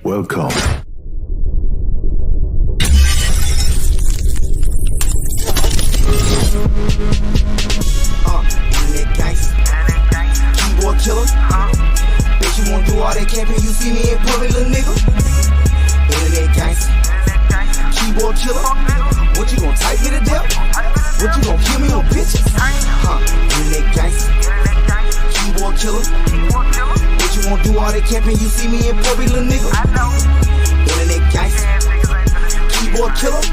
Welcome. Internet gangster, keyboard killer. Bet you won't do all that camping. You see me in public, little nigga. Internet gangster, keyboard killer. What you gon' type me to death? What you gon' kill me on pictures? Internet gangster, keyboard killer. Bet you won't do all that camping. You see me in public, little nigga. Internet gangster, keyboard killer.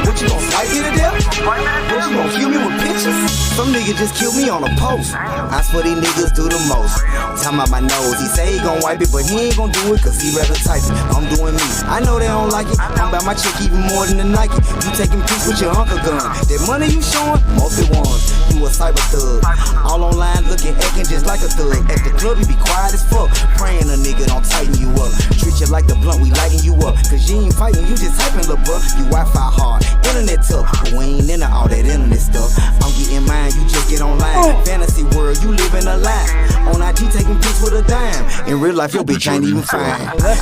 What you gon' type me to death? What you gon' kill me with pictures? Some nigga just killed me on a post. I swear these niggas do the most. Talking about my nose, he say he gon' wipe it, but he ain't gon' do it cause he rather type it. I'm doing me, I know they don't like it. I'm about my chick even more than the Nike. You taking pics with your uncle gun. That money you showing, mostly ones. You a cyber thug, all online looking, acting just like a thug. At the club you be quiet as fuck, praying a nigga don't tighten you up. Treat you like the blunt, we lighting you up. Cause you ain't fighting, you just typing, lil' bruh. You Wi-Fi hard, internet tough, but we ain't into all that internet stuff. I'm getting mine, you just get online. Fantasy world, you living a lie. On IG taking pics with a dime. In real life, your bitch ain't even fine.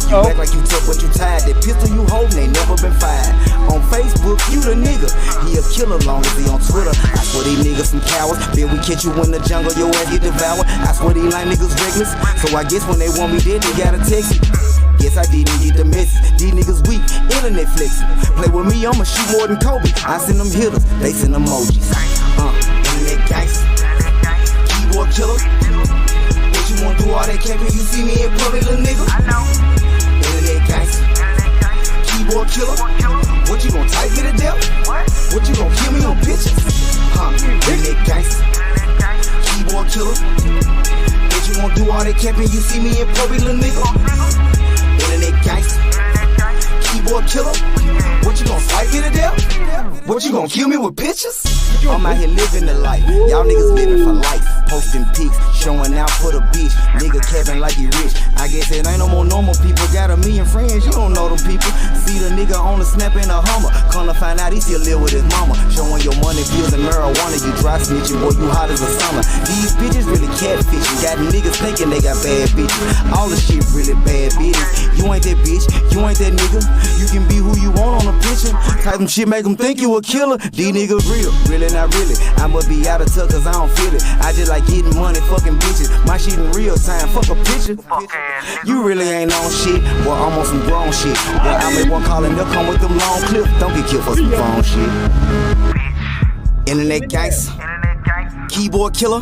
You act like you tough, but you tired. That pistol you holding ain't never been fired. On Facebook, you the nigga. He a killer long as he on Twitter. I swear these niggas some cowards. Then we catch you in the jungle, your ass get devoured. I swear these line niggas reckless. So I guess when they want me dead, they gotta text me. Guess I didn't get the message. These niggas weak, internet flexing. Play with me, I'ma shoot more than Kobe. I send them hitters, they send emojis. Internet gangster, keyboard killer. What you wanna do all that camping? You see me in public, little nigga. Internet gangster, keyboard killer. What you gon' type me to death? What you gon' kill me on pictures? Internet gangster, keyboard killer. What you wanna do all that camping? You see me in public, little nigga. Internet gangster, keyboard killer. What you gon' fight me to death? What you gon' kill me with pictures? I'm out here living the life. Y'all niggas living for life. Posting pics, showing out for the bitch. Nigga capping like he rich. I guess it ain't no more normal people. Got a million friends, you don't know them people. See the nigga on the snap in a Hummer. Come to find out he still live with his mama. Showing your money, pills and marijuana. You dry snitching, boy, you hot as a summer. These bitches really catfishing. Got niggas thinking they got bad bitches. All the shit really bad bitches. You ain't that bitch, you ain't that nigga. You can be who you want on a picture. Type some shit, make them think you a killer. These niggas real, really not really. I must be out of touch cause I don't feel it. I just like getting money, fucking bitches. My shit in real time, fuck a picture. You really ain't on shit, boy, I'm on some grown shit. Boy, I make one call and they'll come with them long clips. Don't get killed for some phone shit. Internet gangster, keyboard killer.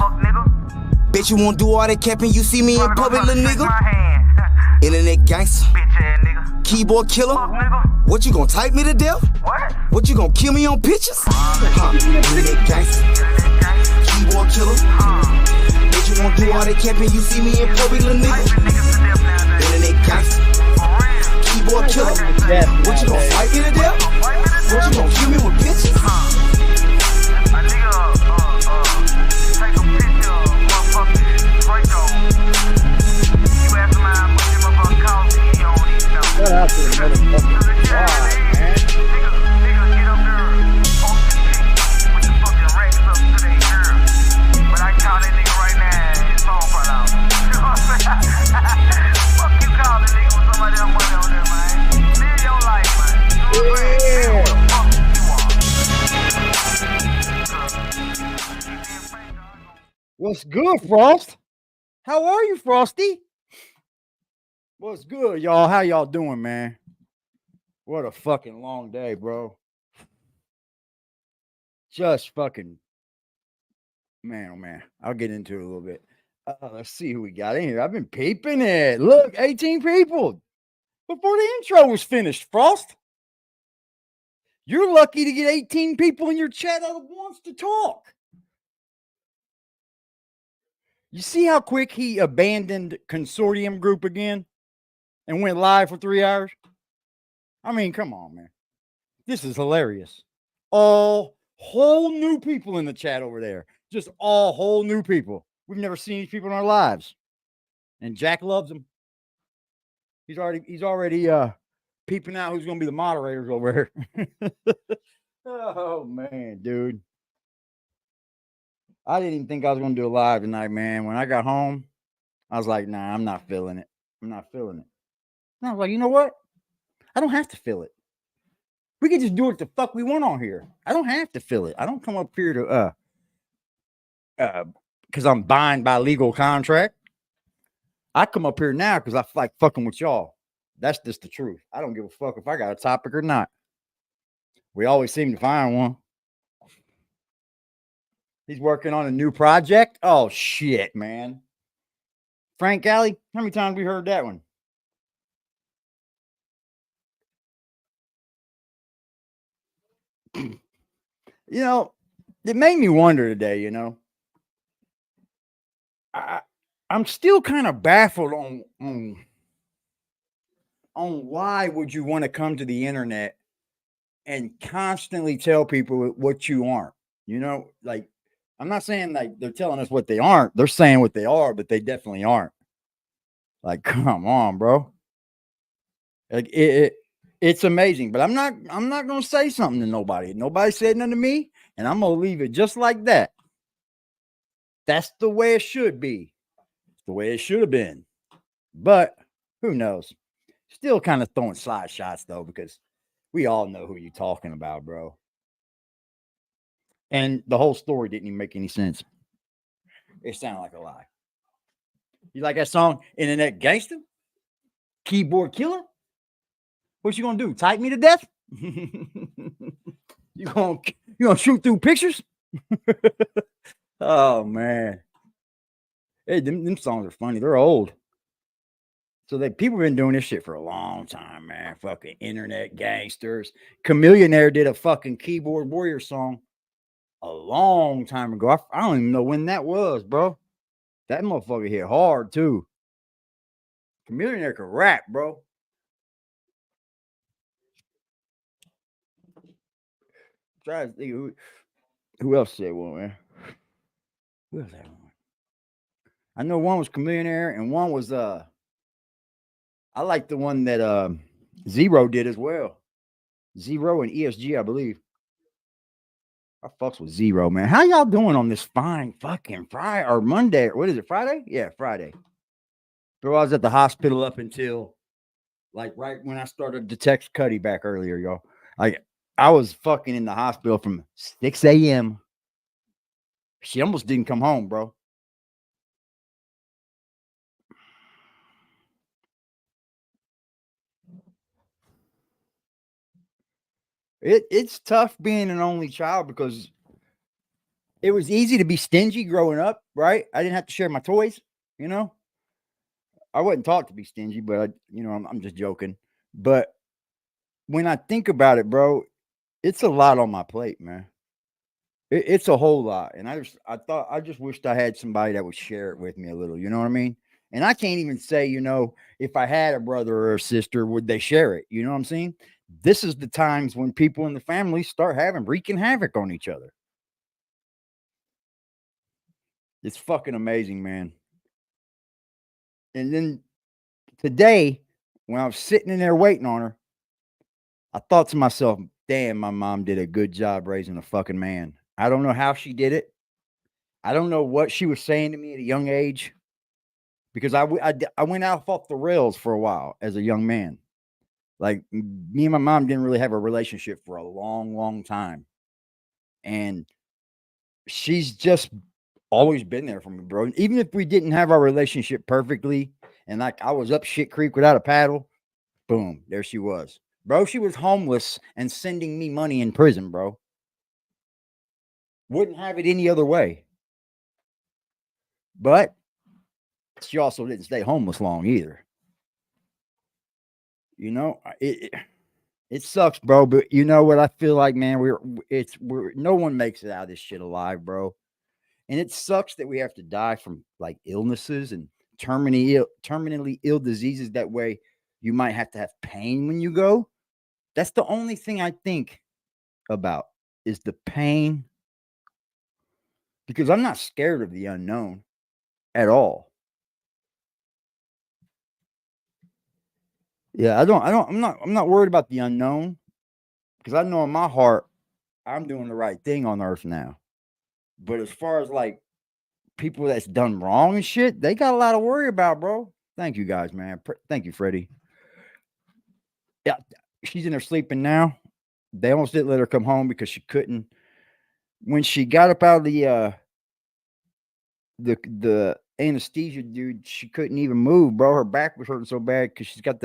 Bet you won't do all that capping, you see me in public, little nigga. Internet gangster, keyboard killer. What you gon' type me to death? What you gon' kill me on pictures? Internet gangster, keyboard killer. Bet you won't do all that camping, you see me in public, little nigga. Internet gangster, keyboard killer. What you gon' fight me to death? What you gon' kill me with pictures? Shout out to the motherfucking squad, man. What's good, Frost? How are you, Frosty? What's good, y'all? How y'all doing, man? What a fucking long day, bro. Just fucking, man, oh man. I'll get into it a little bit. Let's see who we got in here. I've been peeping it. Look, 18 people before the intro was finished, Frost. You're lucky to get 18 people in your chat that wants to talk. You see how quick he abandoned Consortium Group again and went live for 3 hours? I mean, come on, man. This is hilarious. All whole new people in the chat over there. Just all whole new people. We've never seen these people in our lives. And Jack loves them. He's already peeping out who's going to be the moderators over here. Oh, man, dude. I didn't even think I was going to do a live tonight, man. When I got home, I was like, nah, I'm not feeling it. I'm not feeling it. And I was like, you know what? I don't have to feel it. We can just do what the fuck we want on here. I don't have to feel it. I don't come up here to because I'm bound by legal contract. I come up here now because I like fucking with y'all. That's just the truth. I don't give a fuck if I got a topic or not. We always seem to find one. He's working on a new project. Oh shit, man. Frank Alley, how many times we heard that one? You know, it made me wonder today, you know. I'm still kind of baffled on why would you want to come to the internet and constantly tell people what you aren't. You know, like I'm not saying like they're telling us what they aren't. They're saying what they are, but they definitely aren't. Like, come on, bro. Like it's amazing, but I'm not gonna say something to nobody. Nobody said nothing to me, and I'm gonna leave it just like that. That's the way it should be. It's the way it should have been. But who knows? Still kind of throwing side shots though, because we all know who you're talking about, bro. And the whole story didn't even make any sense. It sounded like a lie. You like that song, Internet Gangster? Keyboard Killer? What you gonna do? Type me to death? you gonna shoot through pictures? Oh man. Hey, them songs are funny. They're old. So people been doing this shit for a long time, man. Fucking internet gangsters. Chameleonaire did a fucking Keyboard Warrior song a long time ago. I don't even know when that was, bro. That motherfucker hit hard too. Chameleonaire can rap, bro. Try to think who else said one, man. Who else had one? I know one was Chameleonaire and one was I like the one that Zero did as well. Zero and ESG, I believe. I fucks with Zero, man. How y'all doing on this fine fucking Friday or Monday? What is it, Friday? Yeah, Friday. Bro, I was at the hospital up until like right when I started to text Cuddy back earlier, y'all. I was fucking in the hospital from 6 a.m. She almost didn't come home, bro. It's tough being an only child because it was easy to be stingy growing up, right? I didn't have to share my toys, you know. I wasn't taught to be stingy, but I'm just joking. But when I think about it, bro, it's a lot on my plate, man. It's a whole lot, and I just wished I had somebody that would share it with me a little. You know what I mean? And I can't even say, if I had a brother or a sister, would they share it? You know what I'm saying? This is the times when people in the family start wreaking havoc on each other. It's fucking amazing, man. And then today, when I was sitting in there waiting on her, I thought to myself, damn, my mom did a good job raising a fucking man. I don't know how she did it. I don't know what she was saying to me at a young age because I went off the rails for a while as a young man. Like me and my mom didn't really have a relationship for a long, long time. And she's just always been there for me, bro. Even if we didn't have our relationship perfectly and like I was up shit creek without a paddle, boom, there she was. Bro, she was homeless and sending me money in prison, bro. Wouldn't have it any other way. But she also didn't stay homeless long either. It sucks, bro. But you know what? I feel like, man, we're no one makes it out of this shit alive, bro. And it sucks that we have to die from like illnesses and terminally ill diseases. That way, you might have to have pain when you go. That's the only thing I think about is the pain. Because I'm not scared of the unknown at all. Yeah, I'm not worried about the unknown because I know in my heart I'm doing the right thing on earth now. But as far as like people that's done wrong and shit, they got a lot to worry about, bro. Thank you guys, man. Thank you, Freddie. she's in there sleeping now. They almost didn't let her come home because she couldn't. When she got up out of the anesthesia, dude, she couldn't even move, bro. Her back was hurting so bad because she's got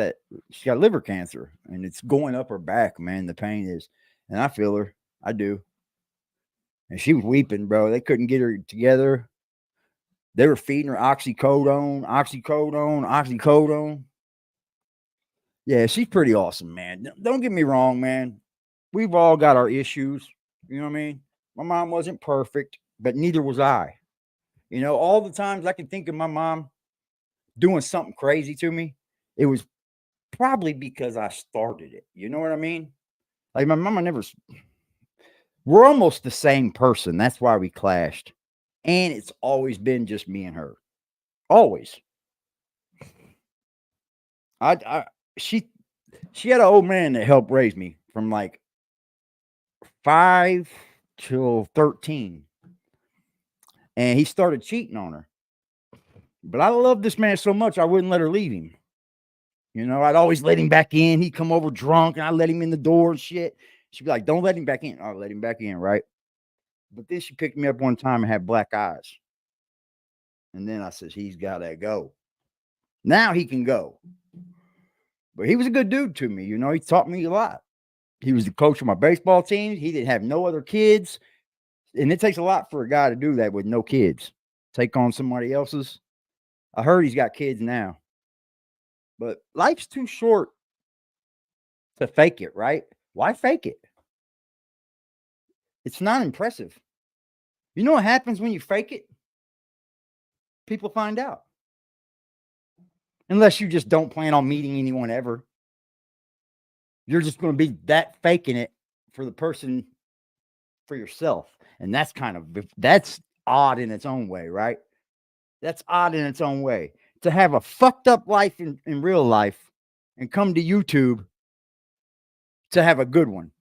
liver cancer, and it's going up her back, man. The pain is, and I feel her. I do. And she was weeping, bro. They couldn't get her together. They were feeding her oxycodone. Yeah, she's pretty awesome, man. Don't get me wrong, man. We've all got our issues. You know what I mean? My mom wasn't perfect, but neither was I. You know, all the times I can think of my mom doing something crazy to me, it was probably because I started it. You know what I mean? Like my mama never. We're almost the same person. That's why we clashed. And it's always been just me and her. Always. She had an old man that helped raise me from like 5 till 13. And he started cheating on her. But I loved this man so much I wouldn't let her leave him. You know, I'd always let him back in. He'd come over drunk and I'd let him in the door and shit. She'd be like, don't let him back in. I'll let him back in, right? But then she picked me up one time and had black eyes. And then I said, he's got to go. Now he can go. But he was a good dude to me. You know, he taught me a lot. He was the coach of my baseball team. He didn't have no other kids. And it takes a lot for a guy to do that with no kids. Take on somebody else's. I heard he's got kids now. But life's too short to fake it, right? Why fake it? It's not impressive. You know what happens when you fake it? People find out. Unless you just don't plan on meeting anyone ever. You're just going to be that faking it for the person, for yourself. And that's odd in its own way, right? That's odd in its own way. To have a fucked up life in real life and come to YouTube to have a good one.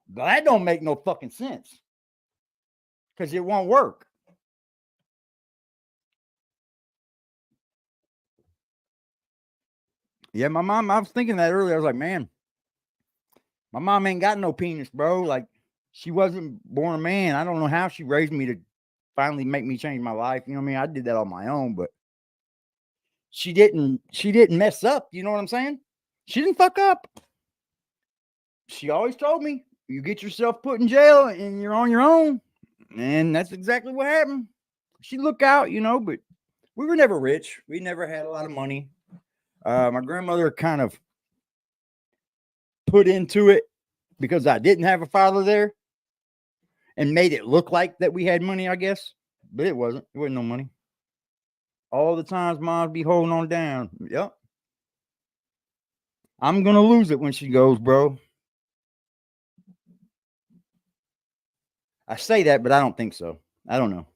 But that don't make no fucking sense. Because it won't work. Yeah, my mom, I was thinking that earlier. I was like, man, my mom ain't got no penis, bro. Like, she wasn't born a man. I don't know how she raised me to finally make me change my life. You know what I mean? I did that on my own, but she didn't mess up. You know what I'm saying? She didn't fuck up. She always told me, you get yourself put in jail and you're on your own. And that's exactly what happened. She looked out, you know, but we were never rich. We never had a lot of money. My grandmother kind of put into it because I didn't have a father there and made it look like that we had money, I guess. But it wasn't. It wasn't no money. All the times Mom'd be holding on down. Yep. I'm going to lose it when she goes, bro. I say that, but I don't think so. I don't know.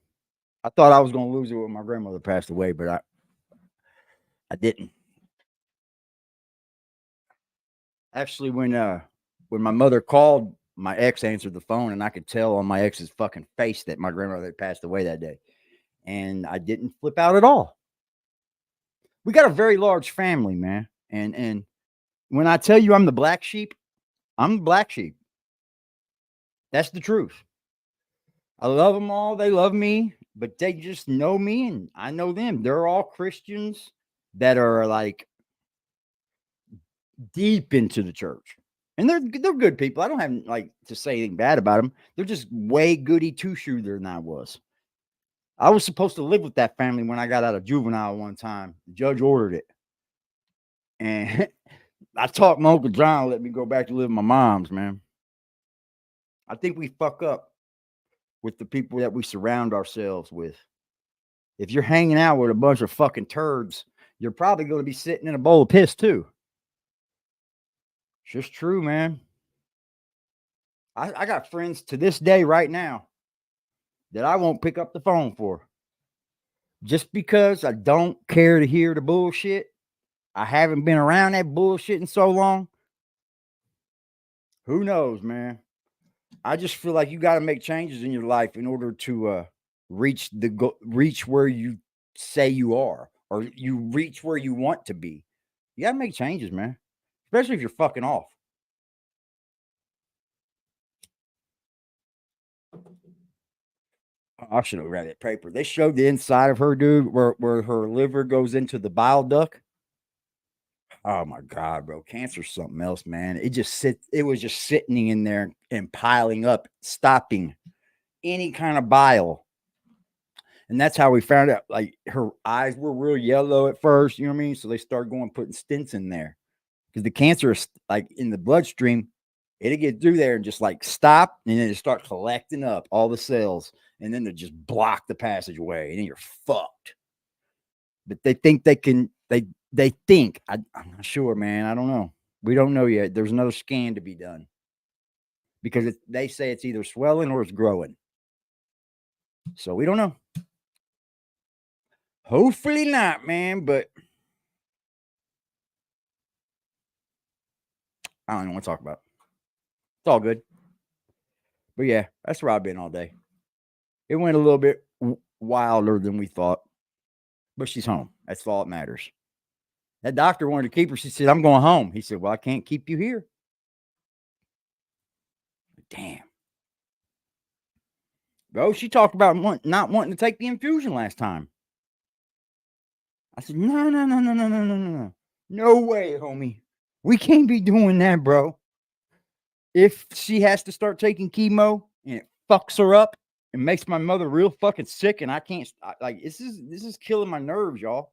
I thought I was going to lose it when my grandmother passed away, but I didn't. Actually, when my mother called, my ex answered the phone, and I could tell on my ex's fucking face that my grandmother had passed away that day. And I didn't flip out at all. We got a very large family, man. And when I tell you I'm the black sheep, I'm the black sheep. That's the truth. I love them all. They love me, but they just know me and I know them. They're all Christians that are like deep into the church. And they're good people. I don't have like to say anything bad about them. They're just way goody two-shoe than I was. I was supposed to live with that family when I got out of juvenile one time. The judge ordered it. And I talked my Uncle John to let me go back to live with my mom's, man. I think we fuck up with the people that we surround ourselves with. If you're hanging out with a bunch of fucking turds, you're probably going to be sitting in a bowl of piss too. It's just true, man. I got friends to this day right now that I won't pick up the phone for. Just because I don't care to hear the bullshit. I haven't been around that bullshit in so long. Who knows, man? I just feel like you got to make changes in your life in order to reach where you say you are, or you reach where you want to be. You got to make changes, man. especially if you're fucking off. I should have read that paper. They showed the inside of her, dude, where her liver goes into the bile duct. Oh my God, bro. Cancer's something else, man. It was just sitting in there and piling up, stopping any kind of bile. And that's how we found out. Like, her eyes were real yellow at first, you know what I mean? So they started putting stents in there. Because the cancer is like in the bloodstream, it'll get through there and just like stop, and then it start collecting up all the cells, and then they just block the passageway, and then you're fucked. But they think they can, they think, I'm not sure, man. I don't know. We don't know yet. There's another scan to be done because they say it's either swelling or it's growing. So we don't know. Hopefully not, man, but I don't know what to talk about. It's all good. But yeah, that's where I've been all day. It went a little bit wilder than we thought, but she's home. That's all that matters. That doctor wanted to keep her. She said, I'm going home. He said, well, I can't keep you here. Damn. Bro, she talked about not wanting to take the infusion last time. I said, no. No way, homie. We can't be doing that, bro. If she has to start taking chemo and it fucks her up and makes my mother real fucking sick, and I can't, like, this is killing my nerves, y'all.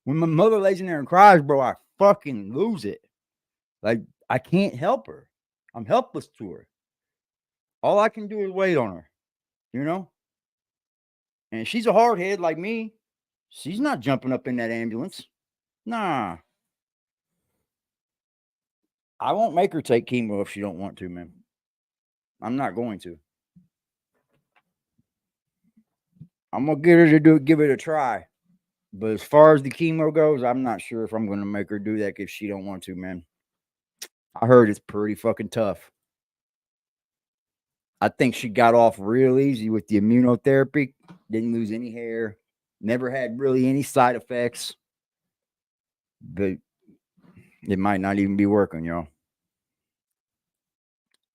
When my mother lays in there and cries, bro, I fucking lose it. Like, I can't help her. I'm helpless to her. All I can do is wait on her, you know? And she's a hard head like me. She's not jumping up in that ambulance. Nah. I won't make her take chemo if she don't want to, man. I'm not going to. I'm going to get her to give it a try. But as far as the chemo goes, I'm not sure if I'm going to make her do that if she don't want to, man. I heard it's pretty fucking tough. I think she got off real easy with the immunotherapy. Didn't lose any hair. Never had really any side effects. But it might not even be working, y'all.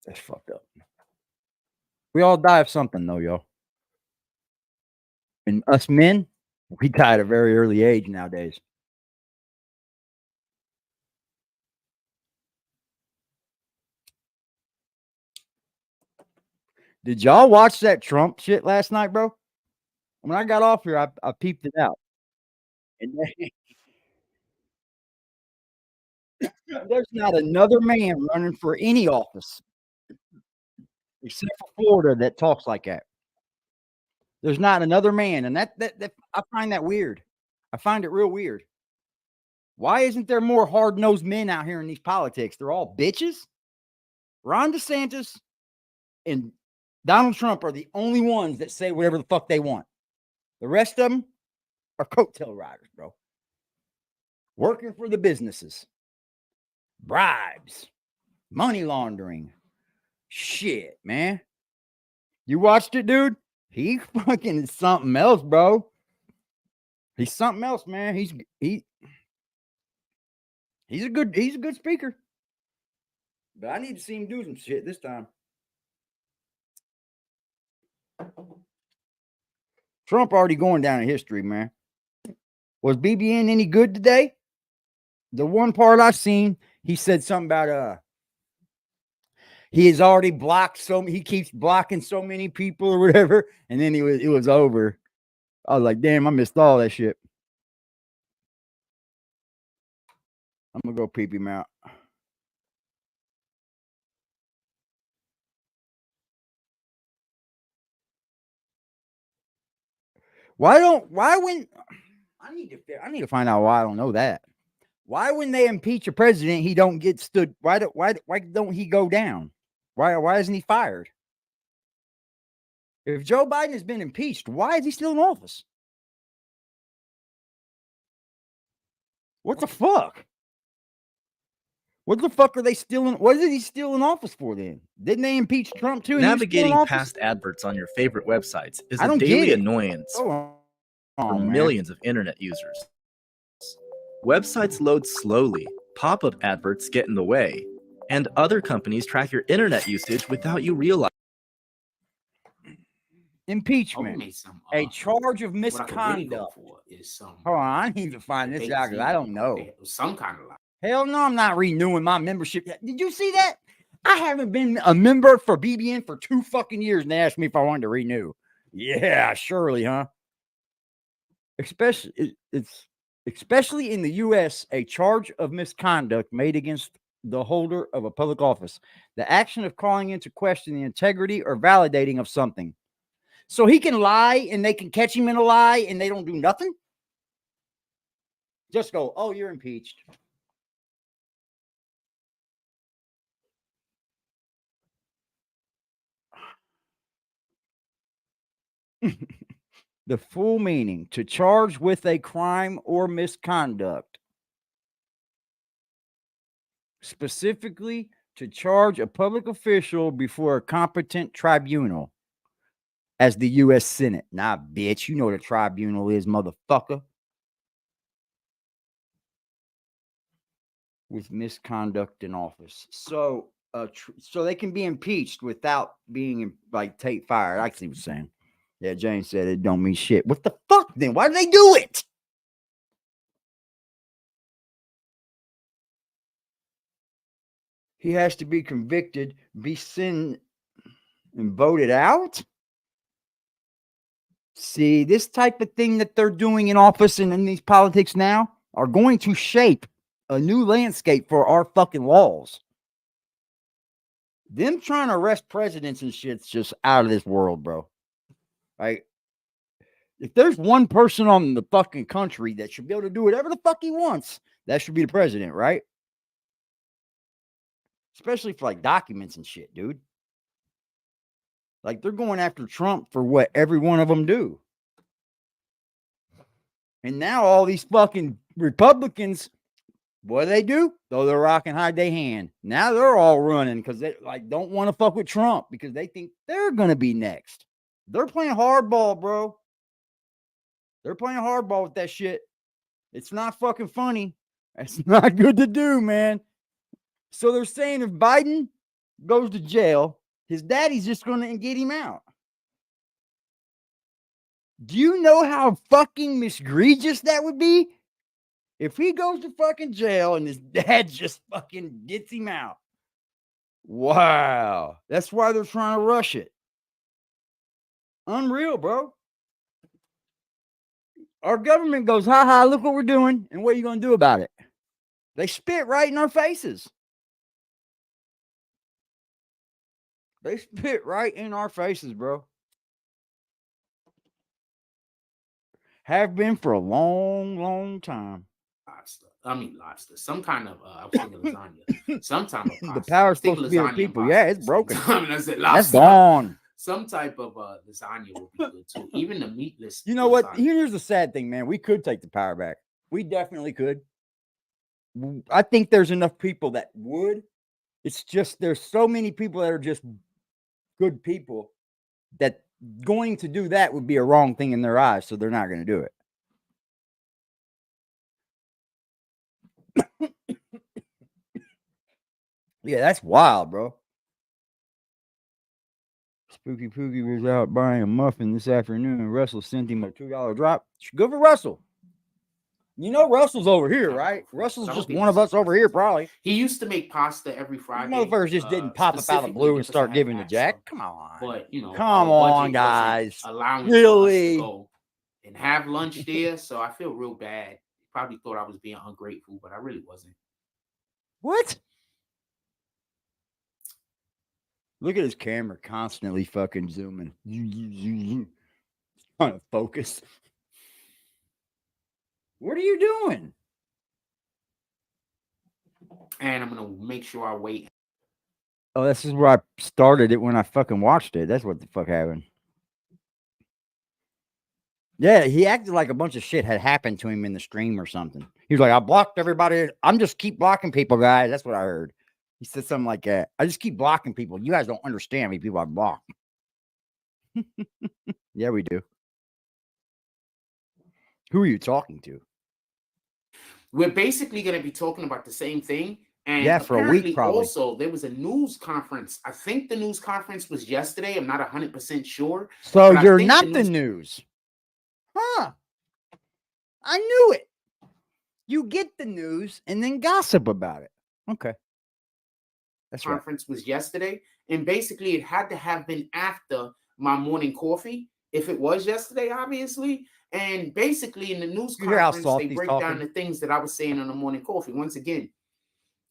That's fucked up. We all die of something, though, y'all. And us men, we die at a very early age nowadays. Did y'all watch that Trump shit last night, bro? When I got off here, I peeped it out. And there's not another man running for any office except for Florida that talks like that. There's not another man, and that I find that weird. I find it real weird. Why isn't there more hard-nosed men out here in these politics? They're all bitches. Ron DeSantis and Donald Trump are the only ones that say whatever the fuck they want. The rest of them are coattail riders, bro. Working for the businesses. Bribes. Money laundering. Shit, man. You watched it, dude? He fucking is something else, bro. He's something else, man. He's a good speaker. But I need to see him do some shit this time. Trump already going down in history, man. Was BBN any good today? The one part I've seen, he said something about he has already blocked he keeps blocking so many people or whatever, and then it was over. I was like, damn, I missed all that shit. I'm gonna go peep him out. I need to find out why I don't know that. Why when they impeach a president, he don't get stood? Why don't he go down? Why isn't he fired? If Joe Biden has been impeached, why is he still in office? What the fuck? What the fuck are they still in? What is he still in office for then? Didn't they impeach Trump too? Navigating past adverts on your favorite websites is a daily annoyance for millions of internet users. Websites load slowly, Pop-up adverts get in the way, and other companies track your internet usage without you realizing. Impeachment. A charge of misconduct. Hold on, I need to find this out because I don't know. Some kind of lie. Hell no, I'm not renewing my membership. Did you see that? I haven't been a member for BBN for 2 fucking years, and they asked me if I wanted to renew. Yeah, surely, huh? Especially in the U.S., a charge of misconduct made against the holder of a public office, the action of calling into question the integrity or validating of something. So he can lie, and they can catch him in a lie, and they don't do nothing? Just go, oh, you're impeached. The full meaning: to charge with a crime or misconduct. Specifically, to charge a public official before a competent tribunal, as the U.S. Senate. Nah, bitch, you know what a tribunal is, motherfucker. With misconduct in office. So, so they can be impeached without being, like, take fired. I see what you're saying. Yeah, Jane said it don't mean shit. What the fuck then? Why do they do it? He has to be convicted, be sent, and voted out? See, this type of thing that they're doing in office and in these politics now are going to shape a new landscape for our fucking laws. Them trying to arrest presidents and shit's just out of this world, bro. Right? If there's one person on the fucking country that should be able to do whatever the fuck he wants, that should be the president, right? Especially for like documents and shit, dude. Like they're going after Trump for what every one of them do. And now all these fucking Republicans, what do? Throw their rock and hide their hand. Now they're all running because they like don't want to fuck with Trump because they think they're gonna be next. They're playing hardball, bro. They're playing hardball with that shit. It's not fucking funny. It's not good to do, man. So they're saying if Biden goes to jail, his daddy's just going to get him out. Do you know how fucking misegregious that would be? If he goes to fucking jail and his dad just fucking gets him out. Wow. That's why they're trying to rush it. Unreal, bro. Our government goes, ha, look what we're doing. And what are you going to do about it? They spit right in our faces. They spit right in our faces, bro. Have been for a long, long time. Lobster. Some kind of, I was thinking lasagna. Some type of pasta. The power's supposed to be with people. Yeah, it's broken. That's gone. Some type of lasagna would be good too. Even the meatless. You know lasagna. what? Here's the sad thing, man. We could take the power back. We definitely could. I think there's enough people that would. It's just there's so many people that are just good people that going to do that would be a wrong thing in their eyes, so they're not going to do it. Yeah, that's wild, bro. Spooky Pookie was out buying a muffin this afternoon, and Russell sent him a $2 drop. Good for Russell. You know Russell's over here, right? Russell's just one of us over here, probably. He used to make pasta every Friday. These motherfuckers just didn't pop up out of the blue and start giving to Jack. Come on. But, you know. Come on, guys. Allowing really? us to go and have lunch there, so I feel real bad. Probably thought I was being ungrateful, but I really wasn't. What? Look at his camera constantly fucking zooming. Trying to focus. What are you doing? And I'm going to make sure I wait. Oh, this is where I started it when I fucking watched it. That's what the fuck happened. Yeah, he acted like a bunch of shit had happened to him in the stream or something. He was like, I blocked everybody. I'm just keep blocking people, guys. That's what I heard. He said something like that. I just keep blocking people. You guys don't understand me, people I block. Yeah, we do. Who are you talking to? we're basically going to be talking about the same thing. And Yeah, for a week, apparently probably. also there was a news conference. I think the news conference was yesterday. I'm not 100% sure. So but I you're think not the news. Huh. I knew it. You get the news and then gossip about it. Okay. That's right. Conference was yesterday. And basically it had to have been after my morning coffee. If it was yesterday, obviously. And basically in the news You hear how conference, soft they he's break talking? down the things that I was saying on the morning coffee. Once again,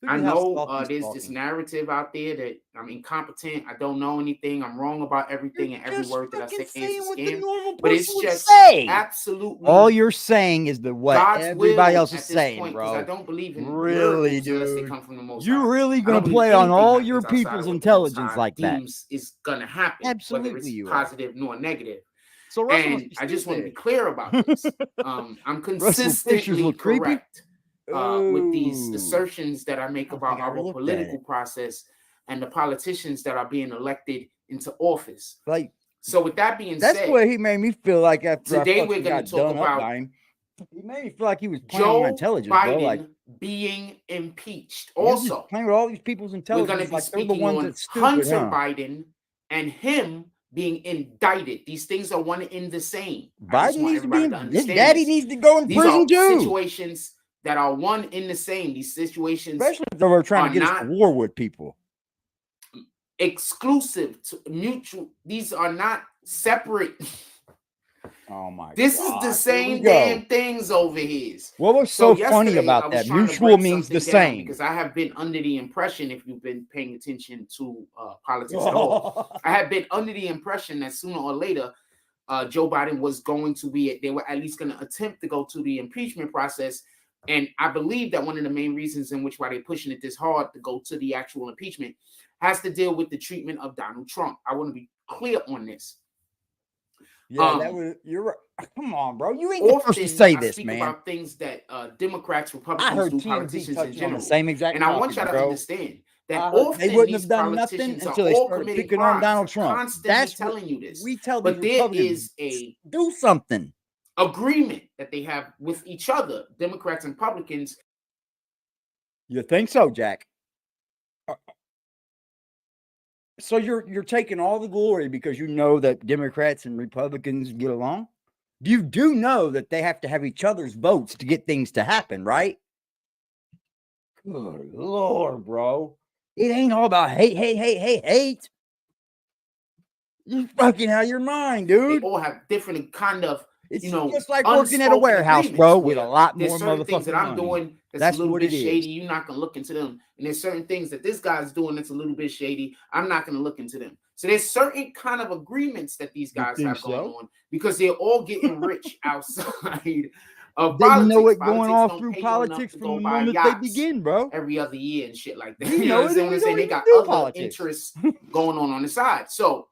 You I hear how know soft he's there's this talking? narrative out there that I'm incompetent. I don't know anything. I'm wrong about everything, and every Just word that I say fucking is saying a what the scam. normal But it's person would just say. absolutely All you're saying is the what God's everybody will else is at this saying, point, because I bro. don't believe in Really, miracles unless they dude. come from the Most You High. really I gonna don't believe play on anything all happens your outside of people's what the Most intelligence High like that? deems is gonna happen, whether Absolutely, it's you are. positive nor negative. So Russell must And be I just want to be stupid. clear about this. I'm Russell's pictures consistently look creepy. correct with these Ooh. assertions that I make I don't about think I ever our looked at political it. process and the politicians that are being elected into office. Like, So with that being that's said, the way he made me feel like after today I we're fucking going got to talk done up about by him. He made me feel like he was playing on my Joe intelligence, bro. Like, Biden being impeached. you're just Also, playing with all these people's we're going to intelligence be like they're the speaking ones on that's stupid, Hunter huh? Biden and him being indicted. These things are one in the same. I Biden just want needs to everybody be. to His understand daddy this. needs to go in These prison are too. situations that are one in the same. These situations, Especially if they were trying to are get us not to war with people. exclusive to mutual. These are not separate. Oh my This God. is the same Here we damn go. things over here. What was So so funny yesterday, I about was that? trying to Mutual break means the something down same. because I have been under the impression, if you've been paying attention to politics at all, I have been under the impression that sooner or later, Joe Biden was going to be, they were at least going to attempt to go to the impeachment process. And I believe that one of the main reasons in which why they're pushing it this hard to go to the actual impeachment has to deal with the treatment of Donald Trump. I want to be clear on this. Yeah, that was. You're right. Come on, bro. You ain't the first to say this, speak man. about things that Democrats, I Republicans heard do, TMZ politicians in touching on general. the same exact And I want topic, y'all to bro. understand that I heard they often wouldn't these have done nothing politicians are until they all started committing picking on crimes. Donald They're Trump. constantly That's what telling you this. we tell these But there Republicans. is a Do something. agreement that they have with each other, Democrats and Republicans. You think so, Jack? So you're taking all the glory because you know that Democrats and Republicans get along? You do know that they have to have each other's votes to get things to happen, right? Good Lord, bro. It ain't all about hate. You fucking out of your mind, They dude. all have different kind of, It's you know, just like working at a unspoken warehouse, agreements bro, with a where lot there's more certain things that motherfucking I'm money. doing That's a little what bit it is. shady. You're not gonna look into them. And there's certain things that this guy's doing that's a little bit shady. I'm not gonna look into them. So there's certain kind of agreements that these You guys think have going so? on because they're all getting rich outside of They politics. know it going Politics all don't through pay you enough politics to from go the buy moment they yachts begin, bro. every other year and shit like that. We You know it, understand and what we I'm saying? don't They even got do other politics. interests going on the side. So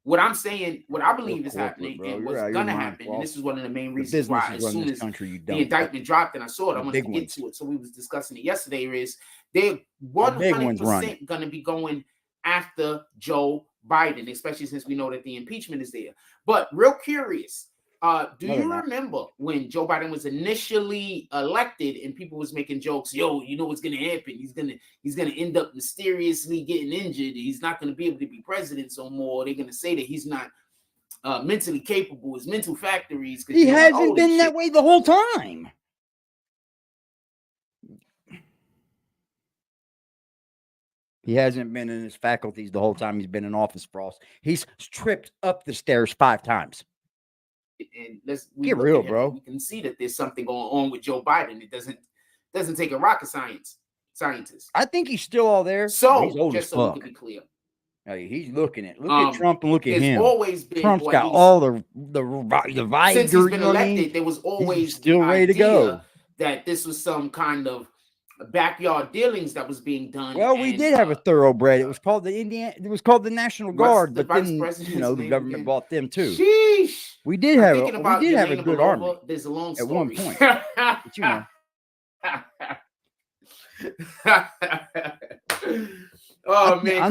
what I'm saying, what I believe is happening and what's gonna happen, and this is one of the main reasons why as soon as the indictment dropped and I saw it, I wanted to get to it. So we was discussing it yesterday, is they're 100% gonna be going after Joe Biden, especially since we know that the impeachment is there. But real curious, do you remember when Joe Biden was initially elected and people was making jokes, yo, you know what's gonna happen? He's gonna end up mysteriously getting injured. He's not gonna be able to be president no more. They're gonna say that he's not mentally capable. His mental factories. He hasn't been that way the whole time. He hasn't been in his faculties the whole time he's been in office, Frost. He's tripped up the stairs 5 times. And let's get real, bro. We can see that there's something going on with Joe Biden. It doesn't take a rocket scientist. I think he's still all there. So he's old just as so fuck. we can be clear. Hey, he's looking at Trump and look at him. Always been, Trump's got all the vigor. Since he's been elected, there was always still ready to go. That this was some kind of backyard dealings that was being done. Well, we did have a thoroughbred. It was called the It was called the National Guard, but then the government bought them too. Sheesh. We did have a good army. There's a long story. At one point. But you know. Oh man, I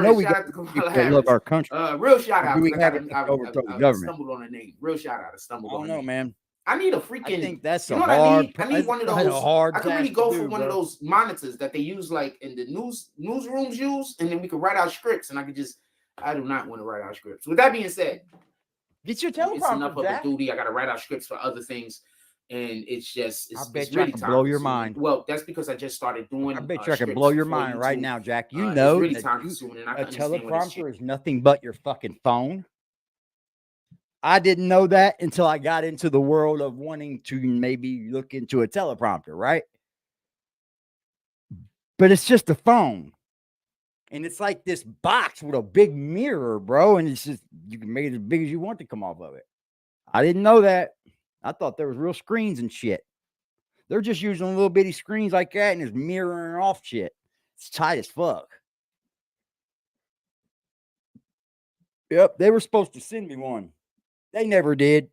know we love our country. Real shout out. We have to overthrow the government. Stumbled on a name. Real shout out. I stumbled on. I don't know, man. I need a freaking. I think that's you know a what hard. I need one of those. Hard I could really go for one bro. of those monitors that they use like in the newsrooms use, and then we could write out scripts, and I could just. I do not want to write out scripts. With that being said, get your teleprompter. It's enough of a duty. I got to write out scripts for other things, and it's just. I bet you really I can blow your mind. Well, that's because I just started doing. I bet you I can blow your mind right now, Jack. You know really that a teleprompter is nothing but your fucking phone. I didn't know that until I got into the world of wanting to maybe look into a teleprompter, right? But it's just a phone. And it's like this box with a big mirror, bro. And it's just, you can make it as big as you want to come off of it. I didn't know that. I thought there was real screens and shit. They're just using little bitty screens like that and it's mirroring off shit. It's tight as fuck. Yep, they were supposed to send me one. They never did.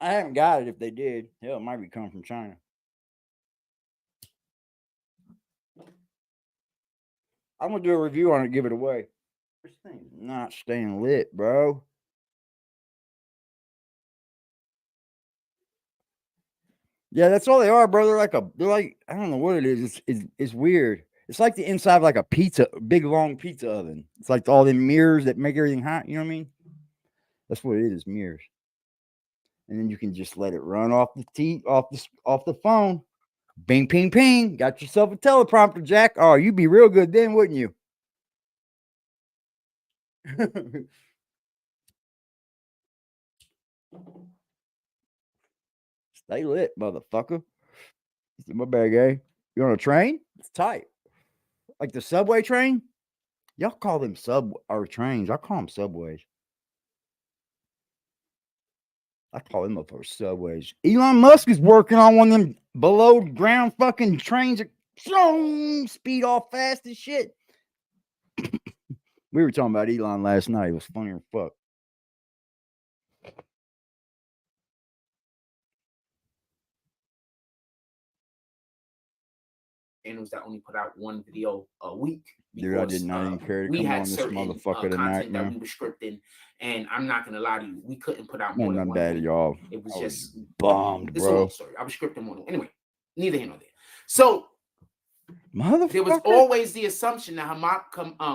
I haven't got it if they did. Hell, it might be coming from China. I'm going to do a review on it and give it away. This thing's not staying lit, bro. Yeah, that's all they are, bro. They're like, I don't know what it is. It's weird. It's like the inside of like a pizza, big long pizza oven. It's like all the mirrors that make everything hot. You know what I mean? That's what it is, mirrors. And then you can just let it run off the phone. Bing, ping, ping. Got yourself a teleprompter, Jack. Oh, you'd be real good then, wouldn't you? Stay lit, motherfucker. My bad, eh? You on a train? It's tight. Like the subway train? Y'all call them trains. I call them subways. I call them up for subways. Elon Musk is working on one of them below ground fucking trains that speed off fast as shit. We were talking about Elon last night. It was funny as fuck. Channels that only put out one video a week. Dude, I did not even care to come on this motherfucker tonight, man. That we were scripting, and I'm not gonna lie to you, we couldn't put out more than one bad, y'all. It was just bummed, bro. It's a long story. I was scripting more. Anyway, neither here nor there. So there was always the assumption that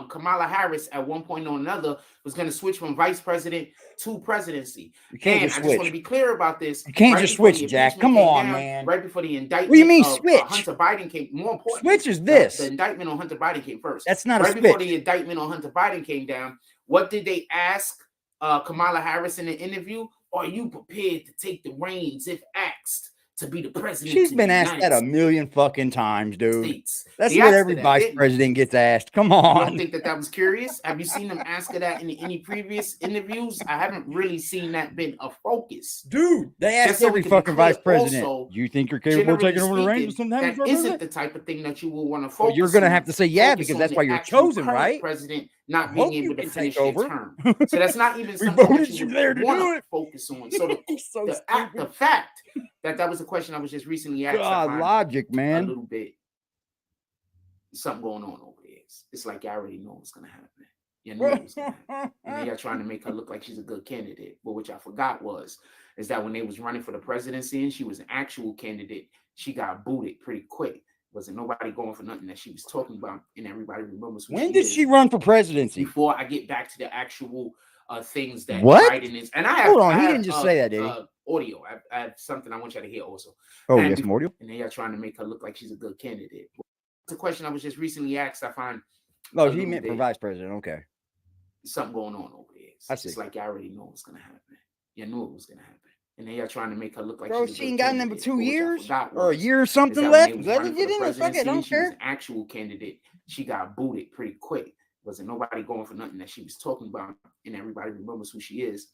Kamala Harris at one point or another was going to switch from vice president to presidency. You can't and just I switch. just want to be clear about this. You can't just switch, Jack. Come on, man. Right before the indictment. What do you mean switch? Hunter Biden came. More important, switch is this. The indictment on Hunter Biden came first. That's not right a switch. Before the indictment on Hunter Biden came down, what did they ask Kamala Harris in the interview? Are you prepared to take the reins if asked to be the president? She's been asked that a million fucking times, dude. That's what every vice president gets asked. Come on. You don't think that was curious? Have you seen them ask her that in any previous interviews? I haven't really seen that been a focus. Dude, they asked every fucking vice president. Do you think you're capable of taking over the reins sometimes? That isn't the type of thing that you will want to focus on. You're going to have to say yeah, because that's why you're chosen, right? President not being able to finish their term. So that's not even something that you want to focus on. So the fact that was a question I was just recently asked. God, logic, man. A little bit. Something going on over there. It's like you already know what's gonna happen. You know what's gonna happen. And they are trying to make her look like she's a good candidate. But what I forgot is that when they was running for the presidency and she was an actual candidate, she got booted pretty quick. Wasn't nobody going for nothing that she was talking about, and everybody remembers. When did she run for presidency? Before I get back to the actual things that what? Biden is, and I have. Hold on, he didn't just say that, did he? Audio. I have something I want you to hear also. Oh, yes, some audio. And they are trying to make her look like she's a good candidate. It's a question I was just recently asked. I find. Oh, he meant for vice president. Okay. Something going on over there. It's like you already know what's gonna happen. You knew it was gonna happen. And they are trying to make her look like she ain't got number 2 years or a year or something left. Let her get in there. Fuck it, I don't care. She was an actual candidate. She got booted pretty quick. Wasn't nobody going for nothing that she was talking about, and everybody remembers who she is.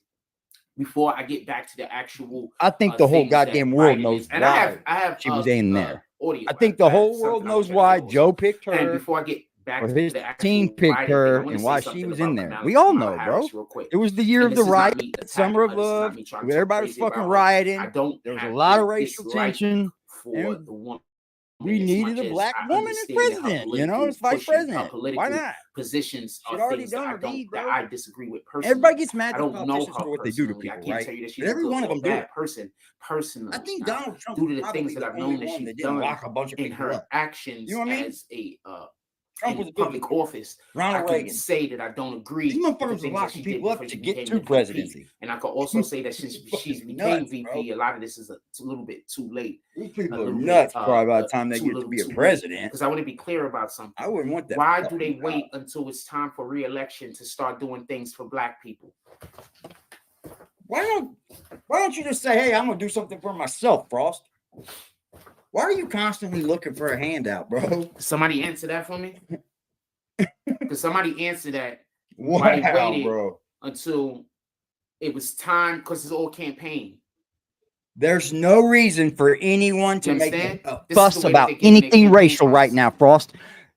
Before I get back to the actual, I think the whole goddamn world knows why she was in there. Audio. I think the whole world knows why Joe picked her. And before I get back to his the actual team picked her and why she was in there. We all know, bro. It was the year of the riot, summer of love. Everybody was fucking rioting. There was a lot of racial tension. For the woman We needed a black woman as president. You know, as vice president. Why not? Positions are things that I disagree with personally. Everybody gets mad. I don't know her what they do to people, I can't tell you that she's every one of them bad person personally. I think Donald Trump, due to the things that I've known that she's done in her actions, you know what I mean? As a Trump was in public office, Ronald I Reagan. can say that I don't agree. These motherfuckers are locking people up to get to presidency. And I can also say that since she's became VP, a lot of this is a little bit too late. These people are nuts probably by the time they get to be a president. Because I want to be clear about something. I wouldn't want that. Why do they wait until it's time for re-election to start doing things for black people? Why don't you just say, hey, I'm gonna do something for myself, Frost? Why are you constantly looking for a handout, bro? Somebody answer that for me. Because somebody answered that. Why they waited bro? Until it was time, because it's all campaign. There's no reason for anyone to make a fuss about anything racial right now, Frost.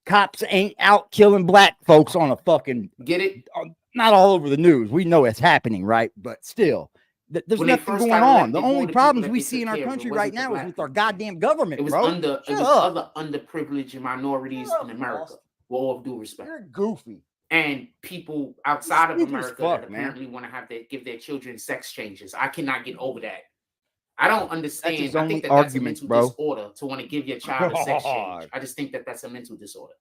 Cops ain't out killing black folks on a fucking get it. Not all over the news. We know it's happening, right? But still, there's nothing going on. The only problems we see in our country right now is with our goddamn government, bro. It was other underprivileged minorities in America. With all due respect, you're goofy. And people outside of America that apparently want to give their children sex changes. I cannot get over that. I don't understand. I think that's a mental disorder to want to give your child a sex change. I just think that's a mental disorder.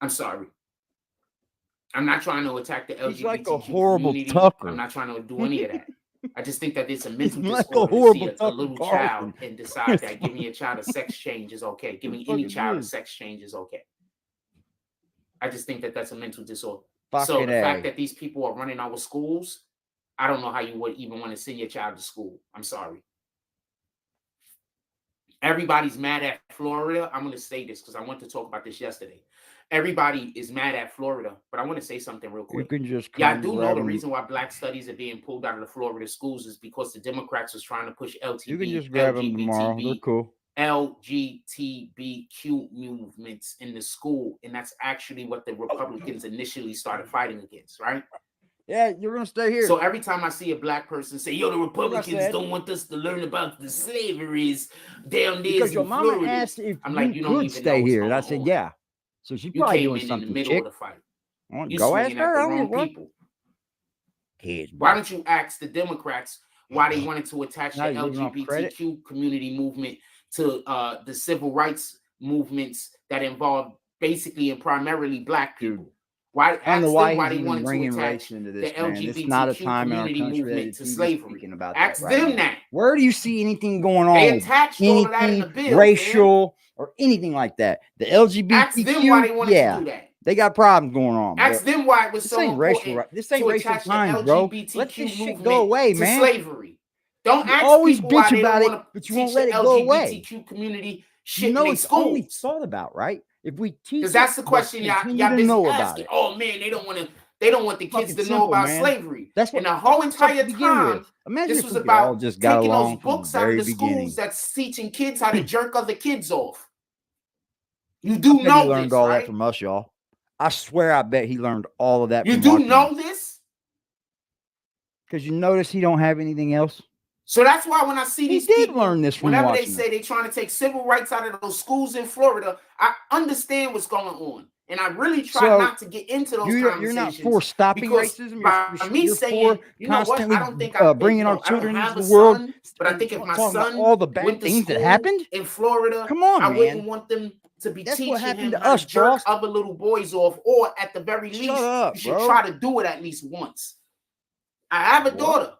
I'm sorry. I'm not trying to attack the LGBT He's like a horrible community. Tucker. I'm not trying to do any of that. I just think that it's a mental disorder like a horrible to see a little child and decide that giving your child a sex change is okay. Giving any child a sex change is okay. I just think that's a mental disorder. So the fact that these people are running our schools, I don't know how you would even want to send your child to school. I'm sorry. Everybody's mad at Florida. I'm going to say this because I want to talk about this yesterday. Everybody is mad at Florida, but I want to say something real quick. You can just I do know the reason why black studies are being pulled out of the Florida schools is because the Democrats was trying to push LGBTQ. You can just grab them tomorrow. They're cool. LGBTQ movements in the school, and that's actually what the Republicans initially started fighting against, right? Yeah, you're gonna stay here. So every time I see a black person say, "Yo, the Republicans don't want us to learn about the slaveries down there," because your mama asked if I'm like, you could stay here, and I said, "Yeah." So she probably doing something. In the middle of the fight. You go ask her. I don't know people. Why don't you ask the Democrats why they wanted to attach the LGBTQ community movement to the civil rights movements that involve basically and primarily black people? Why? I don't know why they wanted to attach into the this, LGBTQ community movement to slavery. Ask them that. Where do you see anything going on? They attached all of that in the bill, racial or anything like that. The LGBTQ. Ask them why they wanted to do that. They got problems going on. Ask them why it was so important. This ain't racial times, bro. Let this shit go away, man. Slavery. Don't ask always people bitch why about they it, but you won't let it go away. LGBTQ community shit you know, in it's schools. only thought about, right? If we teach, because that's the question y'all been know asking. About it. Oh man, they don't want the kids to know about slavery. That's what and the whole entire time. Imagine this was about just taking those books out of the schools that's teaching kids how to jerk other kids off. You do know he learned this, all right? that from us, y'all. I swear, I bet he learned all of that. You do know this because you notice he don't have anything else. So that's why when I see these people, learn this from whenever they say they're trying to take civil rights out of those schools in Florida, I understand what's going on. And I really try not to get into those conversations. You're not for stopping racism. You're saying, you know what? I don't think bringing our children into the world. But I think if my son all the bad things that happened in Florida, come on, I wouldn't want them to be teaching him to how us, to jerk other little boys off, or at the very least, you should try to do it at least once. I have a daughter.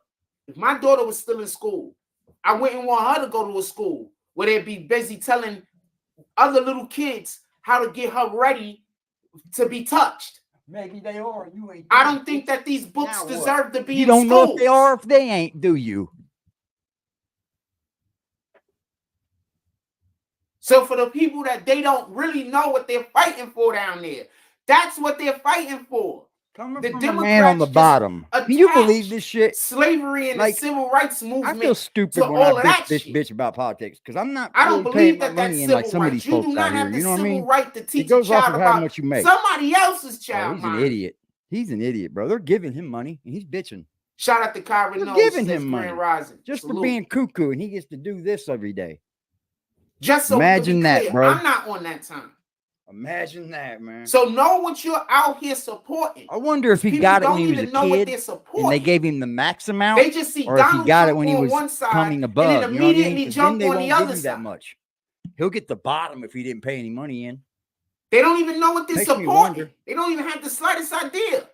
If my daughter was still in school, I wouldn't want her to go to a school where they'd be busy telling other little kids how to get her ready to be touched. Maybe they are. You ain't. I don't think that these books deserve to be in schools. You don't know if they are, if they ain't, do you? So for the people that they don't really know what they're fighting for down there, that's what they're fighting for. Coming from a man on the bottom. Can you believe this shit? Slavery and the civil rights movement. I feel stupid when I bitch about politics because I'm not. I don't believe that that's civil like some of these folks out here. You know what I mean? Right to teach it goes off of how about much you make. Somebody else's child. He's an idiot. He's an idiot, bro. They're giving him money and he's bitching. Shout out to Kyron. They're giving him money just for being cuckoo, and he gets to do this every day. Just so imagine that, clear, bro. I'm not on that time. Imagine that, man. So know what you're out here supporting. I wonder if he got it when he was a kid and they gave him the max amount. They just see or if he Donald got Trump it when he was one side coming above. and then immediately jump on the other side. That much. He'll get the bottom if he didn't pay any money in. They don't even know what they're supporting. They don't even have the slightest idea.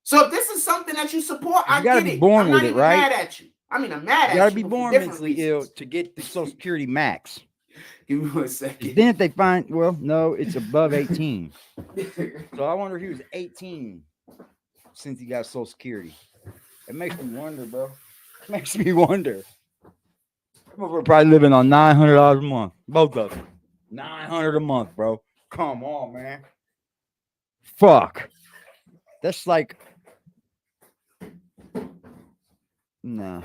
So if this is something that you support, I get it. Born I'm with not it, even right? mad at you. I mean, I'm mad at you. You gotta be born mentally ill to get the Social Security max. Give me 1 second. Then if they find, well, no, it's above 18. So I wonder if he was 18 since he got Social Security. It makes me wonder, bro. It makes me wonder. We're probably living on $900 a month. Both of them. $900 a month, bro. Come on, man. Fuck. That's like, nah,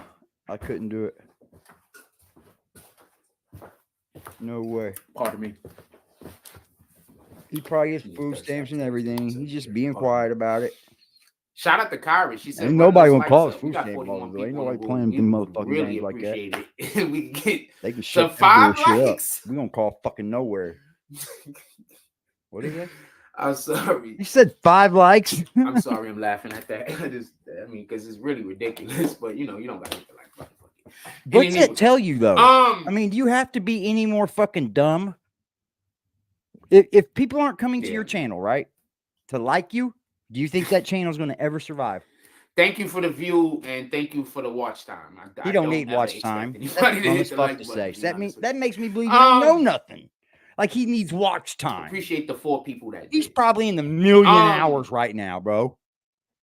I couldn't do it. No way. Pardon me. He probably gets food stamps and everything. He's just being quiet about it. Shout out to Kyrie. She said, ain't nobody gonna call us food stamp all the way. Ain't nobody playing them motherfucking really games like that. It. We can get they can shut 5 likes. We gonna call fucking nowhere. What is it? I'm sorry. You said 5 likes. I'm sorry. I'm laughing at that. I mean, because it's really ridiculous. But you know, you don't gotta hit the like button. What's it tell you though? I mean, do you have to be any more fucking dumb? If people aren't coming to your channel, right, to like you, do you think that channel is going to ever survive? Thank you for the view and thank you for the watch time. You don't need watch time. That's fuck to say. That makes me believe you don't know nothing. Like he needs watch time. Appreciate the 4 people that he's probably in the million hours right now, bro.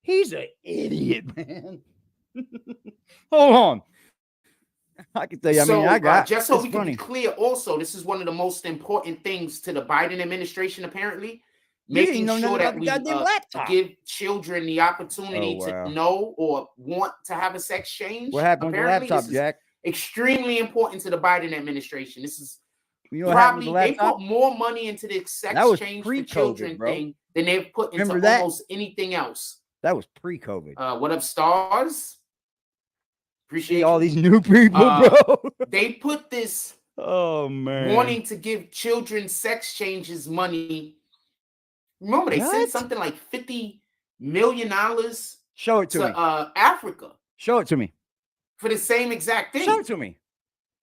He's an idiot, man. Hold on. I can tell you. I got just so we can be clear. Also, this is one of the most important things to the Biden administration. Apparently, making sure that we give children the opportunity to know or want to have a sex change. What happened with the laptop, Jack? Extremely important to the Biden administration. This is probably they put more money into the sex change for children thing than they've put into almost anything else. That was pre-COVID. What up, stars? Appreciate all these new people, bro. They put this wanting to give children sex changes money. Remember, they sent something like $50 million. Show it to me. Africa. Show it to me. For the same exact thing. Show it to me.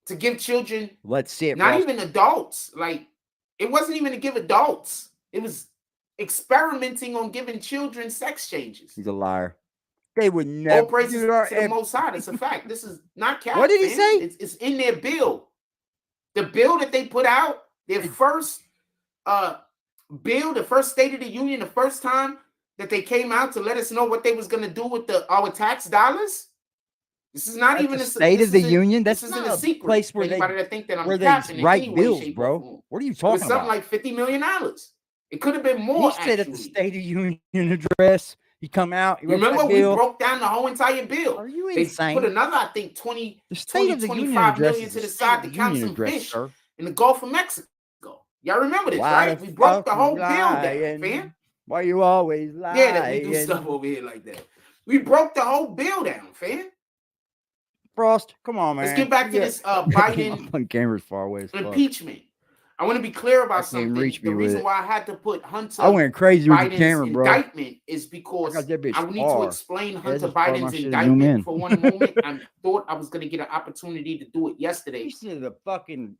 To give children. Let's see it. Not even adults. Like, it wasn't even to give adults. It was experimenting on giving children sex changes. He's a liar. They would never. All praises to the Most High. It's a fact. This is not cap. What did he say? It's in their bill. The bill that they put out, their first bill, the first State of the Union, the first time that they came out to let us know what they was going to do with our tax dollars. This is not even a State of the Union. This isn't a secret place where anybody that think that I'm they write bills, bro. What are you talking about? Something like $50 million. It could have been more. He said at the State of the Union address. He come out. He remember we broke down the whole entire bill. Are you insane? They put another, I think, 25 million to the side to count some fish in the Gulf of Mexico. Y'all remember this, right? We broke the whole bill down, fam. Why you always lie? Yeah, we do stuff over here like that. We broke the whole bill down, fam. Frost, come on, man. Let's get back to this Biden camera's far away. Impeachment. I want to be clear about something. The reason why I had to put Hunter I went crazy with the camera, bro. Indictment is because I need to explain Hunter Biden's indictment for one moment. I thought I was going to get an opportunity to do it yesterday. You should have fucking.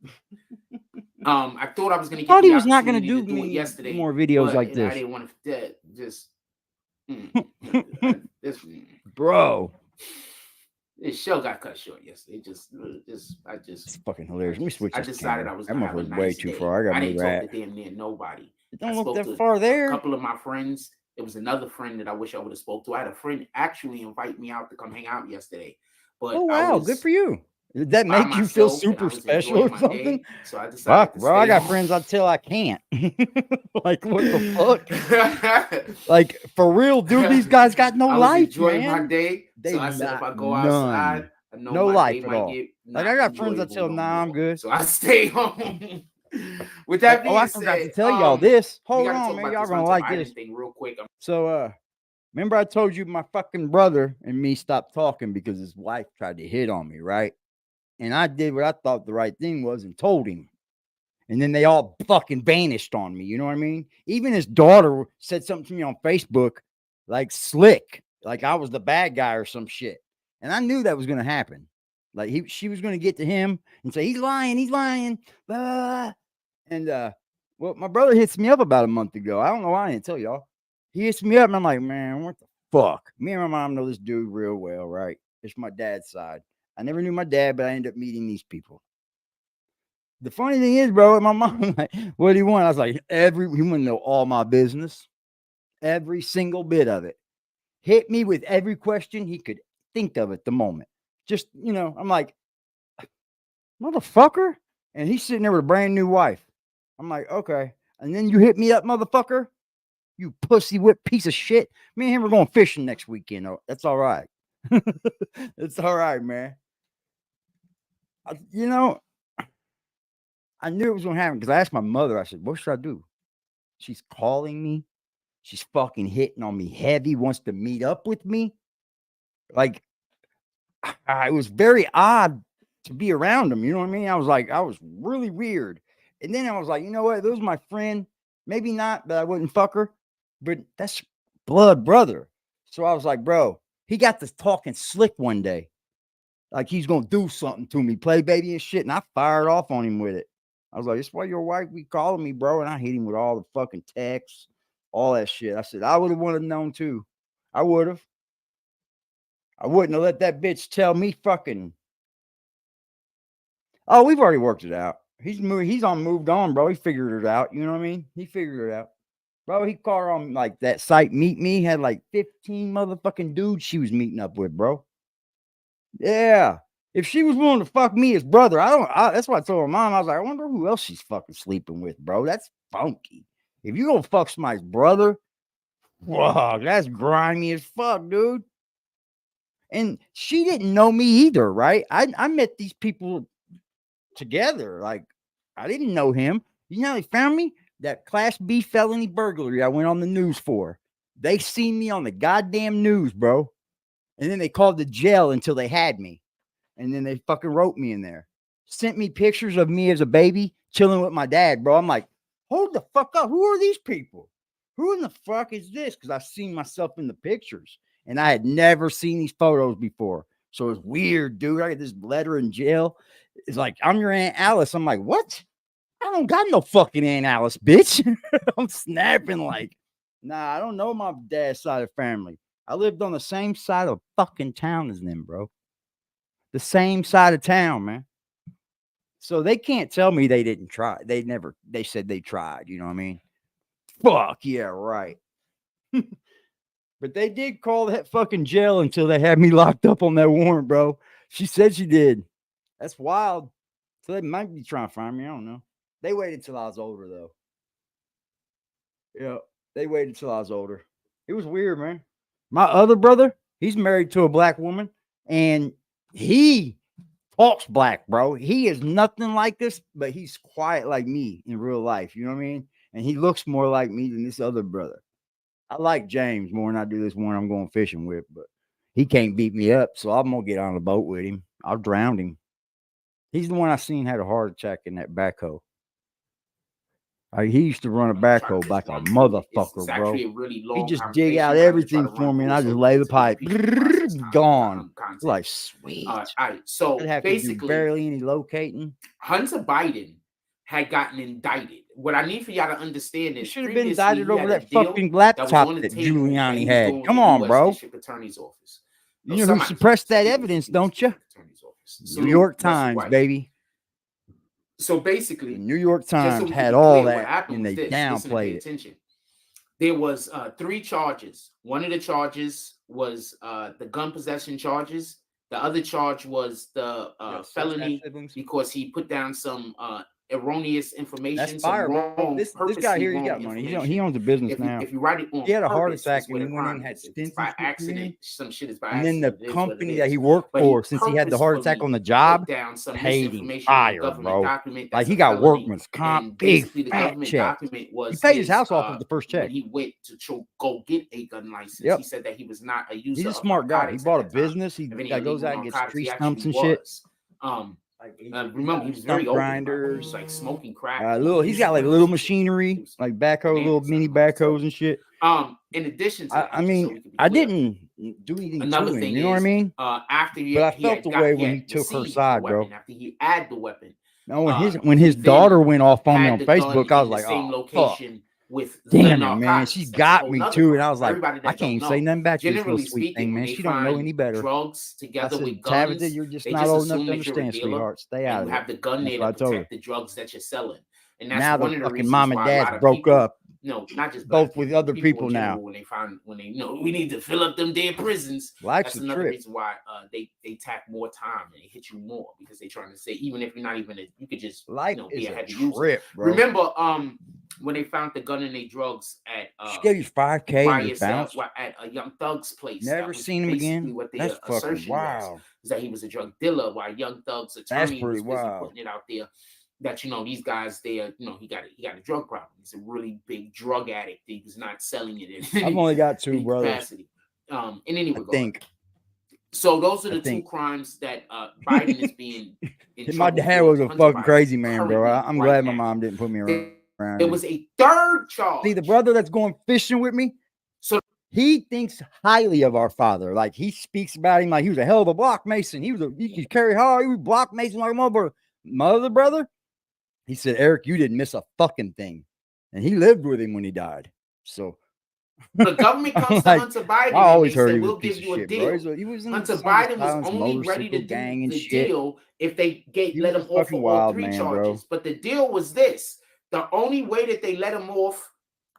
I thought I was going to. Thought he was not going to do it yesterday. More videos like this. I didn't want to just. Bro. This show got cut short yesterday. It's fucking hilarious. Let me switch. I decided I was going to have a nice way too far. I didn't talk to damn near nobody. It don't look that far there. A couple of my friends. There was another friend that I wish I would have spoke to. I had a friend actually invite me out to come hang out yesterday. But oh wow, good for you. Did that make you feel super special or something? So I decided. Fuck, bro, I got friends until I can't. Like what the fuck? Like for real, dude. These guys got no life, enjoying man. my day. So I said if I go outside, I know no life at all. Like I got friends until now. I'm good. So I stay home. With that being I forgot to tell y'all this. Hold on, man. Y'all gonna like this thing real quick. So remember I told you my fucking brother and me stopped talking because his wife tried to hit on me, right? And I did what I thought the right thing was and told him. And then they all fucking vanished on me. You know what I mean? Even his daughter said something to me on Facebook, like slick, like I was the bad guy or some shit. And I knew that was going to happen. Like she was going to get to him and say, he's lying. Blah, blah, blah. And, well, my brother hits me up about a month ago. I don't know why I didn't tell y'all. He hits me up and I'm like, man, what the fuck? Me and my mom know this dude real well, right? It's my dad's side. I never knew my dad, but I ended up meeting these people. The funny thing is, bro, my mom, like, what do you want? I was like, he want to know all my business, every single bit of it. Hit me with every question he could think of at the moment. Just, you know, I'm like, motherfucker. And he's sitting there with a brand new wife. I'm like, okay. And then you hit me up, motherfucker. You pussy whip piece of shit. Me and him are going fishing next weekend. That's all right. It's all right, man. You know, I knew it was going to happen because I asked my mother, I said, what should I do? She's calling me. She's fucking hitting on me heavy, wants to meet up with me. Like, it was very odd to be around him. You know what I mean? I was really weird. And then I was like, you know what? This was my friend. Maybe not, but I wouldn't fuck her. But that's blood brother. So I was like, bro, he got this talking slick one day. Like he's going to do something to me, play baby and shit. And I fired off on him with it. I was like, that's why your wife be calling me, bro. And I hit him with all the fucking texts, all that shit. I said, I would have wanted to known too. I would have. I wouldn't have let that bitch tell me fucking. Oh, we've already worked it out. He's moved on, bro. He figured it out. You know what I mean? He figured it out. Bro, he called her on like that site Meet Me, had like 15 motherfucking dudes she was meeting up with, bro. Yeah. If she was willing to fuck me as brother, that's why I told her mom, I was like, I wonder who else she's fucking sleeping with, bro. That's funky. If you gonna fuck somebody's brother, whoa, that's grimy as fuck, dude. And she didn't know me either, right? I met these people together. Like, I didn't know him. You know how they found me? That Class B felony burglary I went on the news for. They seen me on the goddamn news, bro. And then they called the jail until they had me. And then they fucking wrote me in there. Sent me pictures of me as a baby chilling with my dad, bro. I'm like, hold the fuck up. Who are these people? Who in the fuck is this? Because I've seen myself in the pictures. And I had never seen these photos before. So it's weird, dude. I got this letter in jail. It's like, I'm your Aunt Alice. I'm like, what? I don't got no fucking Aunt Alice, bitch. I'm snapping like, nah, I don't know my dad's side of the family. I lived on the same side of fucking town as them, bro. The same side of town, man. So they can't tell me they didn't try. They said they tried. You know what I mean? Fuck yeah, right. But they did call that fucking jail until they had me locked up on that warrant, bro. She said she did. That's wild. So they might be trying to find me. I don't know. They waited till I was older, though. Yeah, they waited till I was older. It was weird, man. My other brother, he's married to a black woman, and he talks black, bro. He is nothing like this, but he's quiet like me in real life. You know what I mean? And he looks more like me than this other brother. I like James more than I do this one I'm going fishing with, but he can't beat me up, so I'm going to get on a boat with him. I'll drown him. He's the one I seen had a heart attack in that backhoe. He used to run a backhoe like a motherfucker, bro. He just dig out everything for me, and I just lay the pipe. Gone. Like, sweet. All right, so basically, barely any locating. Hunter Biden had gotten indicted. What I need for y'all to understand is should have been indicted over that fucking laptop that Giuliani had. Come on, bro. Attorney's office. You know who suppressed that evidence, don't you? New York Times, baby. So basically, the New York Times had all that, and they downplayed it. There was 3 charges. One of the charges was the gun possession charges. The other charge was the felony because he put down some erroneous information. That's fire, bro. This guy here, he got money. He owns a business now. If you write it on, he had a heart attack and he went in and had stents by accident. Some shit is by accident. And then the company that he worked for, since he had the heart attack on the job, paid him fire, bro. Like he got workman's comp, big fat check. He paid his house off with the first check. He went to go get a gun license. He said that he was not a user. He's a smart guy. He bought a business. He goes out and gets tree stumps and shit. remember, he was very old. Grinders, he was like smoking crack. He's got like little machinery, like backhoe, little mini backhoes and shit. In addition to that, I mean, I didn't do anything Another to him. thing You know what I mean? After but I felt the way when he took her side, bro. After he had the weapon. No, when his daughter went off on me on Facebook, I was like, oh, fuck. Damn it, man. She got me too. And I was like, I can't even say nothing back to this little sweet thing, man. She don't know any better. Drugs together with guns. Tabitha, you're just not old enough to understand, sweetheart. Stay out of it. You have the gun there to protect the drugs that you're selling. And that's now one the of the fucking reasons mom and why dad broke up. No, not just both with other people now. When they know we need to fill up them dead prisons. Life's that's another reason why they tack more time and they hit you more because they're trying to say even if you're not even you could just be a heavy user. Remember when they found the gun and they drugs at she gave you 5K at Young Thug's place. Never seen him again. What the that's fucking wild. Was that he was a drug dealer while Young Thug's attorney was busy putting it out there. That these guys there, he got a drug problem. He's a really big drug addict. He was not selling it in I've only got two brothers. Capacity. In any regard. So those are the two crimes that Biden is being. My dad was a fucking crazy man, bro. I'm glad my mom didn't put me around. There was a third charge. See, the brother that's going fishing with me. So he thinks highly of our father. Like he speaks about him like he was a hell of a block mason. He could carry hard. He was block mason like my other brother. He said, Eric, you didn't miss a fucking thing. And he lived with him when he died. So the government comes to Hunter Biden. I always heard he we'll give you a deal. Hunter Biden was only ready to do the deal if they let him off for all 3 charges. But the deal was this. The only way that they let him off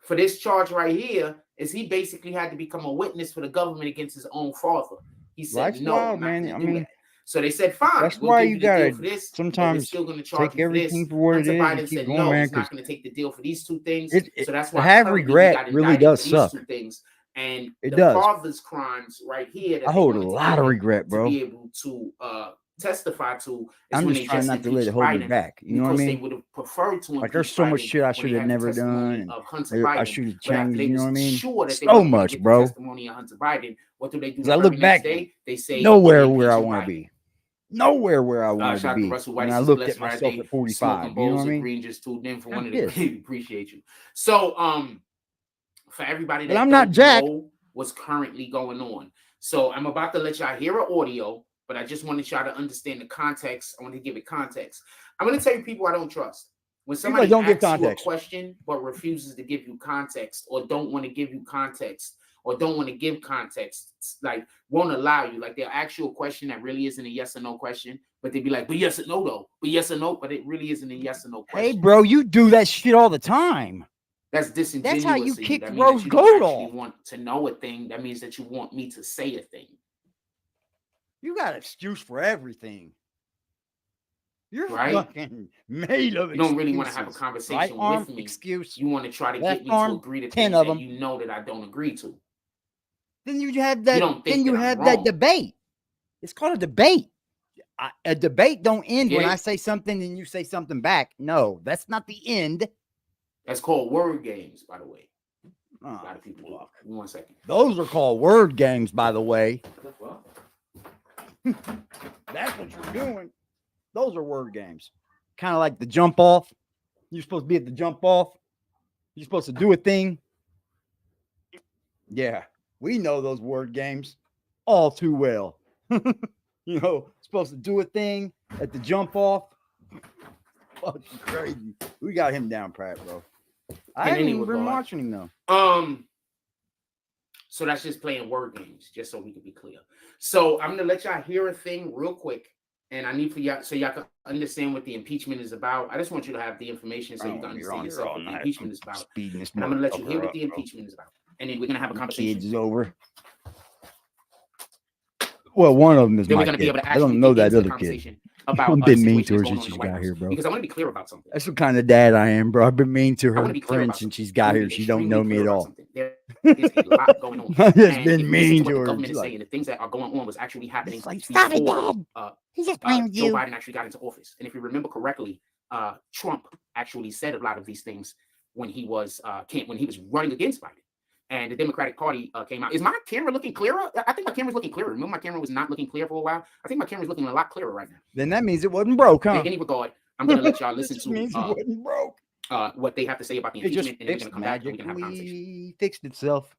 for this charge right here is he basically had to become a witness for the government against his own father. He said, no, wild, man. I mean, so they said, fine. That's why you gotta sometimes still gonna take everything for what it is. Biden said, going, no, he's not going to take the deal for these 2 things. So that's why have regret really does suck. 2 things. And it the father's crimes right here. I hold a lot of regret, bro. To be able to testify to. I'm just trying not to let it hold me back. You know what I mean? They would have preferred to. Like there's so much shit I should have never done. I should have changed. You know what I mean? So much, bro. Testimony of Hunter Biden. What do they do? I look back. They say nowhere where I want to be. Nowhere where I want to be. And I looked at myself at 45. You know what I mean? Green just tuned in for one of the appreciate you. So for everybody that I'm not Jack. Know what's currently going on. So I'm about to let y'all hear an audio, but I just wanted y'all to understand the context. I want to give it context. I'm going to tell you people I don't trust. When somebody asks you a question but refuses to give you context or don't want to give you context or don't want to give context, like won't allow you, like they'll ask you a question that really isn't a yes or no question, but they'd be like, but yes or no though, but yes or no, but it really isn't a yes or no question. Hey bro, you do that shit all the time. That's disingenuous. That's how you kick Rose Gold off. You want to know a thing. That means that you want me to say a thing. You got an excuse for everything. You're fucking made of excuses. You don't really want to have a conversation with me. Excuse. You want to try to get me to agree to things that you know that I don't agree to. Then you have that. Then you have that debate. It's called a debate. A debate don't end when I say something and you say something back. No, that's not the end. That's called word games, by the way. A lot of people talk. 1 second. Those are called word games, by the way. That's what you're doing. Those are word games. Kind of like the jump off. You're supposed to be at the jump off. You're supposed to do a thing. Yeah, we know those word games all too well. You know, supposed to do a thing at the jump off. Fucking crazy. We got him down, Pratt, bro. I haven't even been watching him though. So that's just playing word games, just so we can be clear. So I'm gonna let y'all hear a thing real quick, and I need for y'all so y'all can understand what the impeachment is about. I just want you to have the information so you can understand yourself what the impeachment is about. And I'm gonna let you hear what the impeachment is about, and then we're gonna have a conversation. Kids over. Well, one of them is my kid. I don't know that other kid. I've been mean to her since she's got here, bro. Because I want to be clear about something. That's the kind of dad I am, bro. I've been mean to her since she's got here. She don't know me at all. There is a lot going on. I've just been mean to her. The government is saying the things that are going on was actually happening like, stop it, Dad. He's just playing with you. Joe Biden actually got into office. And if you remember correctly, Trump actually said a lot of these things when he was running against Biden. and the Democratic Party came out. Is my camera looking clearer? I think my camera's looking clearer. Remember, my camera was not looking clear for a while. I think my camera's looking a lot clearer right now. Then that means it wasn't broke, huh? In any regard, I'm going to let y'all listen to means it wasn't broke. What they have to say about the impeachment, and then we're going to come back and we can have a conversation. Fixed itself.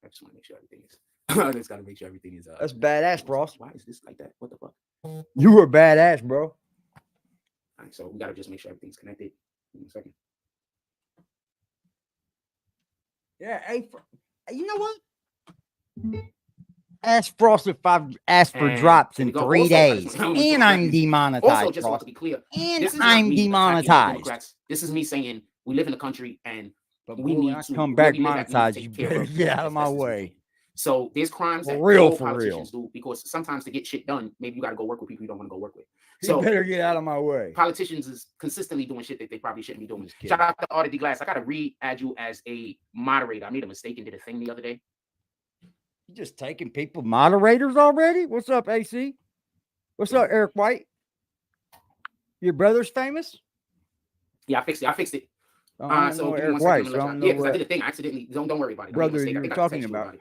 I just want to make sure everything is. I just got to make sure everything is. That's badass, bro. Why is this like that? What the fuck? You were badass, bro. All right, so we got to just make sure everything's connected. In a second. Yeah, hey, you know what? Ask Frost if I've asked for drops in 3 days, and I'm demonetized. Also, just want to be clear, and I'm demonetized. This is me saying we live in the country, and we need to come back monetized. You better get out of my way. So there's crimes that politicians do, because sometimes to get shit done, maybe you got to go work with people you don't want to go work with. So you better get out of my way. Politicians is consistently doing shit that they probably shouldn't be doing. Shout out to Artie D Glass. I got to re-add you as a moderator. I made a mistake and did a thing the other day. You just taking people moderators already? What's up, AC? What's up, Eric White? Your brother's famous? Yeah, I fixed it. So Eric White. Yeah, because I did a thing. I accidentally. Don't worry about it. Brother, you were talking about.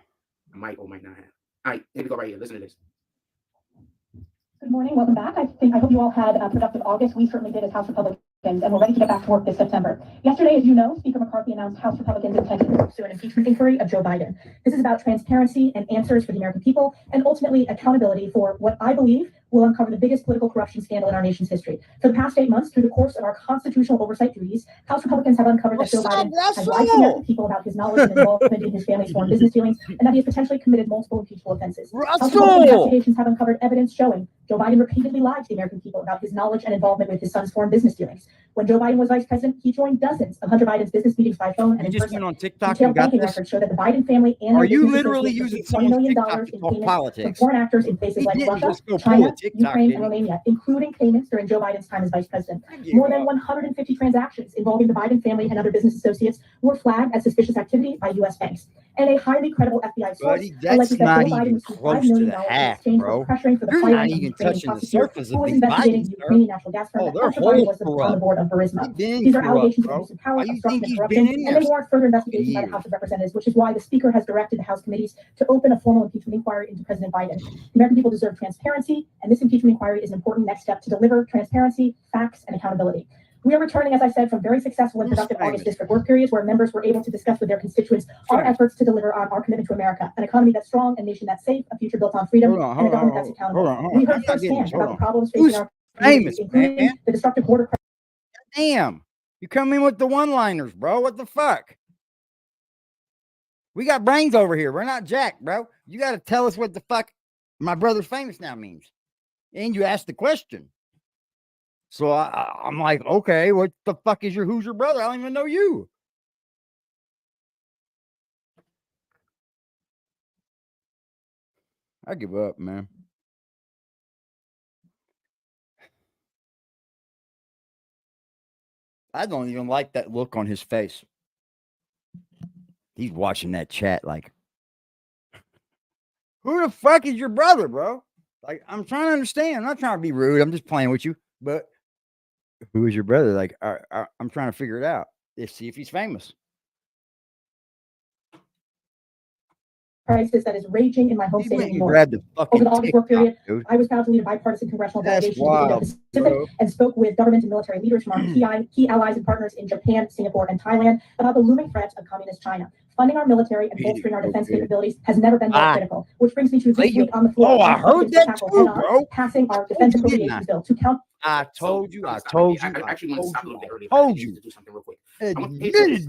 I might or might not have. All right, here we go right here. Listen to this. Good morning. Welcome back. I hope you all had a productive August. We certainly did as House Republicans, and we're ready to get back to work this September. Yesterday, as you know, Speaker McCarthy announced House Republicans intend to pursue an impeachment inquiry of Joe Biden. This is about transparency and answers for the American people, and ultimately accountability for what I believe will uncover the biggest political corruption scandal in our nation's history. For the past 8 months, through the course of our constitutional oversight duties, House Republicans have uncovered that Joe Biden has lied to the American people about his knowledge and involvement in his family's foreign business dealings, and that he has potentially committed multiple impeachable offenses. House Republican investigations have uncovered evidence showing Joe Biden repeatedly lied to the American people about his knowledge and involvement with his son's foreign business dealings. When Joe Biden was vice president, he joined dozens of Hunter Biden's business meetings by phone and in person. Went on TikTok detailed banking records show that the Biden family and are you literally using $20 million in payments from foreign actors in places like Russia, China, Ukraine, and Romania, including payments during Joe Biden's time as vice president. More than 150 transactions involving the Biden family and other business associates were flagged as suspicious activity by U.S. banks. And a highly credible FBI source alleges that Joe Biden received $5 million in exchange for pressuring for the firing of the Ukrainian prosecutor who was investigating the Ukrainian natural gas firm that Hunter Biden was on the board of Burisma. These are allegations of abuse of power, obstruction, and corruption, and they warrant further investigation by the House of Representatives, which is why the Speaker has directed the House committees to open a formal impeachment inquiry into President Biden. The American people deserve transparency, and this impeachment inquiry is an important next step to deliver transparency, facts, and accountability. We are returning, as I said, from very successful and productive August district work periods where members were able to discuss with their constituents our efforts to deliver on our commitment to America, an economy that's strong, a nation that's safe, a future built on freedom, and a government that's accountable. We heard firsthand about the problems facing our communities, including the destructive border. Damn, you come in with the one-liners, bro. What the fuck? We got brains over here. We're not jacked, bro. You got to tell us what the fuck my brother's famous now means. And you asked the question. So I'm like, okay, what the fuck is who's your brother? I don't even know you. I give up, man. I don't even like that look on his face. He's watching that chat like, who the fuck is your brother, bro? Like, I'm trying to understand. I'm not trying to be rude. I'm just playing with you. But who is your brother? Like, I'm trying to figure it out. Let's see if he's famous. Crisis that is raging in my home state of New York. Over the August work period, I was proud to lead a bipartisan congressional delegation to the Indo-Pacific and spoke with government and military leaders from our key allies and partners in Japan, Singapore, and Thailand about the looming threat of communist China. Funding our military and bolstering our defense capabilities has never been more critical, which brings me to this week on the floor. Oh, I heard that too, bro. Passing our defense appropriations bill to count. I told you. I actually want to stop a little bit earlier. Told you. To do something real quick.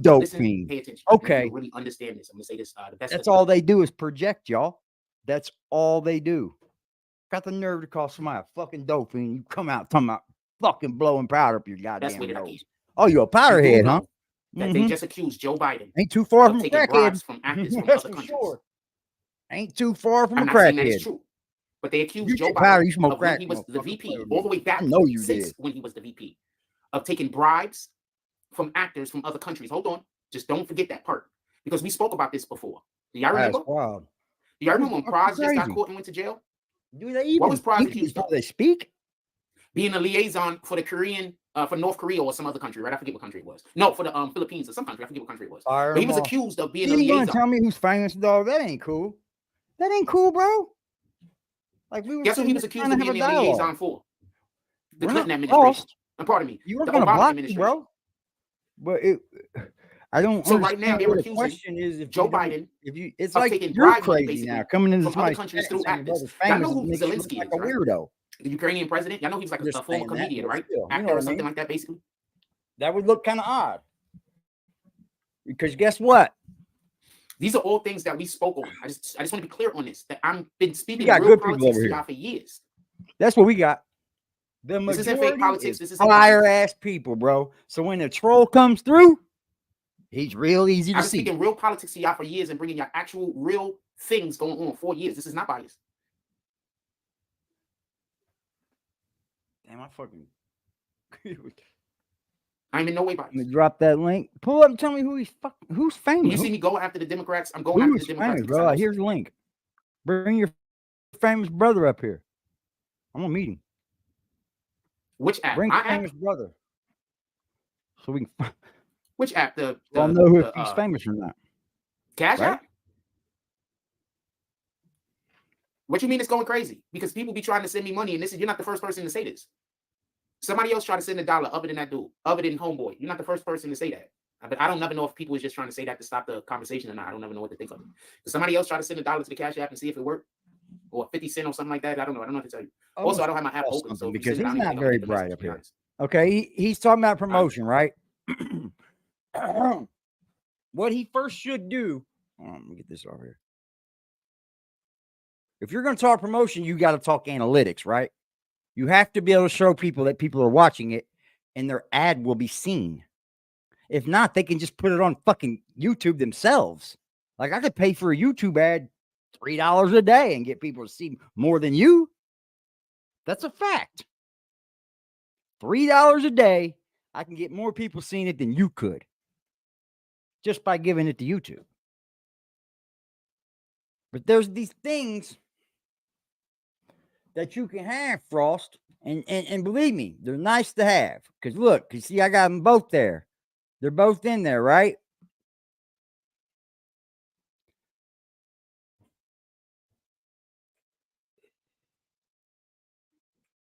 Dope fiend. Pay attention. Okay. Really understand this. I'm gonna say this. That's all they do is project, y'all. That's all they do. Got the nerve to call somebody a fucking dope fiend. You come out talking about fucking blowing powder up your goddamn nose. Oh, you a powderhead, huh? That they just accused Joe Biden. Ain't too far from a crackhead. From actors from other countries. Sure. Ain't too far from I'm a not saying that crackhead. is true. But they accused Joe Biden of when he was the VP, all the way back when he was the VP, of taking bribes from actors from other countries. Hold on. Just don't forget that part. Because we spoke about this before. Do y'all remember? Wild. Do y'all remember when Praz just got caught and went to jail? Do they even what was Praz accused of? They speak? being a liaison for the Korean, for North Korea or some other country, right? I forget what country it was. No, for the Philippines or some country. I forget what country it was. But he was accused of being a liaison. You gonna tell me who's famous, dog? That ain't cool. That ain't cool, bro. Like we were. Guess who he was accused of being a liaison for? The Clinton administration. And pardon me, you were gonna block me, bro. But I don't. So right now they're accusing. The question is, if Joe Biden, if you, it's like you're crazy now coming into other countries through actors. I know who Zelensky like is, a weirdo. The Ukrainian president. I know he was like a former comedian, right? Actor or something like that, basically. That would look kind of odd. Because guess what? These are all things that we spoke on. I just want to be clear on this. That I've been speaking real politics to y'all for years. That's what we got. The this isn't fake politics. This is fire ass people, bro. So when the troll comes through, he's real easy to see. I've been speaking real politics to y'all for years and bringing y'all actual real things going on for years. This is not biased. Damn, I fucking. I'm in no way biased. Let me drop that link. Pull up and tell me who's famous. When you see me go after the Democrats, I'm going after the Democrats. Famous, bro? Here's the link. Bring your famous brother up here. I'm gonna meet him. Which app? Bring your famous brother. So we can. Which app? I'll know if he's famous or not. Cash App? What you mean it's going crazy? Because people be trying to send me money, and you're not the first person to say this. Somebody else tried to send $1 other than that dude, other than Homeboy. You're not the first person to say that. But I don't never know if people was just trying to say that to stop the conversation or not. I don't ever know what to think of it. But somebody else tried to send $1 to the Cash App and see if it worked, or 50 cents or something like that. I don't know. I don't know what to tell you. Also, I don't have my app open, so because he's not very bright up here. Okay, he's talking about promotion, right? What he first should do. Let me get this over here. If you're going to talk promotion, you got to talk analytics, right? You have to be able to show people that people are watching it and their ad will be seen. If not, they can just put it on fucking YouTube themselves. Like I could pay for a YouTube ad $3 a day and get people to see more than you. That's a fact. $3 a day, I can get more people seeing it than you could. Just by giving it to YouTube. But there's these things that you can have, Frost, and believe me, they're nice to have. Because look, you see, I got them both there. They're both in there, right?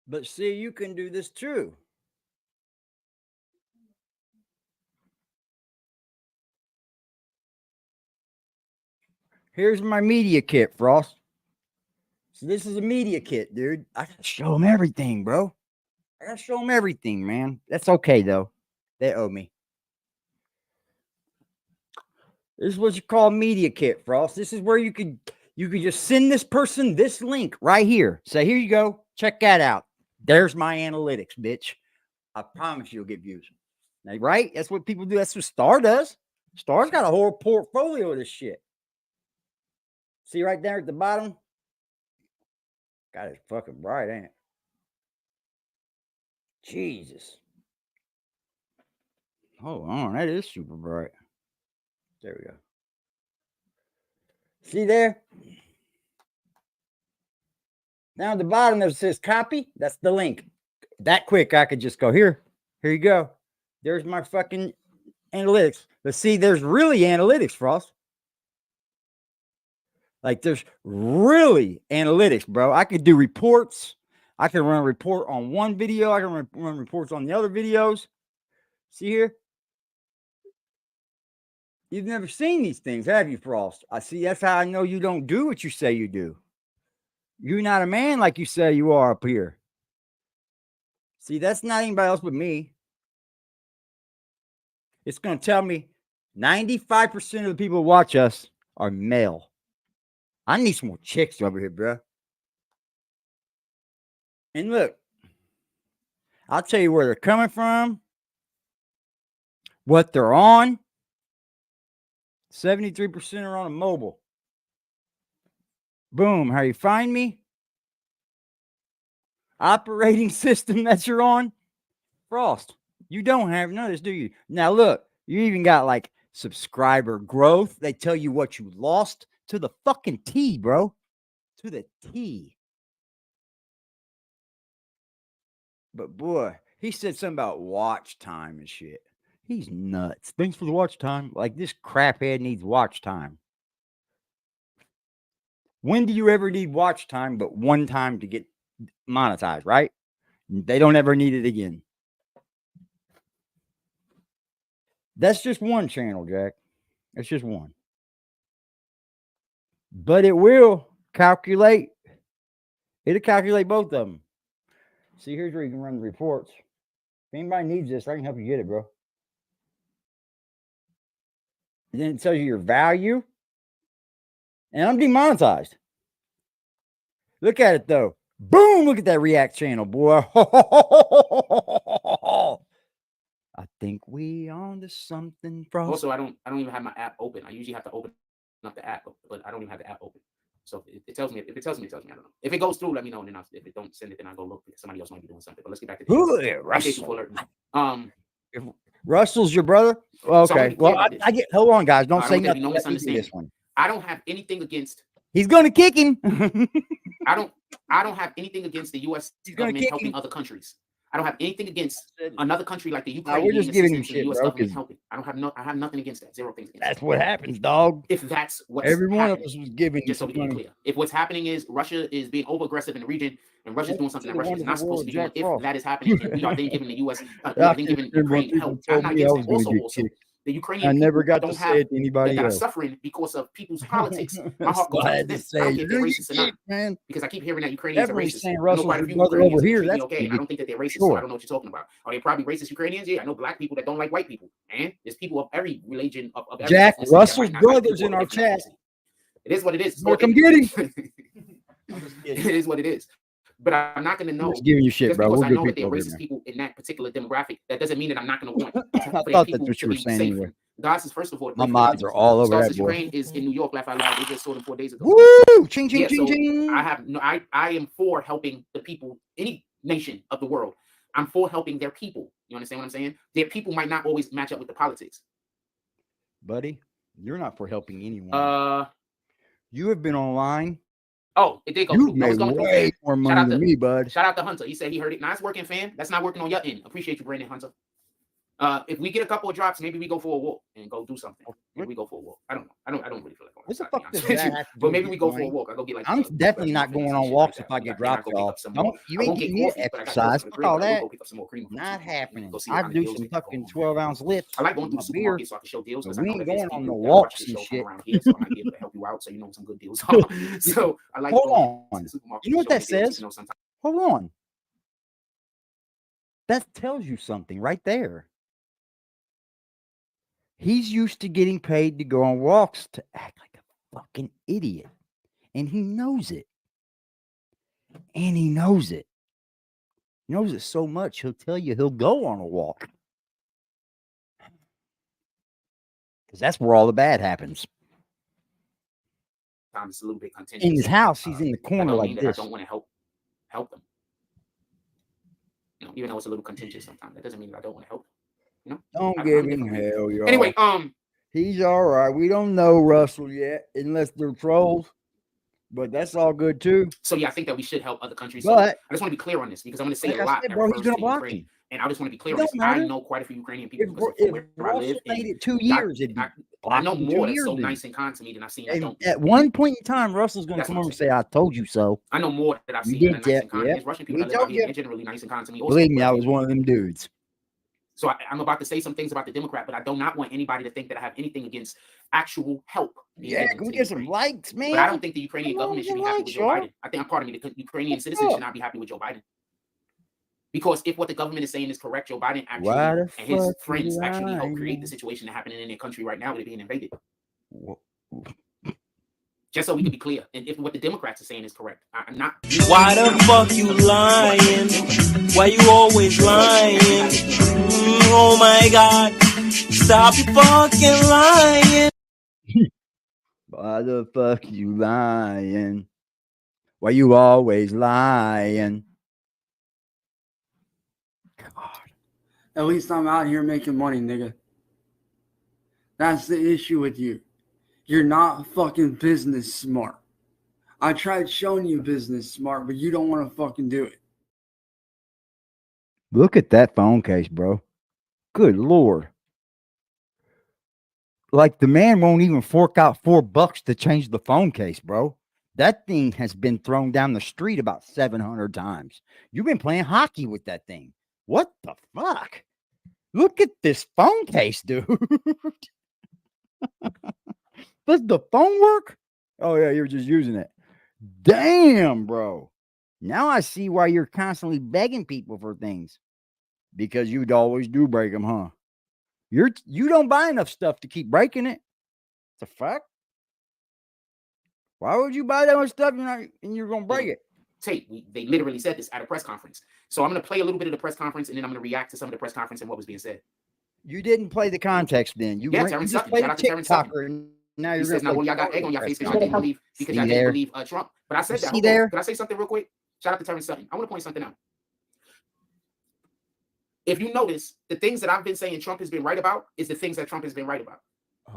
But see, you can do this too. Here's my media kit, Frost. So this is a media kit, dude. I gotta show them everything, bro. I gotta show them everything, man. That's okay, though. They owe me. This is what you call a media kit, Frost. This is where you could just send this person this link right here. Say, here you go. Check that out. There's my analytics, bitch. I promise you'll get views. Now, right? That's what people do. That's what Star does. Star's got a whole portfolio of this shit. See right there at the bottom? God, it's fucking bright, ain't it? Jesus. Hold on, that is super bright. There we go. See there? Now at the bottom there says copy. That's the link. That quick, I could just go here. Here you go. There's my fucking analytics. But see, there's really analytics, Frost. Like there's really analytics, bro. I could do reports. I can run a report on one video. I can run reports on the other videos. See here? You've never seen these things, have you, Frost? I see. That's how I know you don't do what you say you do. You're not a man like you say you are up here. See, that's not anybody else but me. It's going to tell me 95% of the people who watch us are male. I need some more chicks over here, bro. And look, I'll tell you where they're coming from, what they're on. 73% are on a mobile. Boom. How you find me? Operating system that you're on. Frost. You don't have none of this, do you? Now look, you even got like subscriber growth. They tell you what you lost to the fucking T, bro. To the T. But boy, he said something about watch time and shit. He's nuts. Thanks for the watch time. Like, this craphead needs watch time. When do you ever need watch time but one time to get monetized, right? They don't ever need it again. That's just one channel, Jack. It's just one. But it will calculate. It'll calculate both of them. See, here's where you can run the reports. If anybody needs this, I can help you get it, bro. And then it tells you your value. And I'm demonetized. Look at it, though. Boom! Look at that React channel, boy. I think we on to something, bro. Also, I don't even have my app open. I usually have to open up the app, but I don't even have the app open. So if it tells me, it tells me, I don't know. If it goes through, let me know, and then if it don't send it, then I go look because somebody else might be doing something. But let's get back to this. Russell. If Russell's your brother? Okay. So well, I get. Hold on, guys. Don't say nothing. This one. I don't have anything against. He's gonna kick him. I don't have anything against the U.S. government helping other countries. I don't have anything against another country like the Ukraine. We're just giving him shit, bro. Helping. I have nothing against that. Zero things against that's that. What happens, dog. If that's what every one of us was giving, just so we can be clear. If what's happening is Russia is being over aggressive in the region and Russia's doing something that Russia is not supposed to be doing, if that is happening, and we are then giving the U.S. then giving Ukraine help. I'm not against that. Also, the Ukrainian I never got to say it to anybody that else. are suffering because of people's politics. My heart goes out to them. I don't care if they're racist or not, man. Because I keep hearing that Ukrainians are racist. I know quite a few Ukrainians over here. That's okay, and I don't think that they're racist. So I don't know what you're talking about. Are they probably racist Ukrainians? Yeah, I know black people that don't like white people. And there's people of every religion of every Jack Russell's brothers in our chat. It is what it is. Look, I'm getting. It is what it is. But I'm not going to know. I'm just giving you shit, bro. Because I know that they're racist people in that particular demographic. That doesn't mean that I'm not going to want. I thought that's what you were saying anyway. God says, first of all, my mods are all over that. Ukraine is in New York. Laugh out loud. They just sold him 4 days ago. Woo! Ching, ching, ching, ching. I am for helping the people, any nation of the world. I'm for helping their people. You understand what I'm saying? Their people might not always match up with the politics. Buddy, you're not for helping anyone. You have been online. Oh, it did go through. You made way more money than me, bud. Shout out to Hunter. He said he heard it. Now it's working, fam. That's not working on your end. Appreciate you, Brandon Hunter. If we get a couple of drops, maybe we go for a walk and go do something. Maybe we go for a walk. I don't know. I don't really feel like going. What the fuck does that have to do? But maybe we go for a walk. I go get like. I'm definitely not going on walks if I get dropped off. You ain't getting me exercise. Fuck all that. Not happening. I do some fucking 12-ounce lifts. I like going through the supermarket so I can show deals. We ain't going on the walks and shit. Around here, so I might be able to help you out, so you know some good deals are. So I like. Hold on. You know what that says? Hold on. That tells you something right there. He's used to getting paid to go on walks to act like a fucking idiot. And he knows it. And he knows it. He knows it so much, he'll tell you he'll go on a walk. Because that's where all the bad happens. It's a little bit contentious. In his house, he's in the corner like this. I don't want to help them. You know, even though it's a little contentious sometimes, that doesn't mean that I don't want to help them. You know? Don't give him hell, y'all. Anyway, he's all right. We don't know Russell yet, unless they're trolls. But that's all good too. So yeah, I think that we should help other countries. But so I just want to be clear on this because I'm going to say a lot. Bro, he's going to block him. And I just want to be clear on this. I know quite a few Ukrainian people. If Russell made it 2 years, I know more that's so nice and kind to me than I've seen. At one point in time, Russell's going to come over and say, "I told you so." I know more that I've seen. Nice and kind. There's Russian people that live out here and generally nice and kind to me. Believe me, I was one of them dudes. So I'm about to say some things about the Democrat, but I do not want anybody to think that I have anything against actual help. Yeah, can we get some likes, man? But I don't think the Ukrainian government should be happy with Joe Biden. I think, pardon me, the Ukrainian citizens should not be happy with Joe Biden. Because if what the government is saying is correct, Joe Biden actually and his friends actually helped create the situation happening in their country right now with it being invaded. Just so we can be clear, and if what the Democrats are saying is correct, I'm not. Why the fuck you lying? Why you always lying? Oh my God! Stop your fucking lying! Why the fuck you lying? Why you always lying? God. At least I'm out here making money, nigga. That's the issue with you. You're not fucking business smart. I tried showing you business smart, but you don't want to fucking do it. Look at that phone case, bro. Good Lord. Like the man won't even fork out $4 to change the phone case, bro. That thing has been thrown down the street about 700 times. You've been playing hockey with that thing. What the fuck? Look at this phone case, dude. Does the phone work? Oh, yeah, you're just using it. Damn, bro. Now I see why you're constantly begging people for things. Because you'd always do break them, huh? You don't buy enough stuff to keep breaking it. The fuck? Why would you buy that much stuff and you're gonna break it? Tape. They literally said this at a press conference. So I'm gonna play a little bit of the press conference and then I'm gonna react to some of the press conference and what was being said. You didn't play the context then. You just played a TikToker. Now you're says, now well, y'all got egg on your face because y'all didn't believe Trump. But I said that. Could I say something real quick? Shout out to Terrence Sutton. I want to point something out. If you notice, the things that I've been saying Trump has been right about is the things that Trump has been right about.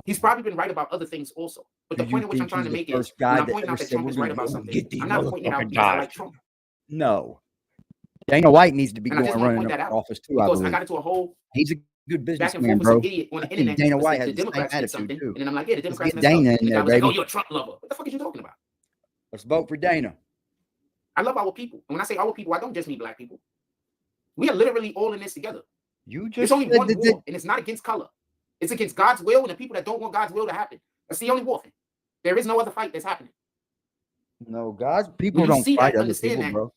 He's probably been right about other things also. But the point at which I'm trying to make is, when I'm pointing out that Trump is right about something, I'm not pointing it out because I like Trump. No. Dana White needs to be going running for office too, because I got into a whole... He's a good businessman, bro. Idiot on the internet. Dana White has the Democrats same did something, attitude, too. and then I'm like, yeah, the Democrats get Dana in there, baby. Like, oh, you're a Trump lover. What the fuck are you talking about? Let's vote for Dana. I love our people. And when I say our people, I don't just mean black people. We are literally all in this together. There's only one war, and it's not against color. It's against God's will and the people that don't want God's will to happen. That's the only war. There is no other fight that's happening. No, God's people don't fight other people, bro.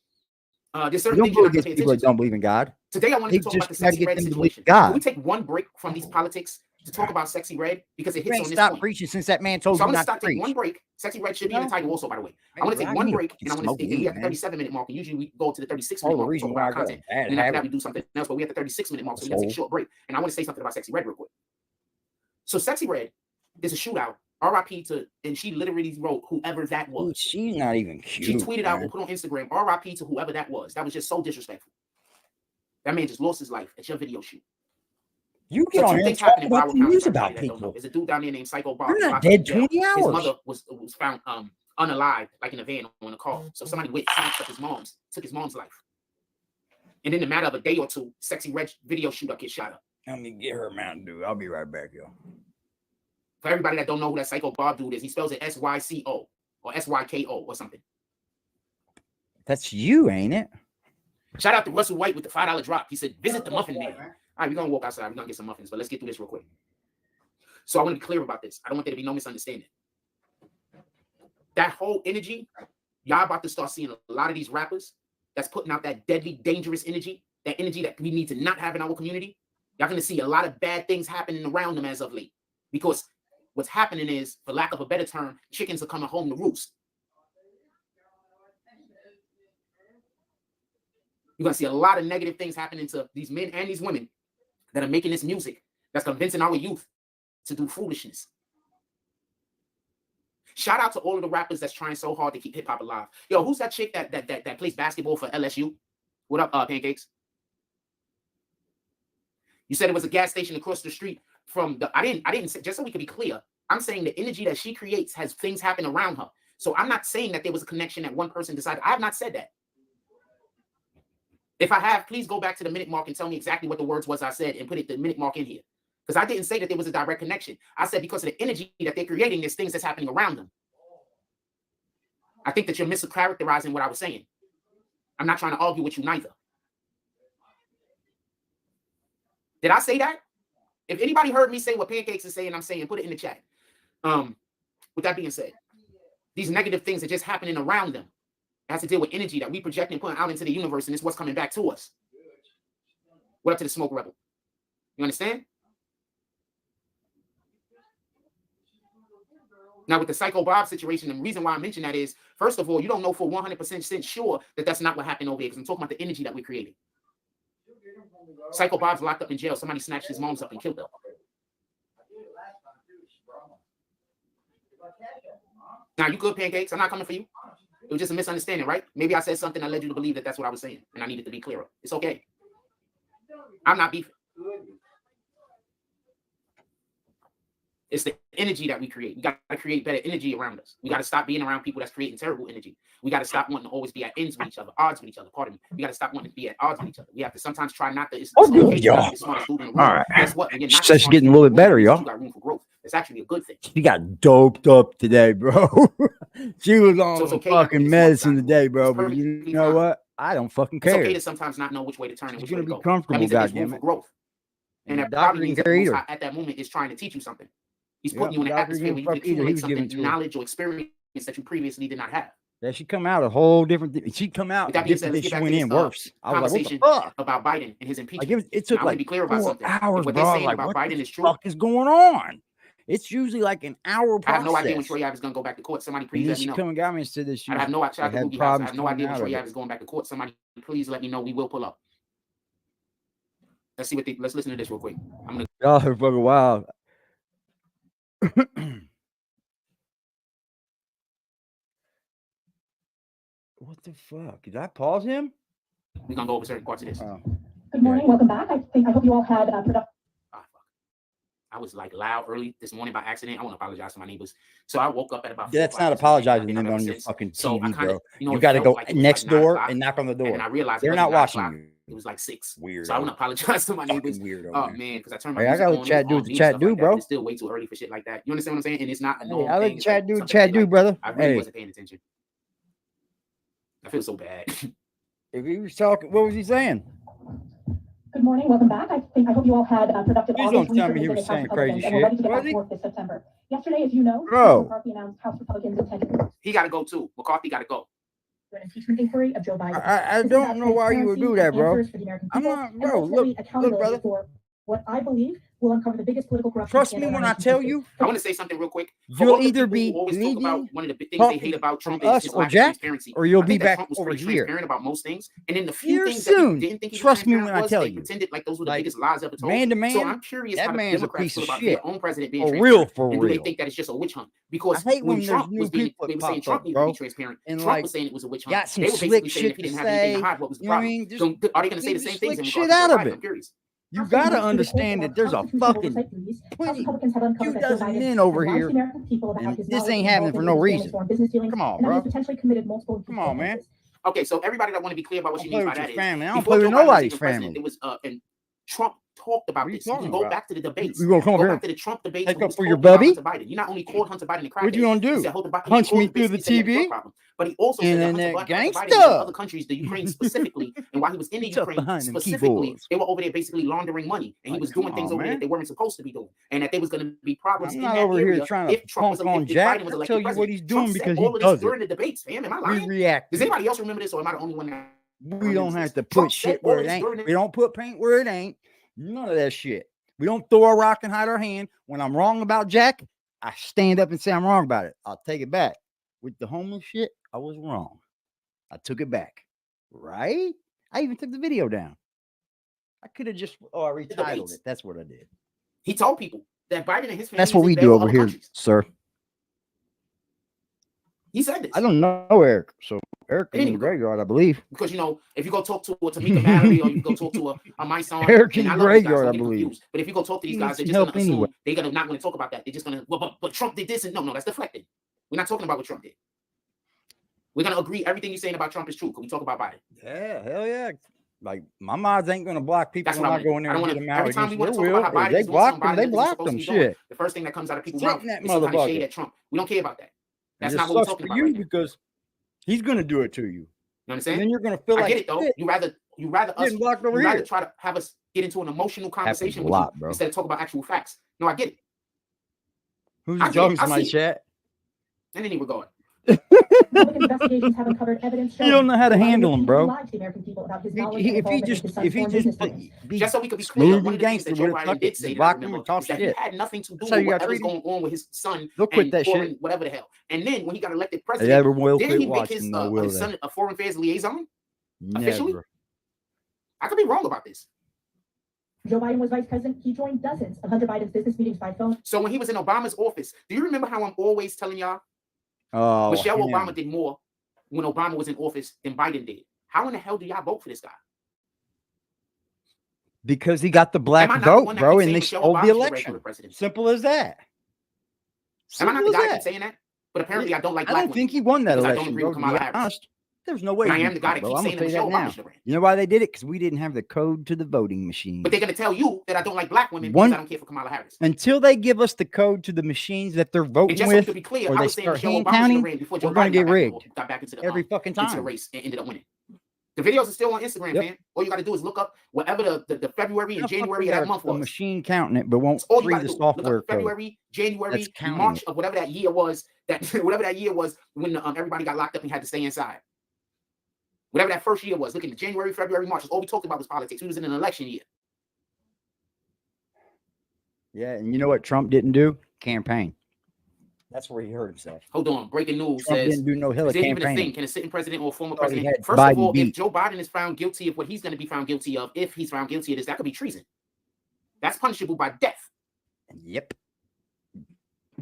There's certain things you have to pay people that don't believe in God. Today, I wanted to talk about the Sexy Red situation. Can we take one break from these politics to talk about Sexy Red? Because it hits on this point. Preaching since that man told you not to preach. Take one break. Sexy Red should be in the title also, by the way. I want to take one break, and I want to we have the 37-minute mark, and usually we go to the 36-minute mark to talk about content. And then after that, we do something else, but we have the 36-minute mark, so we have to take a short break. And I want to say something about Sexy Red real quick. So Sexy Red is a shootout. RIP to, and she literally wrote whoever that was. Dude, she's not even cute. She tweeted out or put on Instagram, RIP to whoever that was. That was just so disrespectful. That man just lost his life at your video shoot. You get on here and talk about the news about people. There's a dude down there named Psycho Bob. You're not dead 20 hours. His mother was found unalive, like in a van on a car. So somebody went took his mom's life. And in the matter of a day or two, Sexy Red video shootout gets shot up. Let me get her Mountain Dew. I'll be right back, yo. For everybody that don't know who that Psycho Bob dude is, he spells it SYCO or SYKO or something. That's you, ain't it? Shout out to Russell White with the $5 drop. He said, visit the muffin man. All right, we're going to walk outside. We're going to get some muffins, but let's get through this real quick. So I want to be clear about this. I don't want there to be no misunderstanding. That whole energy, y'all about to start seeing a lot of these rappers that's putting out that deadly, dangerous energy, that energy that we need to not have in our community. Y'all going to see a lot of bad things happening around them as of late. Because what's happening is, for lack of a better term, chickens are coming home to roost. You're going to see a lot of negative things happening to these men and these women that are making this music that's convincing our youth to do foolishness. Shout out to all of the rappers that's trying so hard to keep hip-hop alive. Yo, who's that chick that plays basketball for LSU? What up, Pancakes? You said it was a gas station across the street from the... I didn't say, just so we can be clear, I'm saying the energy that she creates has things happen around her. So I'm not saying that there was a connection that one person decided. I have not said that. If I have, please go back to the minute mark and tell me exactly what the words was I said and put the minute mark in here. Because I didn't say that there was a direct connection. I said because of the energy that they're creating, there's things that's happening around them. I think that you're mischaracterizing what I was saying. I'm not trying to argue with you neither. Did I say that? If anybody heard me say what Pancakes is saying, I'm saying, put it in the chat. With that being said, these negative things are just happening around them. It has to deal with energy that we project and put out into the universe, and it's what's coming back to us. What up to the Smoke Rebel? You understand? Now, with the Psycho Bob situation, the reason why I mention that is, first of all, you don't know for 100% sure that that's not what happened over here, because I'm talking about the energy that we created. Psycho Bob's locked up in jail. Somebody snatched his moms up and killed her. Now, you good, Pancakes? I'm not coming for you. It was just a misunderstanding, right? Maybe I said something that led you to believe that that's what I was saying, and I needed to be clearer. It's okay. I'm not beefing. It's the energy that we create. We got to create better energy around us. We got to stop being around people that's creating terrible energy. We got to stop wanting to always be at ends with each other, odds with each other. Pardon me. We got to stop wanting to be at odds with each other. We have to sometimes try not to. It's okay to not be the smartest dude in the room. All right. Guess what? When you're not She's getting a little bit better, y'all. You got room for growth. It's actually a good thing. She got doped up today, bro. She was on some fucking medicine today, bro. But you know what? I don't fucking care. It's okay to sometimes not know which way to turn and which way to go. Be comfortable, goddamn it. Growth. And that probably means that at that moment is trying to teach you something. He's putting you in an atmosphere where you can accumulate something, knowledge or experience that you previously did not have. Yeah, she come out a whole different. She come out. That being said, let's get back to this worse. Conversation about Biden and his impeachment. It took like be clear about 4 something. hours, what bro. they're saying about Biden is true. What the fuck is going on? It's usually like an hour process. I have no idea when Troy Ave is going to go back to court. Somebody please let me know. She come and got me and said this. I have no idea. I have no idea when Troy Ave is going back to court. Somebody please let me know. We will pull up. Let's see what they. Let's listen to this real quick. I'm gonna. Y'all are fucking wild. What the fuck? Did I pause him? We're gonna go over certain parts of this. Good morning, welcome back. I hope you all had productive. I was like loud early this morning by accident. I want to apologize to my neighbors. So I woke up at about. That's not apologizing them on your fucking TV, bro. You got to go next door and knock on the door. And I realized they're not watching you. It was like 6. Weird. So I want to apologize to my neighbors. Weirdo, oh man, because I turned my. Hey, I got to chat do what the chat do, bro. It's still way too early for shit like that. You understand what I'm saying? And it's not a normal I let thing. chat do what chat do, brother. I really wasn't paying attention. I feel so bad. If he was talking, what was he saying? Good morning, welcome back. I hope you all had productive. Please don't tell me he was saying crazy shit. We're ready to get back to work this September. Yesterday, as you know, McCarthy announced House Republicans intended. He got to go too. McCarthy got to go. An impeachment inquiry of Joe Biden. I don't know why you would do that, bro. I'm not, bro. Look, brother. For what I believe will uncover the biggest political corruption. Trust me when I tell you. I want to say something real quick. You'll either be one of the big things they hate about Trump is his lack of transparency. Or you'll be back Trump was over pretty here. Transparent about most things, and then the few things soon. that he didn't think he Trust me when I tell you. Pretended like those were the biggest lies ever told. Man to man, so I'm curious that how the man's a Democrats piece feel of about shit. their own president being For transparent. real. And do they think that it's just a witch hunt? Because I hate when Trump was being, people they were saying Trump needed to be transparent. Trump was saying it was a witch hunt. Got some they were slick basically saying if he didn't have anything to hide, what was the problem? So are they going to say the same things? Shit out of it. I'm curious. You gotta understand that there's a fucking 20,000 men over here, and this ain't happening for no reason. Come on, bro. Come on, man. Okay, so everybody that want to be clear about what you mean by that is, family. I don't play with nobody's family. It was and Trump talked about this. You can go back to the debates. You gonna come over here? Back to the Trump debates. Take up for your bubby? You not only called Hunter Biden a crackhead. What you gonna do? Punch me through the TV? But he also said that gangster in other countries, the Ukraine specifically, and while he was in the Ukraine specifically, they were over there basically laundering money, and he was doing things over there they weren't supposed to be doing, and that there was going to be problems in that area if Trump was elected. Biden was elected president. What he's doing because he does during the debates. Fam, am I lying? React. Does anybody else remember this, or am I the only one that? We don't have to put shit where it ain't. We don't put paint where it ain't. None of that shit. We don't throw a rock and hide our hand. When I'm wrong about Jack, I stand up and say I'm wrong about it. I'll take it back. With the homeless shit, I was wrong. I took it back. Right? I even took the video down. I could have just I retitled it. That's what I did. He told people that Biden and his family. That's what we do over here, sir. He said this. I don't know Eric, so Eric is in the graveyard, I believe. Because if you go talk to a Tamika Mallory or you go talk to a my son, Eric in the graveyard, I believe. But if you go talk to these guys, they're just gonna assume they're not going to talk about that. They're just gonna but Trump did this and no, that's deflected. We're not talking about what Trump did. We're gonna agree everything you're saying about Trump is true. Can we talk about Biden? Yeah, hell yeah. Like my mods ain't gonna block people. That's what I'm going there. Every time we want to talk about how Biden they block them. They block them. Shit. The first thing that comes out of people's mouth is some kind of shade at Trump. We don't care about that. That's not what we're talking about. You because he's gonna do it to you. You understand? And then you're gonna feel like I get it though. You rather try to have us get into an emotional conversation with you instead of talk about actual facts. No, I get it. Who's talking to my chat? And then we're going. Investigations have uncovered evidence. You don't know how to handle him, bro. If he just so we could be clear, one of the things gangster, that Joe Biden did say that he had nothing to do with whatever's going on with his son and foreign, whatever the hell. And then when he got elected president, didn't he make his son a foreign affairs liaison officially? I could be wrong about this. Joe Biden was vice president. He joined dozens of Hunter Biden's business meetings by phone. So when he was in Obama's office, do you remember how I'm always telling y'all? Michelle Obama did more when Obama was in office than Biden did. How in the hell do y'all vote for this guy? Because he got the black vote, bro, and they stole the election. Simple as that. Am I not the guy that keeps saying that? But apparently I don't like black women. I don't think he won that election. I don't agree with Kamala Harris. There's no way. But I am the guy that keeps saying that Michelle Obama should have ran. You know why they did it? Because we didn't have the code to the voting machine. But they're going to tell you that I don't like black women because I don't care for Kamala Harris. Until they give us the code to the machines that they're voting just with, to be clear, or I they was saying start Michelle hand Obama counting, ran before Joe we're going to Biden get rigged got back into the, every fucking time. Into the race and ended up winning. The videos are still on Instagram, man. All you got to do is look up whatever the February and January of that month was. The machine counting it, but won't free the software code. February, January, March of whatever that year was. That whatever that year was when everybody got locked up and had to stay inside. Whatever that first year was. Look at January, February, March. All we talked about was politics. We was in an election year. Yeah, and you know what Trump didn't do? Campaign. That's where he hurt himself. Hold on. Breaking news Trump says, didn't do no Hillary is there campaign. even a thing? Can a sitting president or a former president? First Biden of all, beat. if Joe Biden is found guilty of what he's going to be found guilty of, if he's found guilty of this, that could be treason. That's punishable by death. Yep.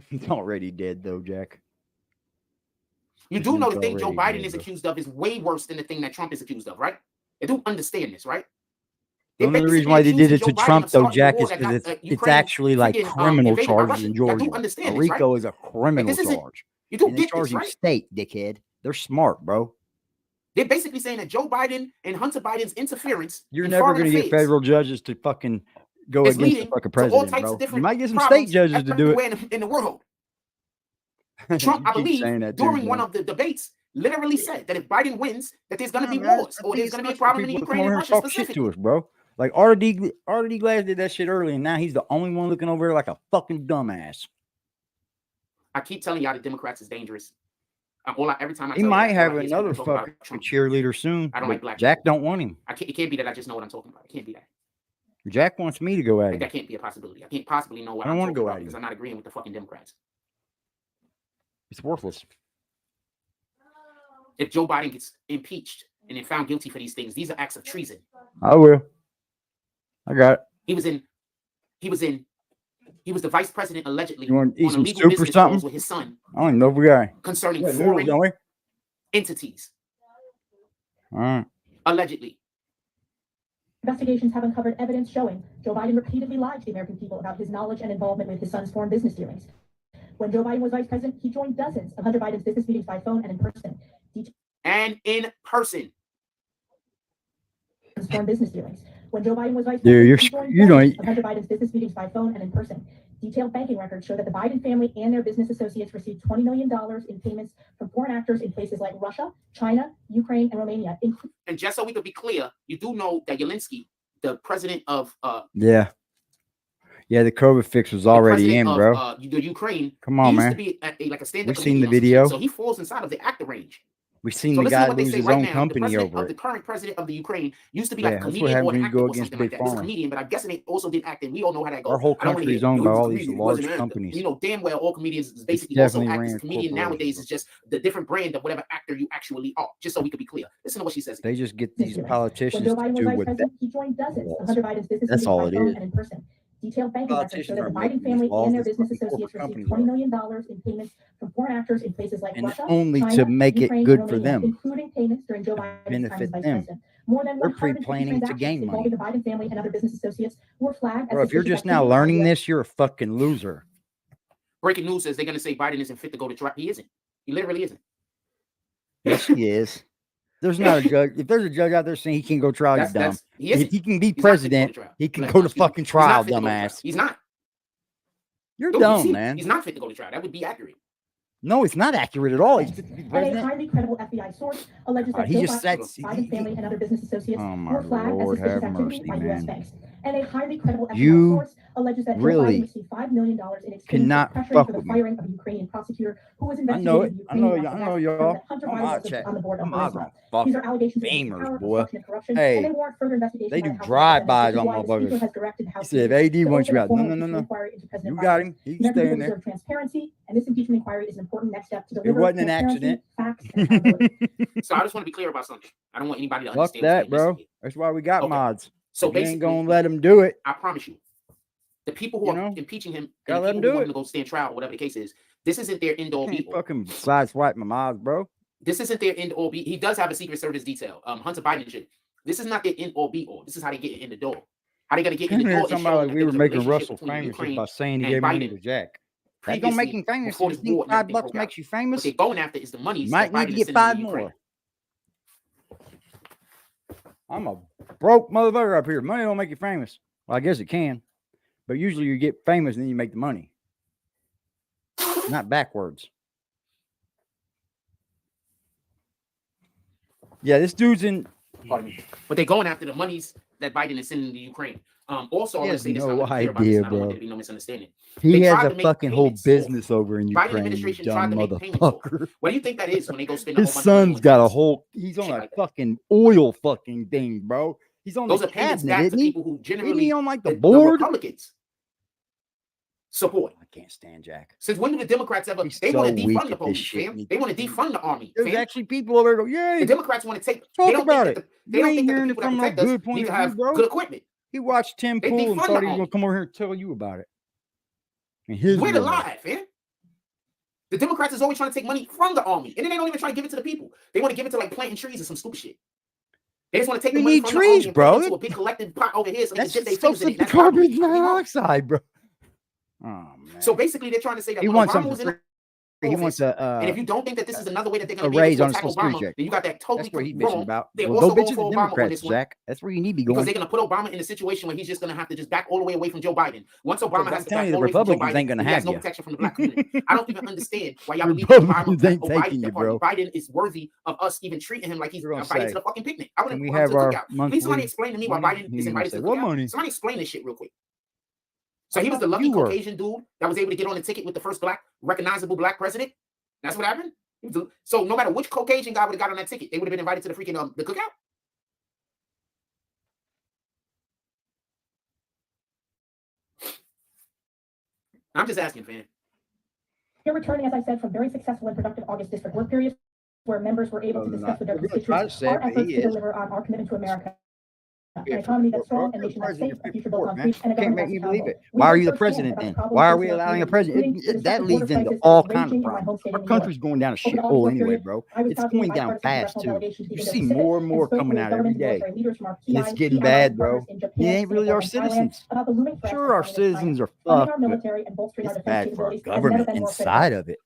He's already dead, though, Jack. You do know the thing Joe Biden is accused of is way worse than the thing that Trump is accused of, right? They do understand this, right? The only reason why they did it to Trump, though, Jack, is because it's actually like criminal charges in Georgia. RICO is a criminal charge. You don't get this, right? State, dickhead. They're smart, bro. They're basically saying that Joe Biden and Hunter Biden's interference. You're never going to get federal judges to fucking go against the fucking president, bro. You might get some state judges to do it. In the world. Trump, I believe, during one of the debates, literally said that if Biden wins, that there's going to be wars or there's going to be a problem in the Ukraine and Russia specifically. To us, bro. Like RD Glass did that shit early, and now he's the only one looking over there like a fucking dumbass. I keep telling y'all the Democrats is dangerous. Every time he might have another fucking cheerleader soon. I don't like black Jack don't want him. It can't be that I just know what I'm talking about. It can't be that. Jack wants me to go at him. That can't be a possibility. I can't possibly know what I don't want to go at him because I'm not agreeing with the fucking Democrats. It's worthless. If Joe Biden gets impeached and then found guilty for these things, these are acts of treason. I will. I got it. He was the vice president allegedly you want to eat on a some legal soup or business something with his son. I don't even know if we got concerning foreign entities. All right. Allegedly. Investigations have uncovered evidence showing Joe Biden repeatedly lied to the American people about his knowledge and involvement with his son's foreign business dealings. When Joe Biden was vice president, he joined dozens of Hunter Biden's business meetings by phone and in person. Foreign business dealings. When Joe Biden was vice president, he joined Hunter Biden's business meetings by phone and in person. Detailed banking records show that the Biden family and their business associates received $20 million in payments from foreign actors in places like Russia, China, Ukraine, and Romania. And just so we could be clear, you do know that Zelensky, the president of the COVID fix was already in, bro. The Ukraine. Come on, man. Used to be like a stand-up. We've seen the video. So he falls inside of the actor range. We've seen the guy lose his own company over it. The current president of the Ukraine used to be like a comedian or an actor or something like that. He was a comedian, but I'm guessing they also did acting. We all know how that goes. Our whole country is owned by all these large companies. You know damn well all comedians is basically also actors. Comedian nowadays is just the different brand of whatever actor you actually are. Just so we could be clear. Listen to what she says. They just get these politicians to do what he joined dozens of Hunter Biden's business That's all it is. And in person. Detailed banking records show that the Biden family and their business associates received $20 million in payments from foreign actors in places like Russia, only China, to make Ukraine, it good and for Romania, them. Including payments during Joe Biden's benefit time as vice them. president. More than They're 150 pre-planning to gain money. involving the Biden family and other business associates were flagged. Bro, if you're just now learning this, you're a fucking loser. Breaking news says they're going to say Biden isn't fit to go to trial. He isn't. He literally isn't. Yes, he is. There's not a judge. If there's a judge out there saying he can go trial, he's dumb. If he can be president, he can go to fucking trial, dumbass. He's not. You're dumb, man. He's not fit to go to trial. That would be accurate. No, it's not accurate at all. He's fit to be And a president. highly credible FBI source alleges that He just said Biden family and other business associates Oh, my were flagged Lord, as suspicious have activity mercy, by man. U.S. banks. And a highly credible FBI You source alleges that Joe really Biden received $5 million in exchange cannot for pressuring fuck for the with me. firing of a Ukrainian prosecutor who was I know investigating it. the I know, Ukrainian I know, y'all. Hunter I'm Biden out was check. on the board of I'm out Burisma. on These are allegations of famers, power, boy. obstruction, and corruption, Hey, and they warrant further investigation. they by do the House of drive-bys on Representatives. The motherfuckers. has directed the He House said, if AD to wants you open a out, formal no. impeachment inquiry into President You got Biden. him. He can American stay people in there. deserve transparency, and this impeachment inquiry is an important next step to deliver It wasn't an transparency, accident. facts, and accountability. So I just want to be clear about something. I don't want anybody to Fuck understand. that, bro. That's why we got mods. So If you basically, ain't gonna let him do it. I promise you, the people who are impeaching him, gotta and let the him people do who want it. him to go stand trial, whatever the case is, this isn't their end all be all. Fucking sideswipe my mods, bro. This isn't their end all be. He does have a Secret Service detail. Hunter Biden shit. This is not their end all be all. This is how they get in the door. How they gonna get in the door? Somebody like we were making Russell famous just by saying he gave money to Jack. That don't make him famous. You think $5 makes you famous? What they're going after is the money. Might need to get 5 more. I'm a broke motherfucker up here. Money don't make you famous. Well, I guess it can, but usually you get famous and then you make the money. Not backwards. Yeah, this dude's in. But they're going after the monies that Biden is sending to Ukraine. Also, I want to say this. No idea, bro. There be no misunderstanding. He has a fucking whole business over in Biden Ukraine. administration You dumb tried to make payments. motherfucker. What do you think that is when they go spend? His son's got a whole. He's on a fucking oil fucking thing, bro. He's on those the are payments cabinet, back isn't to he? people who Isn't generally he on like the the board? Republicans support. I can't stand Jack. Since when do the Democrats ever? He's They so want to weak defund the at this police, shit. fam. They want to defund the army. There's fam. actually people over there go, yay. The Democrats want to take. Talk They don't about think it. They You don't ain't think that the hearing it people that from no protect us good point need of to view, have bro. good equipment. He watched Tim They Pool and defund thought the he was army. gonna come over here and tell you about it. And his We're real alive, man. The Democrats is always trying to take money from the army, and then they don't even try to give it to the people. They want to give it to like planting trees or some stupid shit. They just want to take the We money need from trees, the army and bro. put it into a big collective pot over here so they can That's dip their supposed fingers to in be it. carbon monoxide, bro. Oh man. So basically, they're trying to say that He when wants Obama something was in free. He wants a and if you don't think that this is another way that they're going to be raise able on to his attack Social Security Obama, check. then you got that totally That's what he's wrong. bitching about. They're Well, also go going bitch for at the Obama on Democrats, this one. Zach. That's where you need to be Because going. they're going to put Obama in a situation where he's just going to have to just back all the way away from Joe Biden. Once Obama I'm has to telling back you, all the the way from Joe Republicans Biden, ain't gonna he have has no you. protection from the black community. I don't even understand why y'all believe that Republicans ain't Obama, taking you, bro. Biden is worthy of us even treating him like he's We're gonna invited say, to the fucking picnic. I Can wouldn't we want him have to our cookout. Please monthly somebody explain to me why money? Biden He's is gonna invited say, to the what cookout. money? Somebody explain this shit real quick. So I he was thought the lucky you were. Caucasian dude that was able to get on the ticket with the first recognizable black president. That's what happened. So no matter which Caucasian guy would have got on that ticket, they would have been invited to the freaking the cookout. I'm just asking, fam. You're returning, as I said, from very successful and productive August district work periods, where members were able to discuss with their constituents our efforts to deliver on our commitment to America. An economy that's strong, a nation that's safe, a future built on freedom, and a Can't government make that's me believe accountable. it. Why are you the president then? Why are we allowing a president? That leads into all kinds of problems. Our country's going down a shithole anyway, bro. It's going down fast too. You see more and more coming out every day. It's getting bad, bro. It ain't really our citizens. Sure, our citizens are fucked, but it's bad for our government inside of it.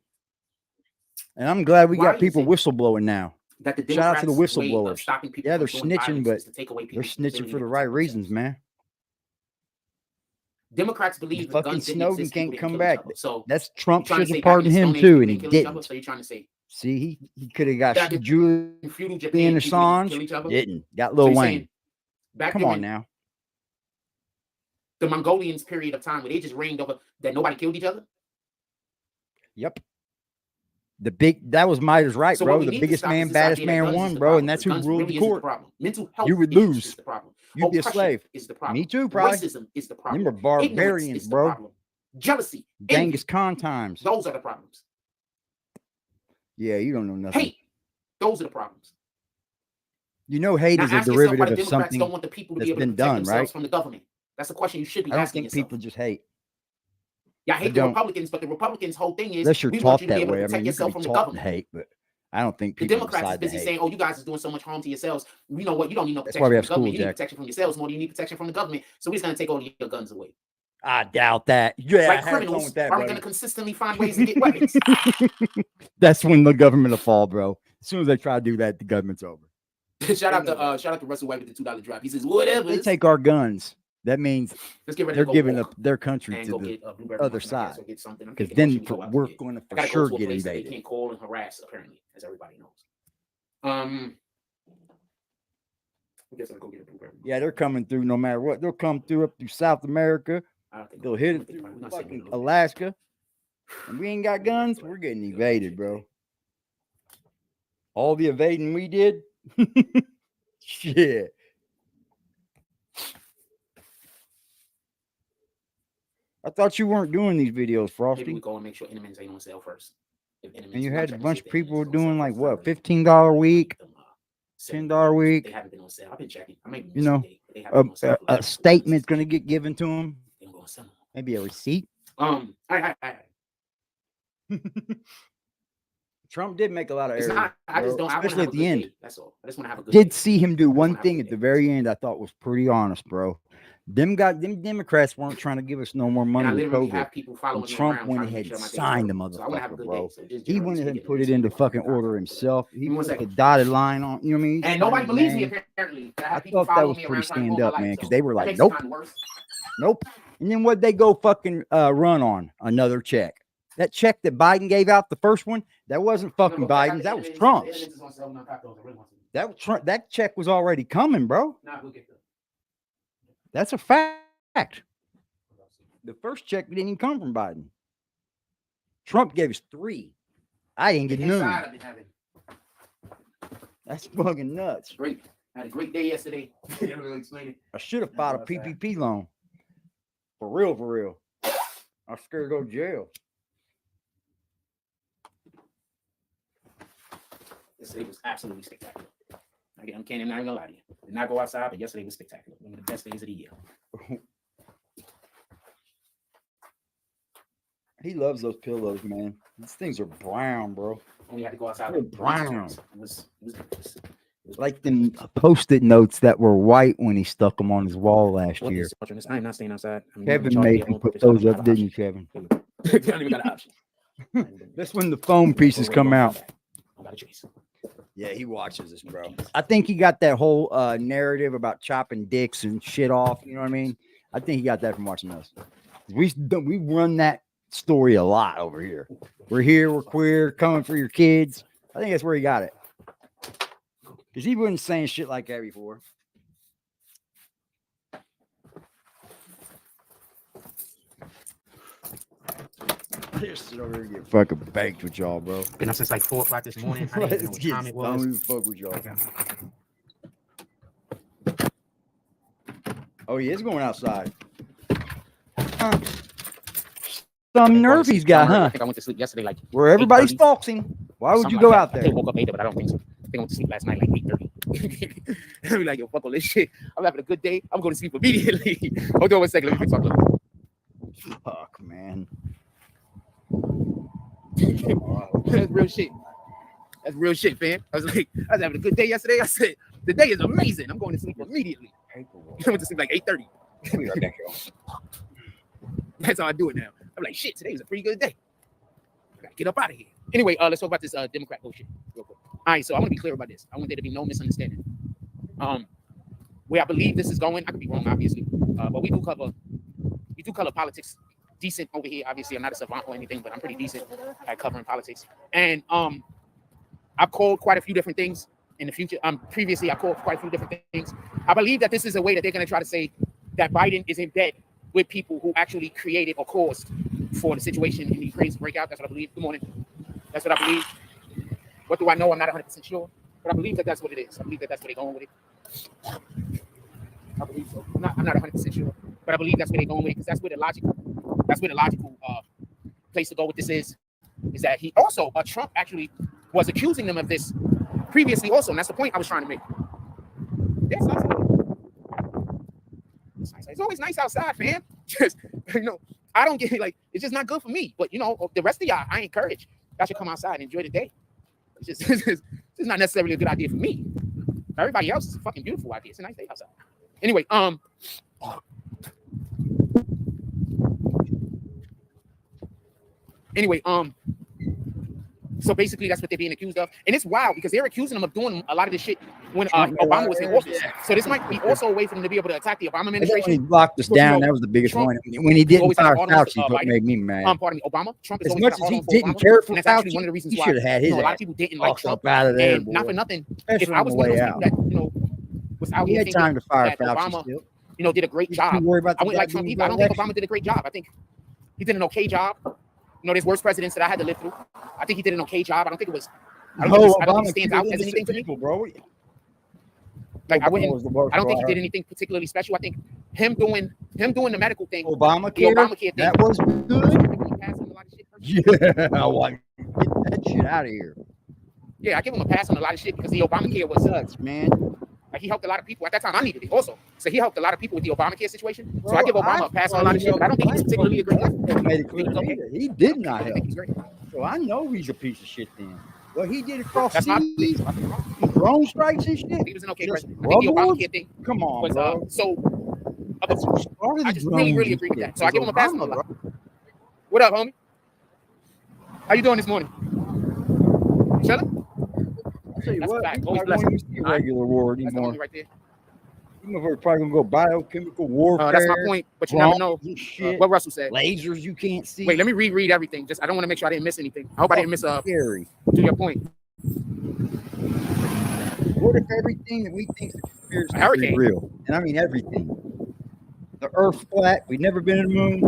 And I'm glad we got people whistleblowing now. That the Shout out to the Democrats' way of whistleblowers. stopping people Yeah, they're from doing snitching, violence but is to take away they're people's snitching ability for to the right protect reasons, themselves. man. Democrats believe Fucking guns didn't Snowden exist, people can't didn't come kill back. each other. So That's Trump you're trying should to say have back in pardoned the him Stone Age, too, we and he didn't kill each other? didn't. So you're trying to say See, he could have got back in Julian feudal Japan, people didn't kill Assange. each other? Didn't. Got So Lil you're Wayne. saying back Come during on now. the Mongolians period of time where they just reigned over that nobody killed each other? Yep. That was Midas right, So bro. what we The need to biggest stop is man, this baddest idea that man guns is won, the bro, problem, and that's because who guns ruled really the isn't court. problem. Mental health You would issues lose. is the problem. You'd be a Oppression slave. is the problem. Me too, probably. Racism is the problem. Them were Ignorance barbarians, is the bro. problem. Jealousy, Genghis envy, Khan times. those are the problems. Yeah, you don't know nothing. Hate, those are the problems. You know, hate Now is a ask yourself why derivative the of Democrats something don't want the people to be that's able to been protect done, themselves right? from the government. That's the question you should be I don't asking think yourself. people just hate. Yeah, I I hate the don't. Republicans, but the Republicans' whole thing is Unless you're we want taught you to be that able to way. I protect mean, you yourself can from be the taught to government. hate, but I don't think The people Democrats is decide to busy hate. saying, "Oh, you guys are doing so much harm to yourselves. We know what you don't need no That's protection why from we the have school, government. You need Jack. protection from yourselves more than you need protection from the government. So we're just gonna take all your guns away." I doubt that. Yeah, Like I have fun criminals with that, aren't buddy. gonna consistently find ways to get weapons. That's when the government will fall, bro. As soon as they try to do that, the government's over. shout out to Russell White with the $2 drop. He says, "Whatever." They take our guns. That means Let's get ready they're to go giving walk up their country and to go the get Blueberry other Muffin. I guess side. I'll get something. I'm Because taking then that shit we're out going to I for gotta sure go to a get place that they invaded. can't call and harass, apparently, as everybody knows. I guess I'll go get a Blueberry Muffin. Yeah, they're coming through no matter what. They'll come through up through South America. I don't think They'll hit it through fucking Alaska. And we ain't got guns. We're getting evaded, bro. All the evading we did. Shit. I thought you weren't doing these videos, Maybe Frosty. we go and make sure Enemans ain't on sale first. And you had a bunch of people doing like what, $15 a week, $10 a week. They haven't been on sale. I've been checking. I may You know, a statement's gonna get given to them. Maybe a receipt. Trump did make a lot of errors, I just don't. especially at the end. That's all. I just want to have a good. Did see him do one thing at the very end I thought was pretty honest, bro. Them Democrats weren't trying to give us no more money. And I literally COVID. have people following And me Trump around went trying to ahead make and sure my day signed the is so I want to have a motherfucker, good bro. day. So just He went ahead and put it into fucking order himself. He put like a dotted line on, you know what I mean? And nobody believes me, apparently. I thought that was pretty stand up, man, because they were like, nope. And then what'd they go fucking run on? Another check. That check that Biden gave out, the first one, that wasn't fucking Biden's. That was Trump's. That check was already coming, bro. That's a fact. The first check didn't even come from Biden. Trump gave us 3. I didn't get none. That's fucking nuts. Great. I had a great day yesterday. I should have filed a PPP loan. For real, for real. I'm scared to go to jail. Yesterday was absolutely spectacular. I'm not even gonna lie to you. Did not go outside, but yesterday was spectacular. One of the best days of the year. He loves those pillows, man. These things are brown, bro. Only had to go outside. They're brown. It was like them Post-it notes that were white when he stuck them on his wall last year. I am not staying outside. Kevin made me put those up, didn't you, Kevin? I don't even got an option. That's when the foam pieces come out. I got a choice. Yeah, he watches this, bro. I think he got that whole narrative about chopping dicks and shit off. You know what I mean? I think he got that from watching us. We run that story a lot over here. We're here, we're queer, coming for your kids. I think that's where he got it. Because he wasn't saying shit like that before. Just sit over here and get fucking baked with y'all, bro. Been up since like 4 o'clock this morning. I didn't even know what time it was. Don't even fuck with y'all. Oh, he is going outside. Some nerve he's got, huh? I think I went to sleep yesterday like where everybody's foxing. Why would you go out there? I woke up 8, but I don't think so. I think I went to sleep last night like 8:30. I'll be like, yo, fuck all this shit. I'm having a good day. I'm going to sleep immediately. Hold on 1 second. Let me fix my clothes. Fuck, man. That's real shit. That's real shit, fam. I was having a good day yesterday. I said, the day is amazing. I'm going to sleep immediately. I went to sleep like 8:30. That's how I do it now. I'm like, shit, today is a pretty good day. I gotta get up out of here. Anyway, let's talk about this Democrat bullshit real quick. All right, so I want to be clear about this. I want there to be no misunderstanding. Where I believe this is going, I could be wrong, obviously, but we do cover politics decent over here. Obviously, I'm not a savant or anything, but I'm pretty decent at covering politics. And I've called quite a few different things in the future. Previously, I called quite a few different things. I believe that this is a way that they're going to try to say that Biden is in bed with people who actually created or caused for the situation in Ukraine's breakout. That's what I believe. Good morning. That's what I believe. What do I know? I'm not 100% sure, but I believe that that's what it is. I believe that that's where they're going with it. I believe so. I'm not 100% sure, but I believe that's where they're going with it because that's where the logical place to go with this is that he also Trump actually was accusing them of this previously also, and that's the point I was trying to make. Yes, it's always nice outside, fam. Just I don't get it, like it's just not good for me. But the rest of y'all, I encourage y'all should come outside and enjoy the day. It's just not necessarily a good idea for me. For everybody else, it's a fucking beautiful idea. It's a nice day outside. Anyway, so basically that's what they're being accused of. And it's wild because they're accusing them of doing a lot of this shit when Obama was in office. So this might be also a way for them to be able to attack the Obama administration. When he locked us down, that was the biggest one. When he didn't fire Fauci, what made me mad. Pardon me, Obama. Trump is as much as he didn't care for Fauci, Fauci, one of the reasons he why should have had his a lot of people didn't like Trump. Out of there, and not for nothing, especially if I was one of those people that was out here thinking time to fire that Fauci Obama, still. Did a great job. I wouldn't like Trump either. I don't think Obama did a great job. I think he did an okay job. There's worse presidents that I had to live through. I think he did an okay job. I don't think it stands out as anything to me. Bro. Like I don't think he did anything particularly special. I think him doing the medical thing, Obamacare thing, that was good. Yeah, I want get that shit out of here. Yeah, I give him a pass on a lot of shit because the Obamacare was nuts, man. Like he helped a lot of people at that time. I needed it also, so he helped a lot of people with the Obamacare situation. So I give Obama a pass on a lot of shit, but I don't think he's particularly a great guy. Made it clear he did not help. So I know he's a piece of shit then. Well, he did across seas, drone strikes and shit. He was an okay president. I think the Obamacare thing. Come on, bro. So I just really agree with that. So I give him a pass on the block. What up, homie? How you doing this morning? Chilling? I'll tell you That's what, a fact. he's Always not blessed. going to use the regular war That's the anymore. homie right there. Some of us are probably going to go biochemical warfare. That's my point, but you never know what Russell said. Lasers you can't see. Wait, let me reread everything. Just I don't want to make sure I didn't miss anything. I hope I didn't miss scary. To your point. What if everything that we think is a conspiracy is real? And I mean everything. The Earth's flat. We've never been to the moon.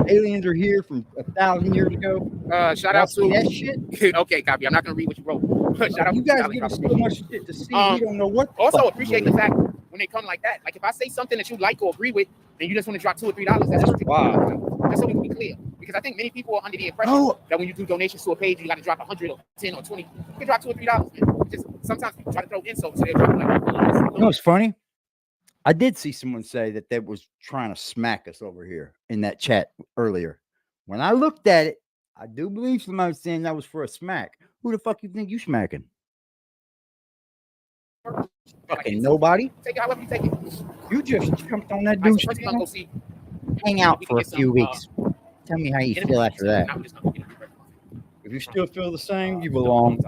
Aliens are here from 1,000 years ago. Shout out to that shit. Okay, copy. I'm not gonna read what you wrote. Shout out you to guys give us so much shit to see. We don't know what. Also appreciate the fact when they come like that. Like if I say something that you like or agree with, and you just want to drop $2 or $3, that's just wow. Just so we can be clear, because I think many people are under the impression that when you do donations to a page, you got to drop 100 or 10 or 20. You can drop $2 or $3. Man. Just sometimes people try to throw insults. So they'll drop like. You know what's funny? I did see someone say that they was trying to smack us over here in that chat earlier. When I looked at it, I do believe somebody was saying that was for a smack. Who the fuck you think you smacking? Fucking nobody. Take it however you take it. You just jumped on that dude's channel. Hang out for a few weeks. Tell me how you feel after that. If you still feel the same, you belong.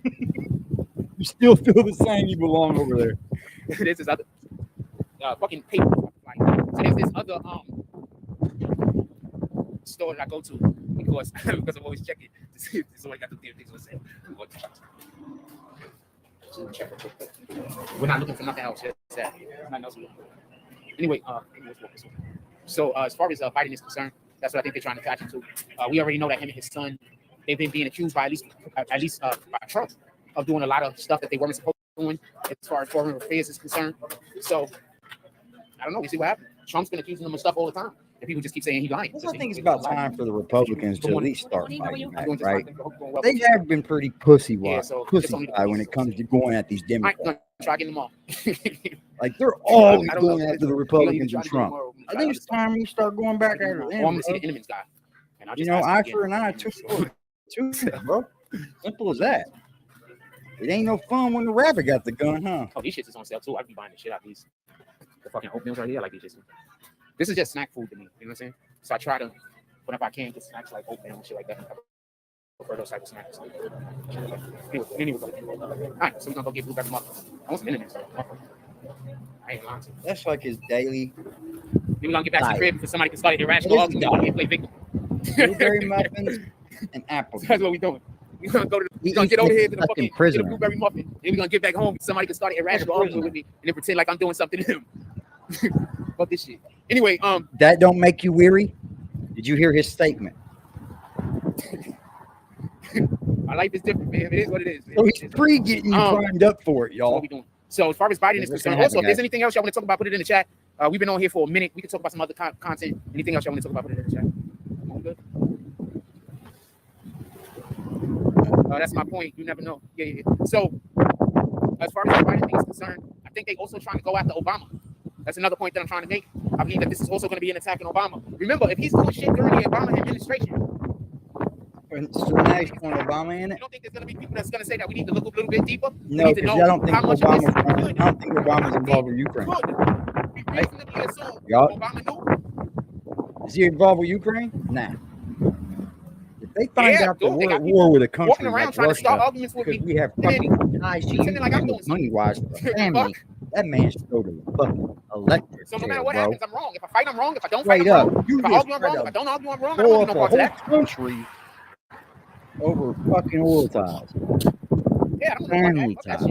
You still feel the same, you belong over there. This is other fucking paper. Like, so there's this other store that I go to because I'm always checking to see if somebody got the damn things on sale. We're not looking for nothing else. Nothing else. Anyway, so as far as Biden is concerned, that's what I think they're trying to attach him to. We already know that him and his son, they've been being accused by at least by Trump of doing a lot of stuff that they weren't supposed to be doing as far as foreign affairs is concerned. So I don't know. We see what happens. Trump's been accusing them of stuff all the time, and people just keep saying he's lying. I think it's about time for the Republicans to at least start fighting back, right? They have been pretty pussy when it comes to going at these Democrats. Try getting them all. Like they're always going after the Republicans and Trump. I think it's time we start going back after them. I'm gonna see the enemies guy. You know, eye for an eye, tooth for tooth, bro. Simple as that. It ain't no fun when the rabbit got the gun, huh? Oh, these shits is on sale too. I'd be buying the shit out of these. The fucking oatmeals right here, I like these shits. This is just snack food to me. You know what I'm saying? So I try to, whenever I can, get snacks like oatmeal and shit like that. I prefer those type of snacks. Anyway, all right, so we're gonna go get blueberry muffins. I want some enemies. I ain't lying to you. That's like his daily. Then we're gonna get back to the crib because somebody can start irrational arguing and play victim. Blueberry muffins and apples. So that's what we're doing. We're gonna go to we're gonna get over here to the fucking get a blueberry muffin. Then we're gonna get back home. Somebody can start irrational arguing with me and then pretend like I'm doing something to him. Fuck this shit. Anyway, that don't make you weary? Did you hear his statement? My life is different, man. It is what it is. Man. So he's getting you primed up for it, y'all. What we doing. So as far as Biden is concerned, also if there's anything else y'all want to talk about, put it in the chat. We've been on here for a minute. We can talk about some other content. Anything else y'all want to talk about, put it in the chat. Good. That's my point. You never know. Yeah. So as far as the Biden thing is concerned, I think they also trying to go after Obama. That's another point that I'm trying to make. I believe that this is also going to be an attack on Obama. Remember, if he's doing shit during the Obama administration, so now he's calling Obama in it. You don't think there's going to be people that's going to say that we need to look a little bit deeper? No, because I don't think Obama's involved with Ukraine. Right? Obama knew. Is he involved with Ukraine? Nah. If they find out that we're at war with a country like Russia, because we have fucking ties money-wise for the family, that man should go to the fucking electric So no chair, matter what bro. happens, I'm wrong. If I fight, I'm wrong. If I don't fight, I'm wrong. If I argue, I'm wrong. If I don't argue, I'm wrong. I don't do no part of that. Country over fucking oil ties. Yeah, I don't family ties.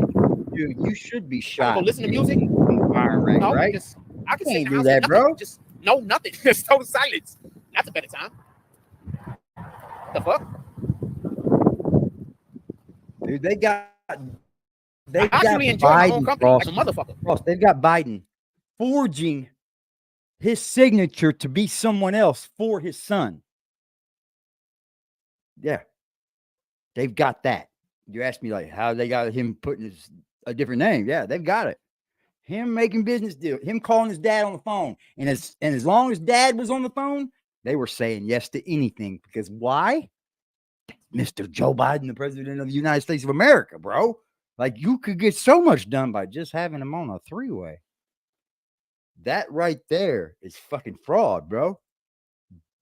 Dude, you should be shot. Go listen to music. Fire rank, No, right? I can can't say do that, bro. Just no, nothing. Just total silence. That's a better time. The fuck? Dude, they got Biden like a motherfucker. They've got Biden forging his signature to be someone else for his son. Yeah. They've got that. You asked me like how they got him putting a different name. Yeah, they've got it. Him making business deal, him calling his dad on the phone. And as long as dad was on the phone, they were saying yes to anything. Because why? Mr. Joe Biden, the president of the United States of America, bro. Like you could get so much done by just having him on a three-way. That right there is fucking fraud, bro.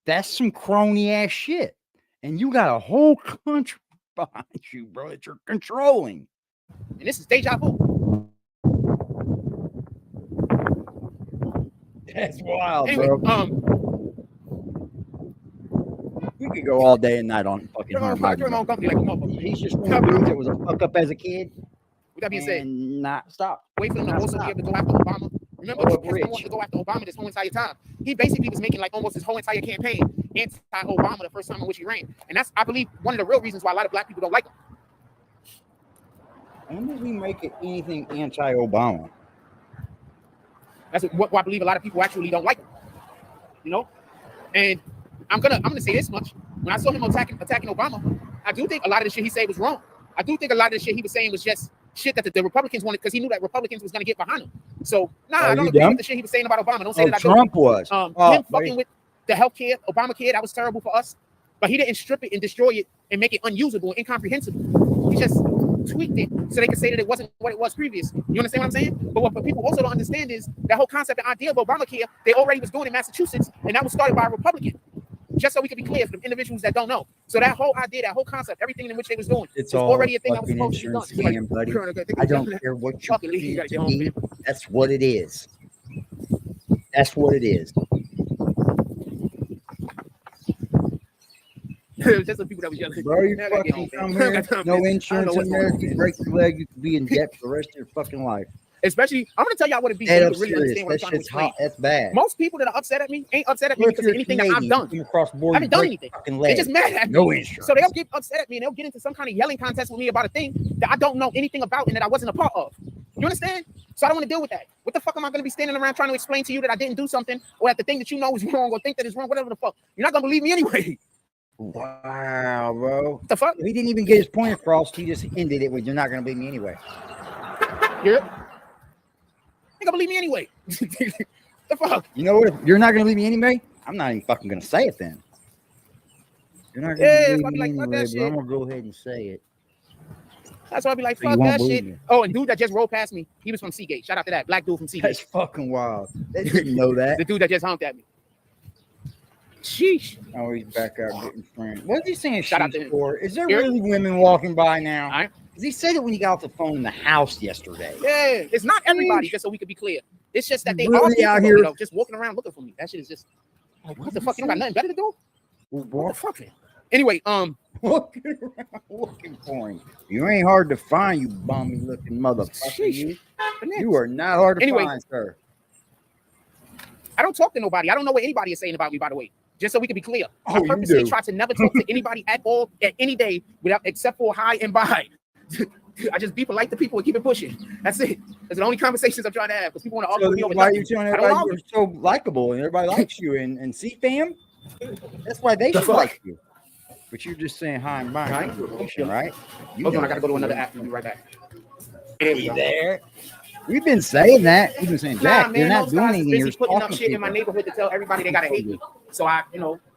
That's some crony ass shit. And you got a whole country behind you, bro, that you're controlling. And this is deja vu. That's wild, anyway, bro. We could go all day and night on fucking He's just one of the dudes that was a fuck up as a kid. With that being said, not stop. Wait for him to also be able to go after Obama. Remember, he wanted to go after Obama this whole entire time. He basically was making like almost his whole entire campaign anti-Obama the first time in which he ran. And that's, I believe, one of the real reasons why a lot of black people don't like him. When did we make it anything anti-Obama? That's what I believe a lot of people actually don't like him. You know? And I'm gonna say this much. When I saw him attacking Obama, I do think a lot of the shit he said was wrong. I do think a lot of the shit he was saying was just shit that the Republicans wanted because he knew that Republicans was gonna get behind him. So I don't agree with the shit he was saying about Obama. Don't say that Trump was. Him fucking with the healthcare, Obamacare, that was terrible for us. But he didn't strip it and destroy it and make it unusable and incomprehensible. He just tweaked it so they could say that it wasn't what it was previous. You understand what I'm saying? But what people also don't understand is that whole concept and idea of Obamacare, they already was doing in Massachusetts, and that was started by a Republican. Just so we can be clear for the individuals that don't know. So that whole idea, that whole concept, everything in which they was doing, it's already a thing that was supposed to be done. Scam, buddy. I don't care what you think to be. That's what it is. That's what it is. Just some people that was young. Bro, you fucking come here, no insurance in there. If you break your leg, you could be in debt for the rest of your fucking life. Especially, I'm gonna tell y'all what it be. So you really understand what I'm trying to explain. That's bad. Most people that are upset at me ain't upset at me because of anything that I've done. I haven't done anything. They're just mad at me. No insurance. So they'll get upset at me and they'll get into some kind of yelling contest with me about a thing that I don't know anything about and that I wasn't a part of. You understand? So I don't want to deal with that. What the fuck am I going to be standing around trying to explain to you that I didn't do something or that the thing that you know is wrong or think that is wrong, whatever the fuck? You're not going to believe me anyway. Wow, bro. What the fuck? He didn't even get his point across. He just ended it with, you're not going to believe me anyway. Yeah. You're going to believe me anyway. The fuck? You know what? If you're not going to believe me anyway, I'm not even fucking going to say it then. You're not going to believe me anyway, but I'm going to go ahead and say it. That's why I be like, fuck that shit. Me. Oh, and dude that just rolled past me, he was from Seagate. Shout out to that black dude from Seagate. That's fucking wild. They didn't know that. The dude that just honked at me. Sheesh. Oh, he's back out getting friends. What is he saying? Shout out to him. For? Is there really women walking by now? All right. Because he said it when he got off the phone in the house yesterday. Yeah, it's not everybody, just so we could be clear. It's just that they really are out here just walking around looking for me. That shit is just like, what the fuck? You don't got nothing better to do? What the fuck, man? Anyway, walking around looking for him. You ain't hard to find, you bummy looking motherfucker. You are not hard to find, sir. I don't talk to nobody. I don't know what anybody is saying about me, by the way. Just so we can be clear. I Oh, purposely try to never talk to anybody at all at any day without except for hi and bye. I just be polite to people and keep it pushing. That's it. That's the only conversations I'm trying to have because people want to argue with me over why are nothing. you telling everybody you're so likable and everybody likes you and see fam? That's why they should like you. But you're just saying hi and bye, right? Hold on, I gotta go to another app and be right back. Hey there. We've been saying that. We've been saying, Jack, you're not doing anything. You're putting up shit in my neighborhood to tell everybody they gotta hate me. So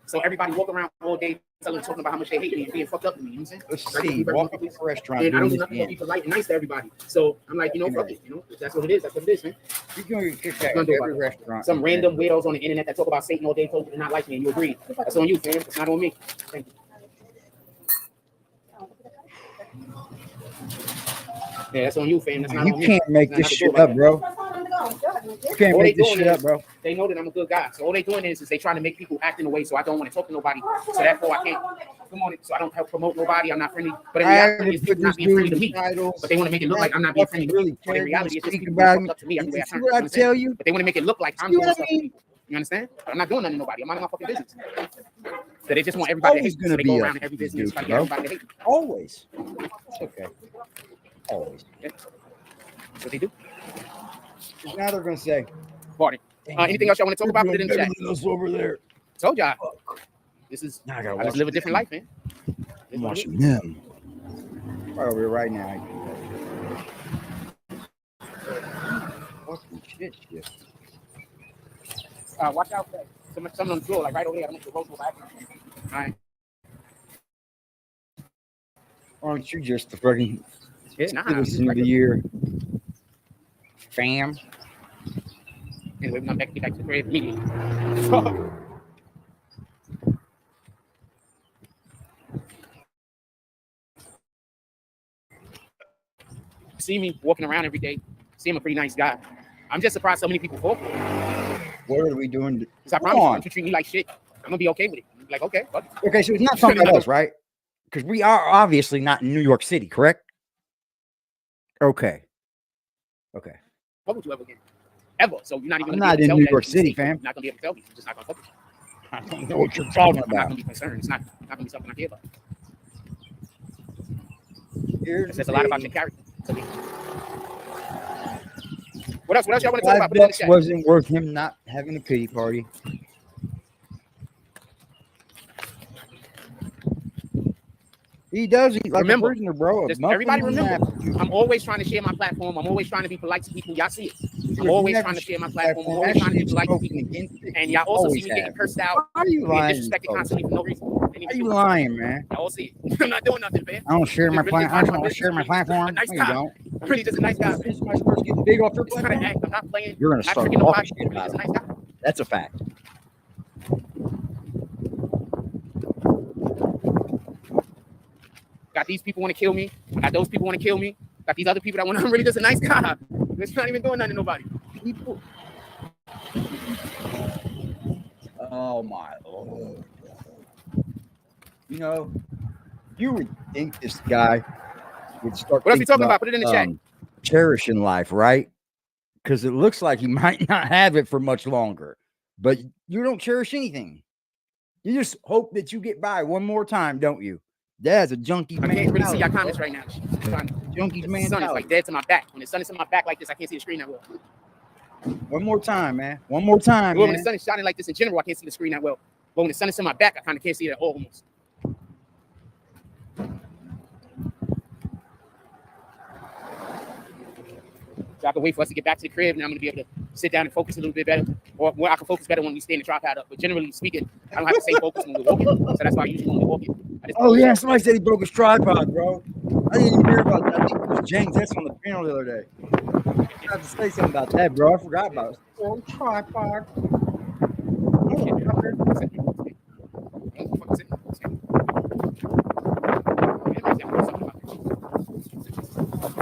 so everybody walk around all day talking about how much they hate me and being fucked up to me. You know what I'm saying? Let's see. Walk up to the restaurant. And I don't do nothing but be polite and nice to everybody. So I'm like, fuck it. That's what it is. That's what it is, man. You're going to get kicked out of every restaurant. Some random weirdos on the internet that talk about Satan all day, told you to not like me, and you agree. That's on you, fam. It's not on me. Thank you. Yeah, that's on you, fam. That's not on me. You can't make this shit up, bro. You can't make this shit up, bro. They know that I'm a good guy. So all they doing is they trying to make people act in a way so I don't want to talk to nobody. So therefore I can't come on it. So I don't help promote nobody. I'm not friendly. But in reality, it's not being friendly to me. But they want to make it look like I'm not being friendly to me. But in reality, it's just people fucked up to me everywhere I turn. What I tell you? But they want to make it look like I'm doing stuff to people. You understand? But I'm not doing nothing to nobody. I'm minding my fucking business. So they just want everybody to hate me. So they go around in every business trying to get everybody to hate me. Always. It's okay. Always. Yeah. That's what they do. Now they're going to say, Party. Anything else y'all want to talk about? Put it in the chat. Over there. Told y'all. This is, I just live a different life, man. I'm watching them. Right over here right now. Fucking shit. Watch out for that. Someone on the floor, like right over there. I'm going to go back. All right. Aren't you just the fucking citizen of the year? Fam. Anyway, we're gonna get back to the crib immediately. See me walking around every day. See, I'm a pretty nice guy. I'm just surprised so many people fall for it. What are we doing? Because I promise you treat me like shit, I'm gonna be okay with it. Like, okay, fuck it. Okay, so it's not something else, right? Because we are obviously not in New York City, correct? Okay. Okay. Fuck with you ever again. Ever. So you're not even I'm not in New York City, fam. You're not gonna be able to tell me. You're just not gonna fuck with you. I don't know what you're talking about. I'm not gonna be concerned. It's not gonna be something I care about. It says a lot about your character. What else? What else y'all want to talk about? $5 wasn't worth him not having a pity party. He does eat like a prisoner, bro. Everybody remember, I'm always trying to share my platform. I'm always trying to be polite to people. Y'all see it. I'm always trying to share my platform. I'm always trying to be polite to people. And y'all also see me getting cursed out. How are you lying? Disrespected constantly for no reason. Are you lying, man? Y'all all see it. I'm not doing nothing, man. I don't share my platform. I don't share my platform. Nice guy. I'm really just a nice guy. This is my first getting big off your platform. I'm not playing. You're gonna start talking shit about it. That's a fact. Got these people want to kill me. I got those people want to kill me. Got these other people that want to. I'm really just a nice guy. It's not even doing nothing to nobody. People. Oh my Lord. You know, you would think this guy would start. What else we talking about? Put it in the chat. Cherishing life, right? Because it looks like he might not have it for much longer. But you don't cherish anything. You just hope that you get by one more time, don't you? That's a junkie. I can't really see your comments right now. Junkies, man. The sun is like dead to my back. When the sun is in my back like this, I can't see the screen that well. One more time, man. One more time. Well, when the sun is shining like this in general, I can't see the screen that well. But when the sun is in my back, I kind of can't see it at all almost. So I can wait for us to get back to the crib, and I'm going to be able to sit down and focus a little bit better. Or I can focus better when we stand the tripod up. But generally speaking, I don't have to stay focused when we're walking. So that's why I usually when we're walking. Oh, yeah. Somebody said he broke his tripod, bro. I didn't even hear about that. I think it was James. That's on the panel the other day. I have to say something about that, bro. I forgot about it. Oh, tripod.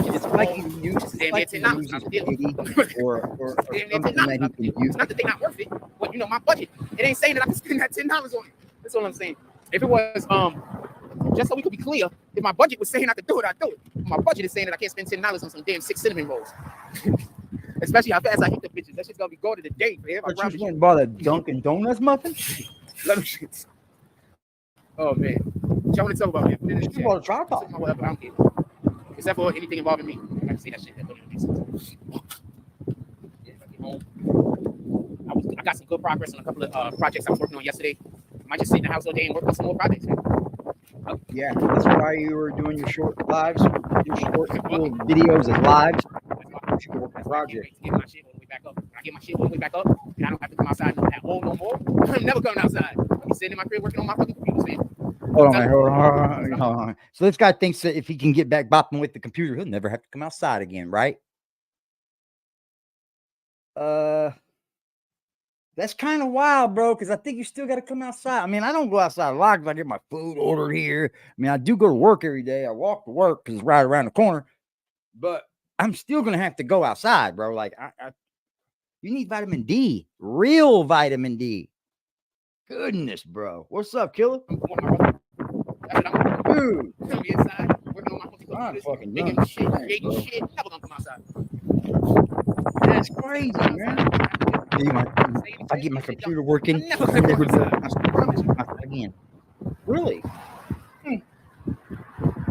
It's like you use $10 or something that he can use. It's not that they're not worth it, but you know my budget. It ain't saying that I can spend that $10 on it. That's all I'm saying. If it was just so we could be clear, if my budget was saying not to do it, I'd do it. My budget is saying that I can't spend $10 on some damn 6 cinnamon rolls. Especially how fast I hit the bitches. That shit's gonna be going to the day, man. I just went and bought a Dunkin' Donuts muffin. Oh man, what y'all want to talk about, man? Put it in the chat. Bought a tripod. Whatever, I don't care. Except for anything involving me. I can say that shit. I got some good progress on a couple of projects I was working on yesterday. I might just sit in the house all day and work on some more projects. Yeah, that's why you were doing your short lives, your short little videos and lives. Project. Get my shit all the way back up. I get my shit all the way back up, and I don't have to come outside at all no more. I'm never coming outside. I'll be sitting in my crib working on my fucking computers, man. Hold on. So this guy thinks that if he can get back bopping with the computer, he'll never have to come outside again, right? That's kind of wild, bro, because I think you still got to come outside. I mean, I don't go outside a lot because I get my food ordered here. I mean, I do go to work every day. I walk to work because it's right around the corner. But I'm still going to have to go outside, bro. Like, you need vitamin D, real vitamin D. Goodness, bro. What's up, killer? Dude. I'm inside, working on my I'm fucking making shit, creating shit. Never gonna come outside. That's crazy, man. If I get my computer working, I'm never do it again. Really?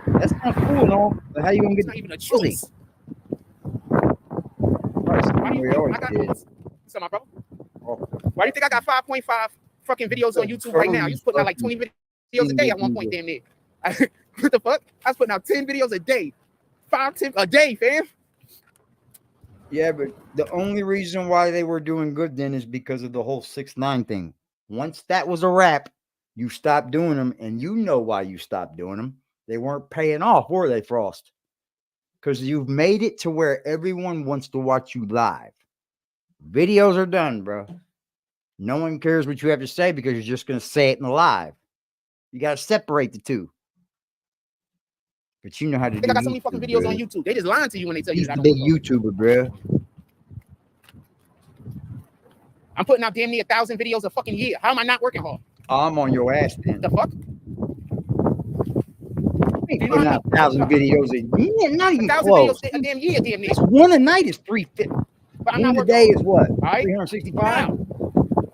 That's not cool, no. But how you gonna get? It's not even a choice. Why do you think I got this? What's up, my brother? Why do you think I got 5.5 fucking videos on YouTube right now? You was putting out like 20 videos a day at one point, damn near. What the fuck? I was putting out 10 videos a day. 10 a day, fam. Yeah, but the only reason why they were doing good then is because of the whole 6ix9ine thing. Once that was a wrap, you stopped doing them, and you know why you stopped doing them. They weren't paying off, were they, Frost? Because you've made it to where everyone wants to watch you live. Videos are done, bro. No one cares what you have to say because you're just going to say it in the live. You got to separate the two. But you know how to do. They got so many fucking videos on YouTube. They just lying to you when they tell you that. He's a big YouTuber, bro. I'm putting out damn near 1,000 videos a fucking year. How am I not working hard? I'm on your ass, man. The fuck? You putting out 1,000 videos a year, not even 1,000 close. videos a damn year, damn near. One a night is 350. But I'm not One a working day hard. is what? All right? 365?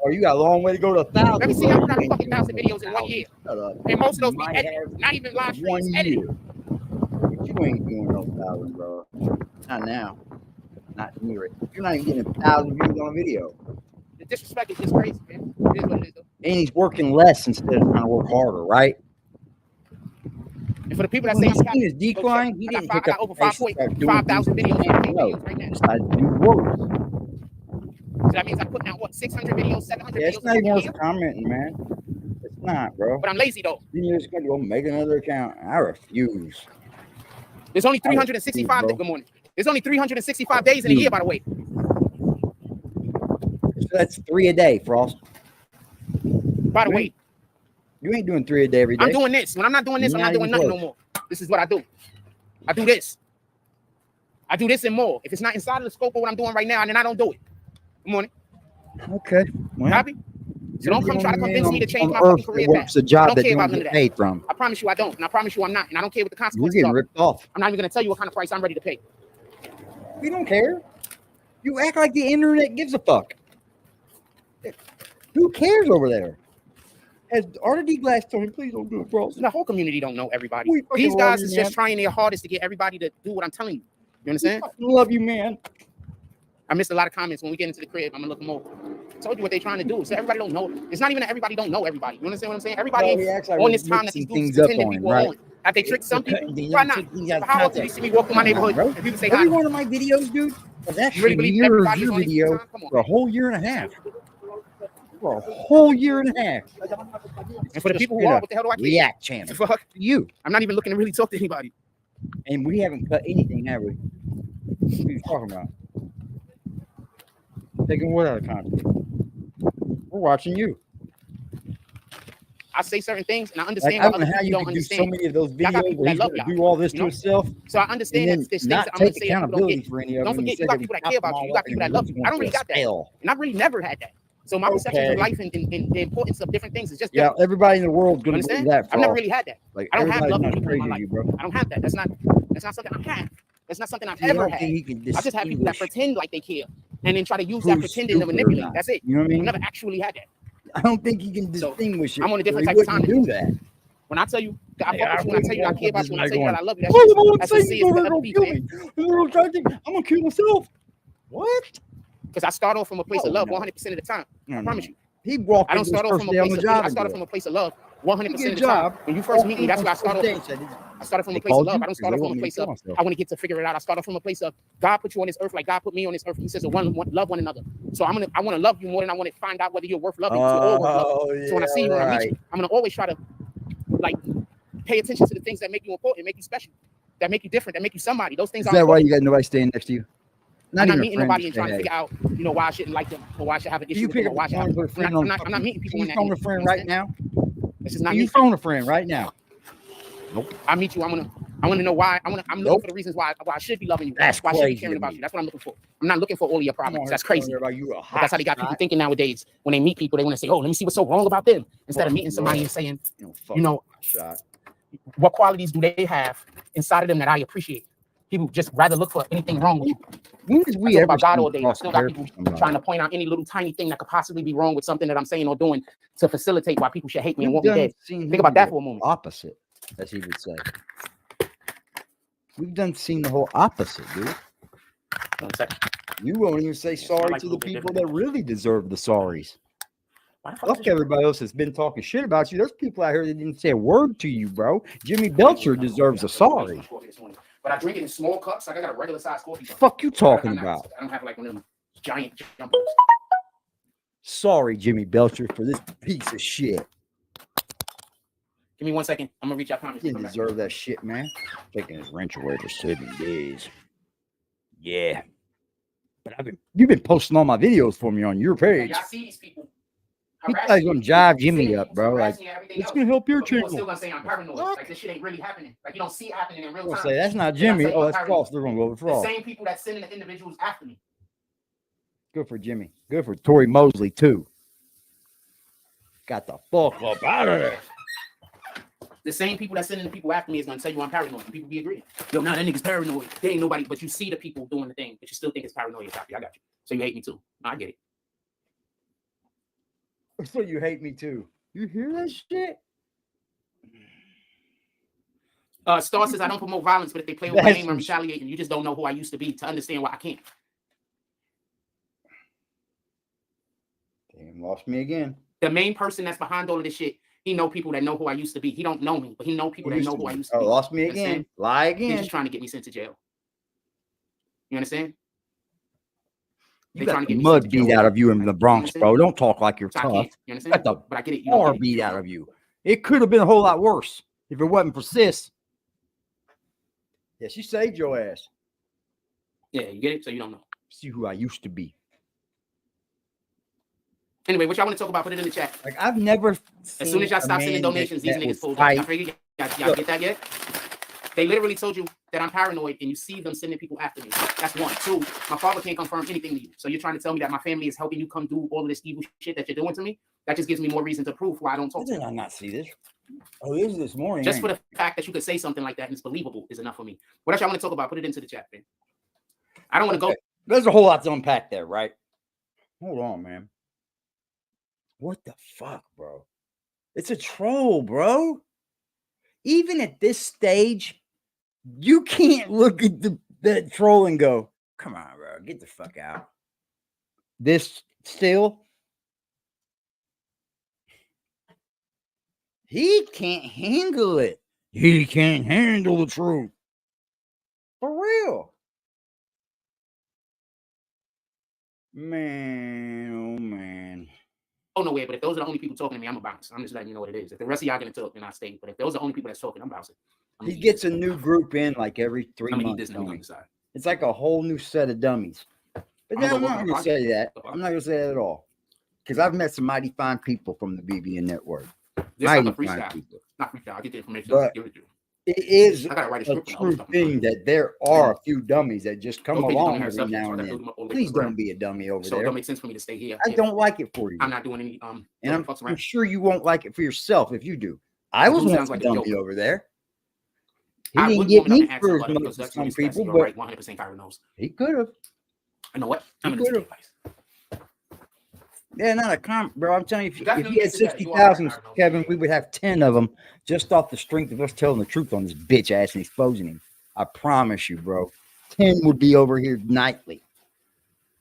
Oh, you got a long way to go to 1,000. Let me see how many fucking 1,000 videos in 1 year. And most of those be Might edited, have not even live streams, 1 edited. year. But you ain't doing no 1,000, bro. Not now. Not near it. You're not even getting 1,000 views on a video. The disrespect is just crazy, man. It is what it is, though. And he's working less instead of trying to work harder, right? And for the people that When say he's seen his decline, he didn't pick up over the pace and start doing 5,000 things videos he didn't know. right now. He decided to do worse. So that means I'm putting out, what, 600 videos, 700 Yeah, videos it's not even a worth year? commenting, man. It's not, bro. But I'm lazy, though. Then you're just going to go make another account. I refuse. There's only 365 bro. good morning. There's only 365 days in a year, by the way. So that's 3 a day, Frost. By the way, You ain't doing 3 a day every day. I'm doing this. When I'm not doing this, I'm not doing nothing no more. This is what I do. I do this. I do this and more. If it's not inside of the scope of what I'm doing right now, then I don't do it. Good morning. Okay. Well, Happy? So don't come try to convince me to change my earth fucking career path. works a job I don't that care you about don't none of get that. paid from. I promise you I don't. And I promise you I'm not. And I don't care what the You're consequences getting are. ripped off. I'm not even going to tell you what kind of price I'm ready to pay. You don't care. You act like the internet gives a fuck. Who cares over there? As RD Glass told him, please don't do it, bro. The whole community don't know everybody. We fucking These guys love you, is man. just trying their hardest to get everybody to do what I'm telling you. You understand? Love you, man. I missed a lot of comments when we get into the crib. I'm gonna look them over. I told you what they're trying to do. So everybody don't know. It's not even that everybody don't know everybody. You understand what I'm saying? Everybody ain't on this time that these dudes pretending people are on. Have they tricked some people? Why not? How often do you see me walk through my neighborhood and people say hi? Every one of my videos, dude, was actually You really believe mirrors everybody is your on this video time? Come on. for a whole year and a half. For a whole year and a half. And for the people who are, what the hell do I care? React channel. Fuck You. I'm not even looking to really talk to anybody. And we haven't cut anything, have we? What are you talking about? Taking what out of context? We're watching you. I say certain things and I Like, understand I what don't know other how people you don't can do so understand. many of those Y'all got videos people where that he's love going to y'all, do all this you to know? himself. So I understand And that there's then things not that I'm gonna take say that people don't accountability get. for any of Don't them. forget, you got people that care about you. You got people that love you. I don't really got that. And I've really never had that. So my perception of life and the importance of different things is just different. Yeah, everybody in the world's going to believe that. I've never really had that. Like, I don't have love everybody's for people in not my crazy, life. bro. I don't have that. That's not something I have. That's not something I've I ever don't had. think he can I just have people that distinguish pretend like they care and then try to use that who's pretending to stupid or manipulate. not. That's it. You know what I I've mean? never actually had that. I don't think he can So, distinguish it. I'm on a different so type he of time wouldn't than do that. When I tell you that I Yeah, fuck with you, when I tell you that I care about you, when I tell you that I love you, I'm that's gonna sincere to other people, man. I'm gonna kill myself. What? Because I start off from a place of No, love no. 100% of the time. No, I promise you. He walked I don't into his start off first from a day on place the of job. I started from a place of love 100% of the time. When you first meet me, that's where I start off. I started from a place of love. I don't start off from a place of I want to get to figure it out. I start off from a place of God put you on this earth like God put me on this earth. He says love one another. So I want to love you more than I want to find out whether you're worth loving. All worth loving. So when I see you, when I meet you, I'm gonna always try to like pay attention to the things that make you important, make you special, that make you different, that make you somebody. Those things Is are that why important. you got nobody staying next to you? I'm not even a meeting friend nobody to and trying to say, figure out, why I shouldn't like them or why I should have an issue You with pick them or up why I the should phone have. for a friend. I'm not meeting people You in that. phone a friend right now. This is not You me. phone a friend right now. Nope. I meet you. I want to know why. I'm looking for the reasons why I should be loving you. That's why I should be crazy caring to about me. you. That's what I'm looking for. I'm not looking for all of your problems. That's crazy. About you But that's how they got people thinking nowadays. When they meet people, they want to say, "Oh, let me see what's so wrong about them," instead of meeting somebody and saying, what qualities do they have inside of them that I appreciate? People just rather look for anything wrong with you. When did we I talk ever about God see all day. I still got people trying to point out any little tiny thing that could possibly be wrong with something that I'm saying or doing to facilitate why people should hate me and want me dead. Think about that for a moment. Opposite, as he would say. We've seen the whole opposite, dude. 1 second. You won't even say sorry like to a the little bit people different. that really deserve the sorries. Why the fuck Fuck is this- everybody else that's been talking shit about you. There's people out here that didn't say a word to you, bro. Jimmy Belcher deserves a sorry. But I drink it in small cups. Like I got a regular size coffee cup. Fuck you talking about? I don't have like one of them giant jumpers. Sorry, Jimmy Belcher, for this piece of shit. Give me 1 second. I'm gonna reach out. You didn't deserve that shit, man. Taking his wrench away for 7 days. Yeah. But you've been posting all my videos for me on your page. Yeah, I see these people. He thought he's gonna jive Jimmy up, bro. Like, it's gonna help your channel. Still gonna say I'm paranoid. Like this shit ain't really happening. Like you don't see it happening in real time. Say that's not Jimmy. Oh, that's Frost. They're gonna go with Frost. The same people that sending the individuals after me. Good for Jimmy. Good for Tory Mosley too. Got the fuck up out of there. The same people that sending the people after me is gonna tell you I'm paranoid, and people be agreeing. Yo, nah, that nigga's paranoid. There ain't nobody, but you see the people doing the thing, but you still think it's paranoia. I got you. So you hate me too. No, I get it. So you hate me too. You hear that shit? Star says I don't promote violence, but if they play with my name, I'm retaliating. You just don't know who I used to be to understand why I can't. Damn, lost me again. The main person that's behind all of this shit, he know people that know who I used to be. He don't know me, but he know people that know who I used to be. Lost me again. Understand? Lie again. He's just trying to get me sent to jail. You understand? You got the mud beat out of you in the Bronx, bro. Don't talk like you're tough. You understand? Got but I get it. You don't beat out of you. It could have been a whole lot worse if it wasn't for sis. Yeah, she saved your ass. Yeah, you get it? So you don't know. See who I used to be. Anyway, what y'all want to talk about, put it in the chat. Like, I've never as soon as y'all stop sending donations, these niggas pulled up. Y'all get that yet? They literally told you that I'm paranoid, and you see them sending people after me. That's one. Two, my father can't confirm anything to you. So you're trying to tell me that my family is helping you come do all of this evil shit that you're doing to me? That just gives me more reason to prove why I don't talk to you. Did I not see this? Oh, it is this morning. Just for the fact that you could say something like that and it's believable is enough for me. What else y'all want to talk about? Put it into the chat, man. I don't want to go. There's a whole lot to unpack there, right? Hold on, man. What the fuck, bro? It's a troll, bro. Even at this stage, you can't look at that troll and go, come on, bro, get the fuck out. This still, he can't handle it. He can't handle the truth. For real. Man, oh man. Oh, no way, but if those are the only people talking to me, I'm a bounce. I'm just letting you know what it is. If the rest of y'all gonna talk, then I stay. But if those are the only people that's talking, I'm bouncing. He gets a new group in like every 3 months. It's like a whole new set of dummies. But then I'm not gonna say that. I'm not gonna say that at all. Because I've met some mighty fine people from the BBN network. Mighty fine people. Not freestyle. I get the information. But give it to you. It is a true thing that there are a few dummies that just come along every now and then. Please don't be a dummy over there. So it don't make sense for me to stay here. I don't like it for you. I'm not doing any and I'm sure you won't like it for yourself if you do. I was once a dummy over there. He didn't get me for as much as some people, but 100% Kyra knows. He could have. I know what? He could have. Yeah, not a comp, bro. I'm telling you, if he had 60,000, Kevin, we would have 10 of them just off the strength of us telling the truth on this bitch ass and exposing him. I promise you, bro. 10 would be over here nightly.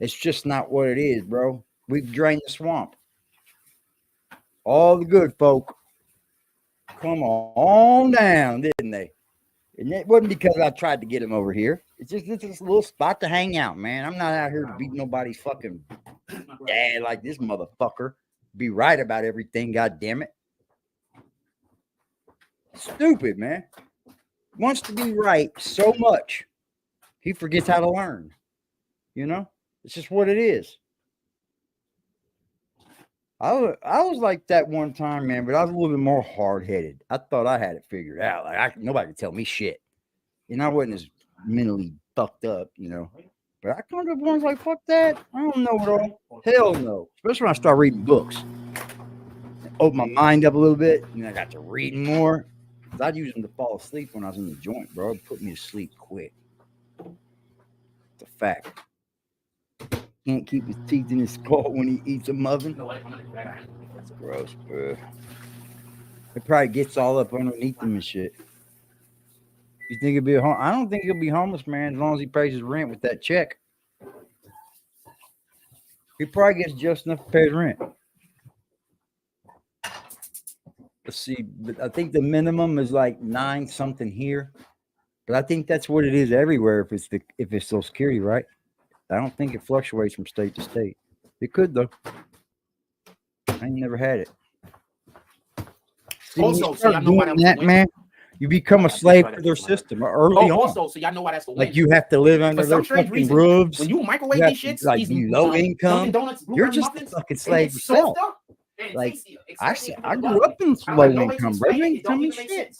It's just not what it is, bro. We've drained the swamp. All the good folk come on down, didn't they? And it wasn't because I tried to get him over here. It's just a little spot to hang out, man. I'm not out here to beat nobody's fucking dad like this motherfucker. Be right about everything, god damn it. Stupid, man. Wants to be right so much. He forgets how to learn. You know? It's just what it is. I was like that one time, man, but I was a little bit more hard-headed. I thought I had it figured out. Like nobody could tell me shit. And I wasn't as mentally fucked up, you know. But I come to ones like, fuck that. I don't know it all. Hell no. Especially when I start reading books. Open my mind up a little bit, and I got to reading more. Because I'd use them to fall asleep when I was in the joint, bro. It'd put me to sleep quick. It's a fact. Can't keep his teeth in his skull when he eats a muffin. That's gross, bro. It probably gets all up underneath him and shit. You think he'll be I don't think he'll be homeless, man, as long as he pays his rent with that check. He probably gets just enough to pay his rent. Let's see, but I think the minimum is like 9 something here. But I think that's what it is everywhere if it's Social Security, right? I don't think it fluctuates from state to state. It could though. I ain't never had it. See, Also, that, man, You become a slave to their system early on. Also, so y'all know why that's the win. Like you have to live under their fucking roofs. When you microwave these shits, like these low income, Donuts, you're just muffins, a fucking slave yourself. Like I grew up in low income, bro. You ain't tell me shit.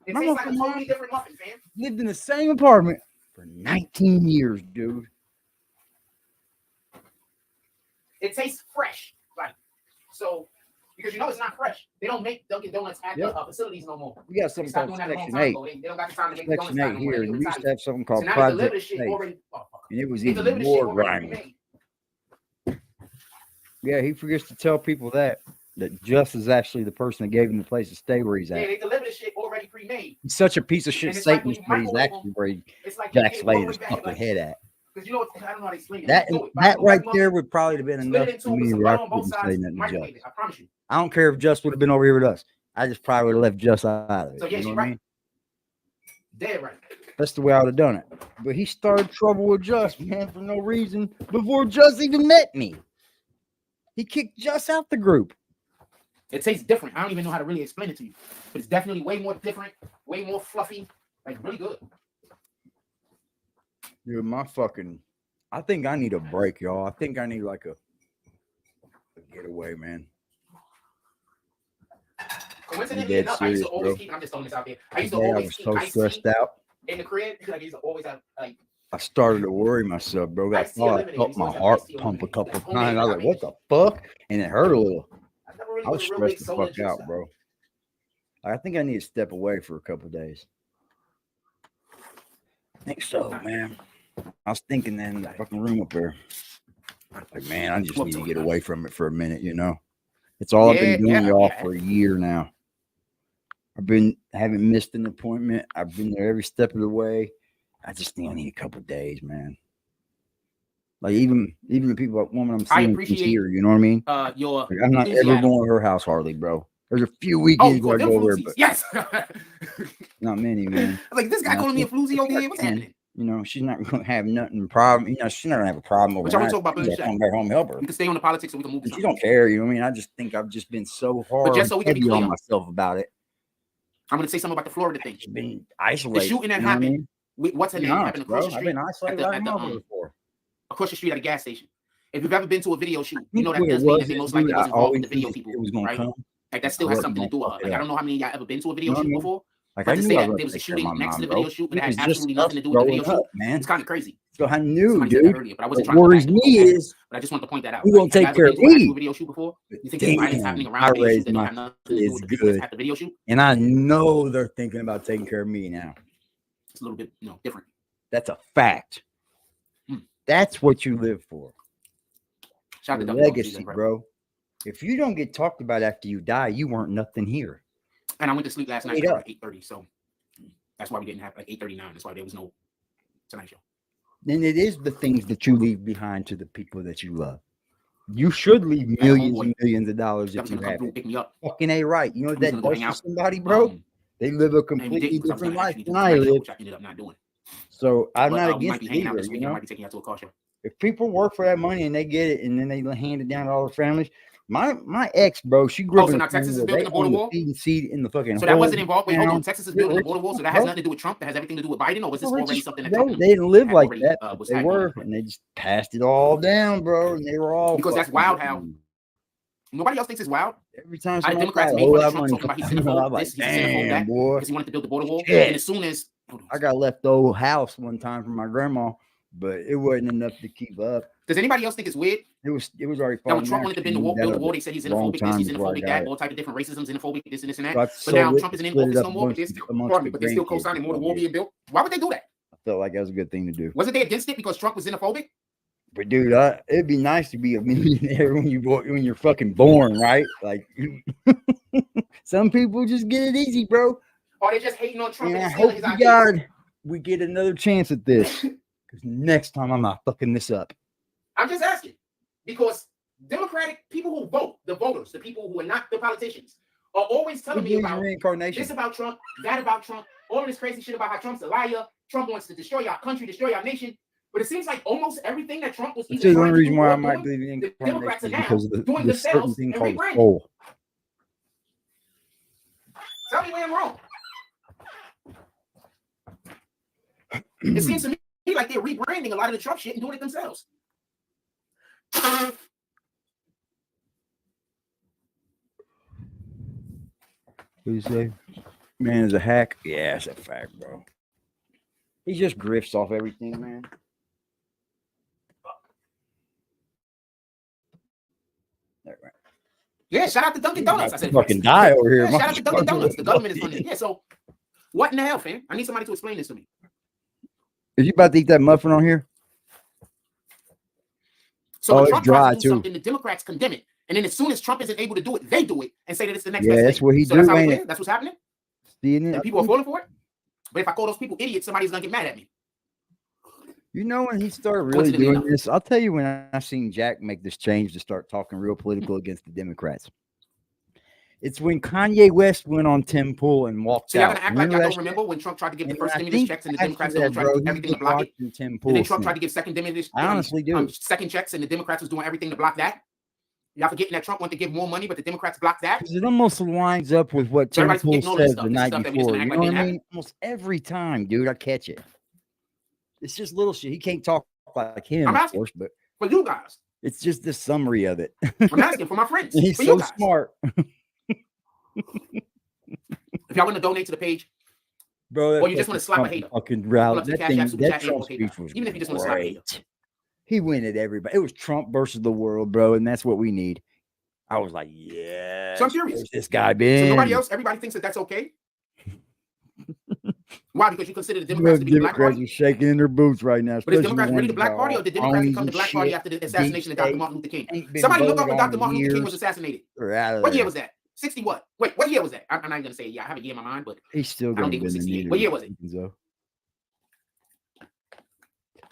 It tastes like a totally different muffin, fam. Lived in the same apartment for 19 years, dude. It tastes fresh, like so. Because you know it's not fresh. They don't make Dunkin' Donuts at the facilities no more. We got something called Section 8. They don't got the time to make Section 8 here. And we used to have something called so Project 8. And it was even more grimy. Yeah, he forgets to tell people that Just is actually the person that gave him the place to stay where he's at. Yeah, they deliver the shit already pre-made. He's such a piece of shit Satanist, but he's actually where Jack's laid his fucking head at. Because you know, I don't know how to explain that. That right there would probably have been enough for me where I couldn't say nothing to Just. I promise you. I don't care if Just would have been over here with us. I just probably would have left Just out of it. So yes, you're right. Dead right. That's the way I would have done it. But he started trouble with Just, man, for no reason before Just even met me. He kicked Just out the group. It tastes different. I don't even know how to really explain it to you. But it's definitely way more different, way more fluffy, like really good. Dude, I think I need a break, y'all. I think I need like a getaway, man. Coincidentally enough, I used to always keep, I'm just throwing this out there. I used to always keep ice stressed out in the crib because I used to always have like. I started to worry myself, bro. I felt my heart pump a couple of times. I was like, what the fuck? And it hurt a little. I was stressed the fuck out, bro. I think I need to step away for a couple of days. I think so, man. I was thinking that in the fucking room up there. Like, man, I just need to get away from it for a minute, you know? It's all I've been doing, y'all, for a year now. Haven't missed an appointment. I've been there every step of the way. I just think I need a couple of days, man. Like even the people, like woman I'm seeing here, you know what I mean? I'm not ever going to her house hardly, bro. There's a few weekends where I go over, but yes, not many, man. Like this guy calling me a floozy over here. What's happening? You know, she's not going to have nothing problem. You know, she's not going to have a problem over there. But y'all want to talk about come back home, help her. We can stay on the politics, so we can move. She don't care. You know what I mean? I just think I've just been so hard, but just so we can be clear on myself about it. I'm going to say something about the Florida thing. She's been isolated. The shooting that happened. What's her name? Happened across the street. I've been isolated before. Across the street at a gas station. If you've ever been to a video shoot, you know that does mean that they most likely was involved with the video people, right? Like that still has something to do with her. Like I don't know how many of y'all ever been to a video shoot before. Like but to say that there was a shooting next to the video shoot, but it had absolutely nothing to do with the video shoot, man. It's kind of crazy. So I knew, dude. Earlier, but I wasn't what worries me is, but I just want to point that out. You gonna take care of me? Video shoot before? You think there's violence happening around the video shoot that have nothing to do with the people at the video shoot? And I know they're thinking about taking care of me now. It's a little bit, different. That's a fact. That's what you live for. Shout out to legacy, bro. If you don't get talked about after you die, you weren't nothing here. And I went to sleep last night at 8:30, so that's why we didn't have like 8:39. That's why there was no Tonight Show. Then it is the things that you leave behind to the people that you love. You should leave millions and millions of dollars if you have it. Pick me up. Fucking A right. You know that does for somebody, bro? They live a completely different life than I live. Which I ended up not doing. So I'm not against it either, you know? I might be taking you out to a car show. If people work for that money and they get it and then they hand it down to all their families, my ex, bro, she grew up in now Texas is building a border wall? Seed in the fucking so that wasn't involved. Wait, hold on. Texas is building a border wall, so that has nothing to do with Trump. That has everything to do with Biden, or was this already something that Trump they didn't live like that? They were, and they just passed it all down, bro. And they were all because that's wild. How nobody else thinks it's wild. Every time Democrats make fun of Trump talking about he's xenophobe, this, he's xenophobe that, because he wanted to build the border wall. And as soon as I got left the old house one time from my grandma, but it wasn't enough to keep up. Does anybody else think it's weird? It was already. Now when Trump wanted to build the wall, they said he's xenophobic, this, he's xenophobic, that, all type of different racisms, xenophobic, this and this and that. But now Trump isn't in office no more, but they're still co-signing more the wall being built. Why would they do that? I felt like that was a good thing to do. Wasn't they against it because Trump was xenophobic? But dude, it'd be nice to be a millionaire when you're fucking born, right? Like some people just get it easy, bro. Or they just hating on Trump. And I hope to God we get another chance at this. Because next time I'm not fucking this up. I'm just asking. Because Democratic people who vote, the voters, the people who are not the politicians, are always telling me about reincarnation. This about Trump, that about Trump, all of this crazy shit about how Trump's a liar. Trump wants to destroy our country, destroy our nation. But it seems like almost everything that Trump was either the only reason why I might believe in the Democrats are now because of the certain thing called soul. Tell me where I'm wrong. It seems to me like they're rebranding a lot of the Trump shit and doing it themselves. What do you say? Man is a hack. Yeah, it's a fact, bro. He just grifts off everything, man. Right. Yeah, shout out to Dunkin' Donuts. I said fucking die over here. Yeah, shout out to Dunkin' Donuts. The government is funding. Yeah, so what in the hell, fam? I need somebody to explain this to me. Is you about to eat that muffin on here? So when Trump tries to do something, the Democrats condemn it. And then as soon as Trump isn't able to do it, they do it and say that it's the next best thing. That's what he does. That's what's happening. And people are falling for it. But if I call those people idiots, somebody's gonna get mad at me. You know, when he started really doing this, I'll tell you when I seen Jack make this change to start talking real political against the Democrats. It's when Kanye West went on Tim Pool and walked out. So y'all gonna act like y'all don't remember when Trump tried to give the first stimulus checks and the Democrats tried to do everything to block it? And then Trump tried to give second stimulus, I honestly do. Second checks, and the Democrats was doing everything to block that. Y'all forgetting that Trump wanted to give more money, but the Democrats blocked that? It almost lines up with what Tim Pool said the night before. You know what I mean? Almost every time, dude, I catch it. It's just little shit. He can't talk like him, of course, but for you guys, it's just the summary of it. I'm asking for my friends. He's so smart. If y'all want to donate to the page, bro, or you just want to slap a hater, fucking rally. That Trump speech was even if you just want to slap a hater. He went at everybody. It was Trump versus the world, bro, and that's what we need. I was like, yeah. So I'm curious. This guy been. So nobody else, everybody thinks that that's okay. Why? Because you consider the Democrats to be the Black Party? Are shaking in their boots right now. But is Democrats really the Black Party, or did Democrats become the Black Party after the assassination of Dr. Martin Luther King? Somebody look up when Dr. Martin Luther King was assassinated. What year was that? 60 what? Wait, what year was that? I'm not even gonna say. Yeah, I have a year in my mind, but he's still going to be 68. What year was it?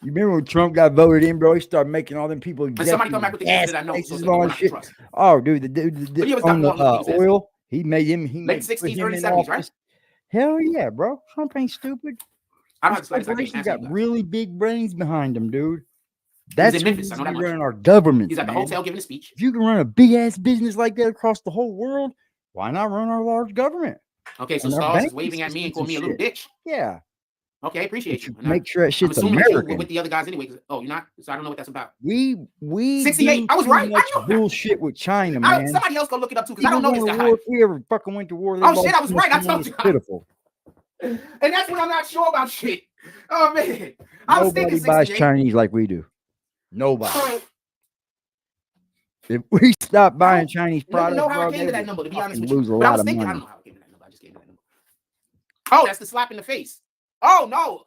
You remember when Trump got voted in, bro? He started making all them people. And somebody come back with the answer that I know. So shit. Oh, dude, the dude on the oil, he made him. He late 60s, early 70s, right? Hell yeah, bro. Trump ain't stupid. I don't have to He got really big brains behind him, dude. That's in Memphis. I know that much. Running our government. He's at the hotel giving a speech. If you can run a big ass business like that across the whole world, why not run our large government? Okay, so Stars is waving at me and calling me a little bitch. Yeah. Okay, appreciate you. Make sure that shit's American. With the other guys anyway. Oh, you're not. So I don't know what that's about. We 68. I was right. I know bullshit with China, man. Somebody else go look it up too, because I don't know this guy. If we ever fucking went to war, oh shit, I was right. I told you. Pitiful. And that's when I'm not sure about shit. Oh man, I was thinking 68. Nobody buys Chinese like we do. Nobody. If we stop buying Chinese products, you know how I came to that number, to be honest with you. Lose a lot of money. I don't know how I came to that number. I just came to that number. Oh, that's the slap in the face. Oh no.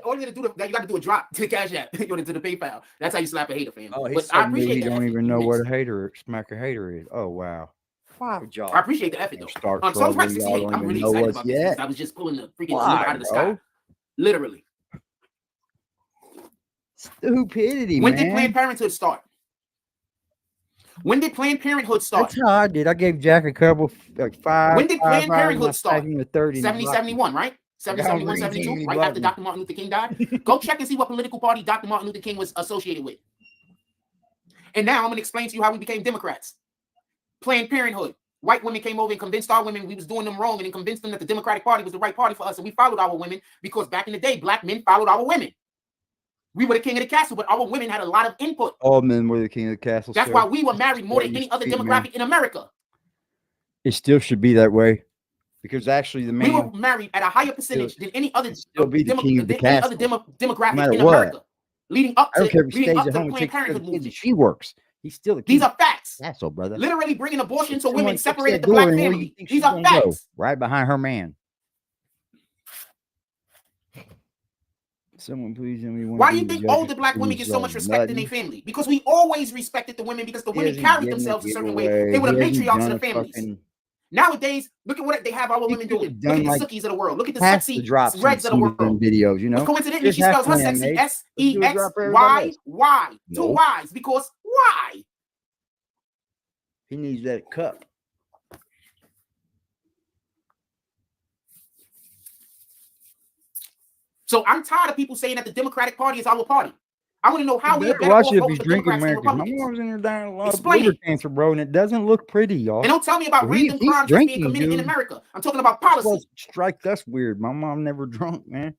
All you got to do, you got to do a drop to the Cash App. You go to the PayPal. That's how you slap a hater, fam. Oh, but I appreciate he don't even know what a hater, smack a hater is. Oh wow. Five jobs. I appreciate the effort though. So I was right 68. I'm really excited about this. I was just pulling the freaking number out of the sky. Literally. Stupidity, When did Planned Parenthood start? When did Planned Parenthood start? That's how I did. I gave Jack a couple, like 5. When did Planned Parenthood start? 30, 70, 71, right? 70, 71, 72, right after Dr. Martin Luther King died. Go check and see what political party Dr. Martin Luther King was associated with. And now I'm going to explain to you how we became Democrats. Planned Parenthood. White women came over and convinced our women we was doing them wrong, and then convinced them that the Democratic Party was the right party for us, and we followed our women because back in the day, black men followed our women. We were the king of the castle, but our women had a lot of input. All men were the king of the castle. That's why we were married more than any other demographic in America. It still should be that way, because actually the man we were married at a higher percentage than any other demographic in what. America. Leading up to Planned Parenthood movement. She works. He's still the king. These are facts. That's so, brother. Literally bringing abortion to women separated the black family. These are facts. Right behind her man. Someone please tell me. Why do you think older black women get so much respect in their family? Because we always respected the women because the women carried themselves a certain way. They were the matriarchs of the families. Nowadays, look at what they have our women doing. Look at the Sookies of the world. Look at the sexy Reds of the world. Videos, you know. Coincidentally, she spells her sexy SEXY. Why? Two Y's. Because why? He needs that cup. So I'm tired of people saying that the Democratic Party is our party. I want to know how we are better watch off it if over he's the drinking Democrats and American. My mom's in there dying a lot of liver cancer, bro, and it doesn't look pretty, y'all. And don't tell me about random crimes being committed in America. I'm talking about policy. Strike, that's weird. My mom never drunk, man.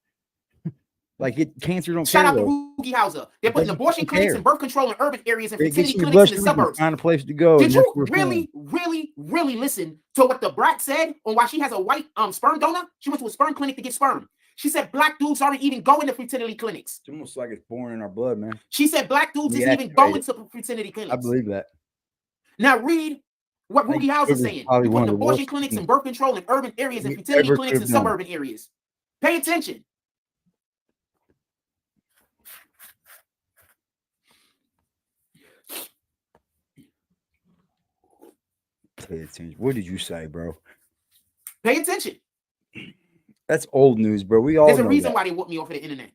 Like cancer don't Shout care. out to Rugi Hauser. They're putting abortion clinics and birth control in urban areas and fertility your clinics in the suburbs. Find a place to go. Did you really listen to what the brat said on why she has a white sperm donor? She went to a sperm clinic to get sperm. She said black dudes aren't even going to fertility clinics. It's almost like it's born in our blood, man. She said black dudes isn't even going to fertility clinics. I believe that. Now read what Rugi Hauser is saying. They're putting abortion clinics and birth control in urban areas and fertility clinics in suburban areas. Pay attention. Pay attention. What did you say, bro? Pay attention. That's old news, bro. We all There's a know reason that. why they whooped me off of the internet.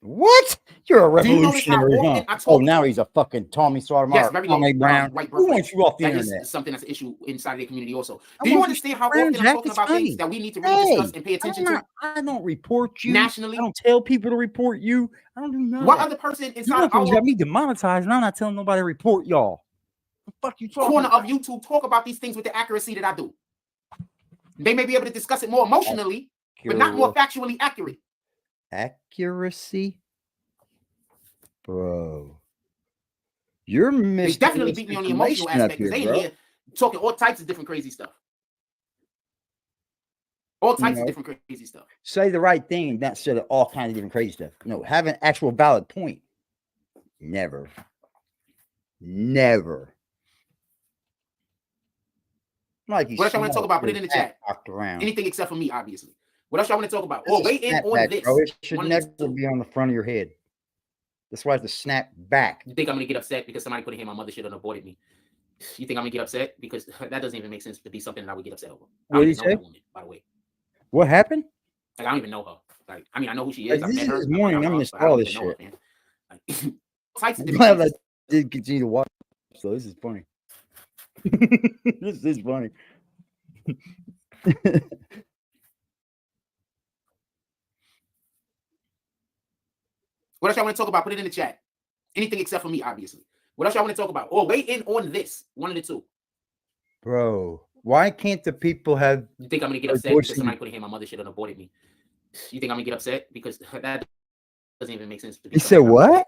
What? You're a revolutionary, huh? Oh, now he's a fucking Tommy Sotomayor. Yes, very Tommy Brown. White Who wants you off the internet? That is something that's an issue inside the community also. Do you understand how often I'm talking about things that we need to really discuss and pay attention to? I don't report you. Nationally. I don't tell people to report you. I don't do nothing. What other person inside of our... got me demonetized, and I'm not telling nobody to report y'all. The fuck you talking corner about? Of YouTube talk about these things with the accuracy that I do. They may be able to discuss it more emotionally, but not more factually accurate. Accuracy? Bro. You're missing. They definitely beat me on the emotional aspect because they in here talking all types of different crazy stuff. All types of different crazy stuff. Say the right thing and not say all kinds of different crazy stuff. No, have an actual valid point. Never. Never. Like what else y'all want to talk about? Put it in the chat. Anything except for me, obviously. What else y'all want to talk about? Oh, wait in on this. Bro. It should never be on the front of your head. That's why it's to snap back. You think I'm gonna get upset because somebody put in here my mother should have aborted me? You think I'm gonna get upset? Because that doesn't even make sense to be something that I would get upset over. What did he say? Woman, by the way. What happened? Like I don't even know her. Like I mean I know who she is. Like, this is morning. I'm missed all this shit. Like, I'm glad I did continue to watch. So this is funny. This is funny. What else y'all want to talk about? Put it in the chat. Anything except for me, obviously. What else y'all want to talk about? Or wait in on this. One of the two. Bro, why can't the people have... You think I'm going to get upset because somebody put in here my mother should have aborted me? You think I'm going to get upset because that doesn't even make sense. He said what?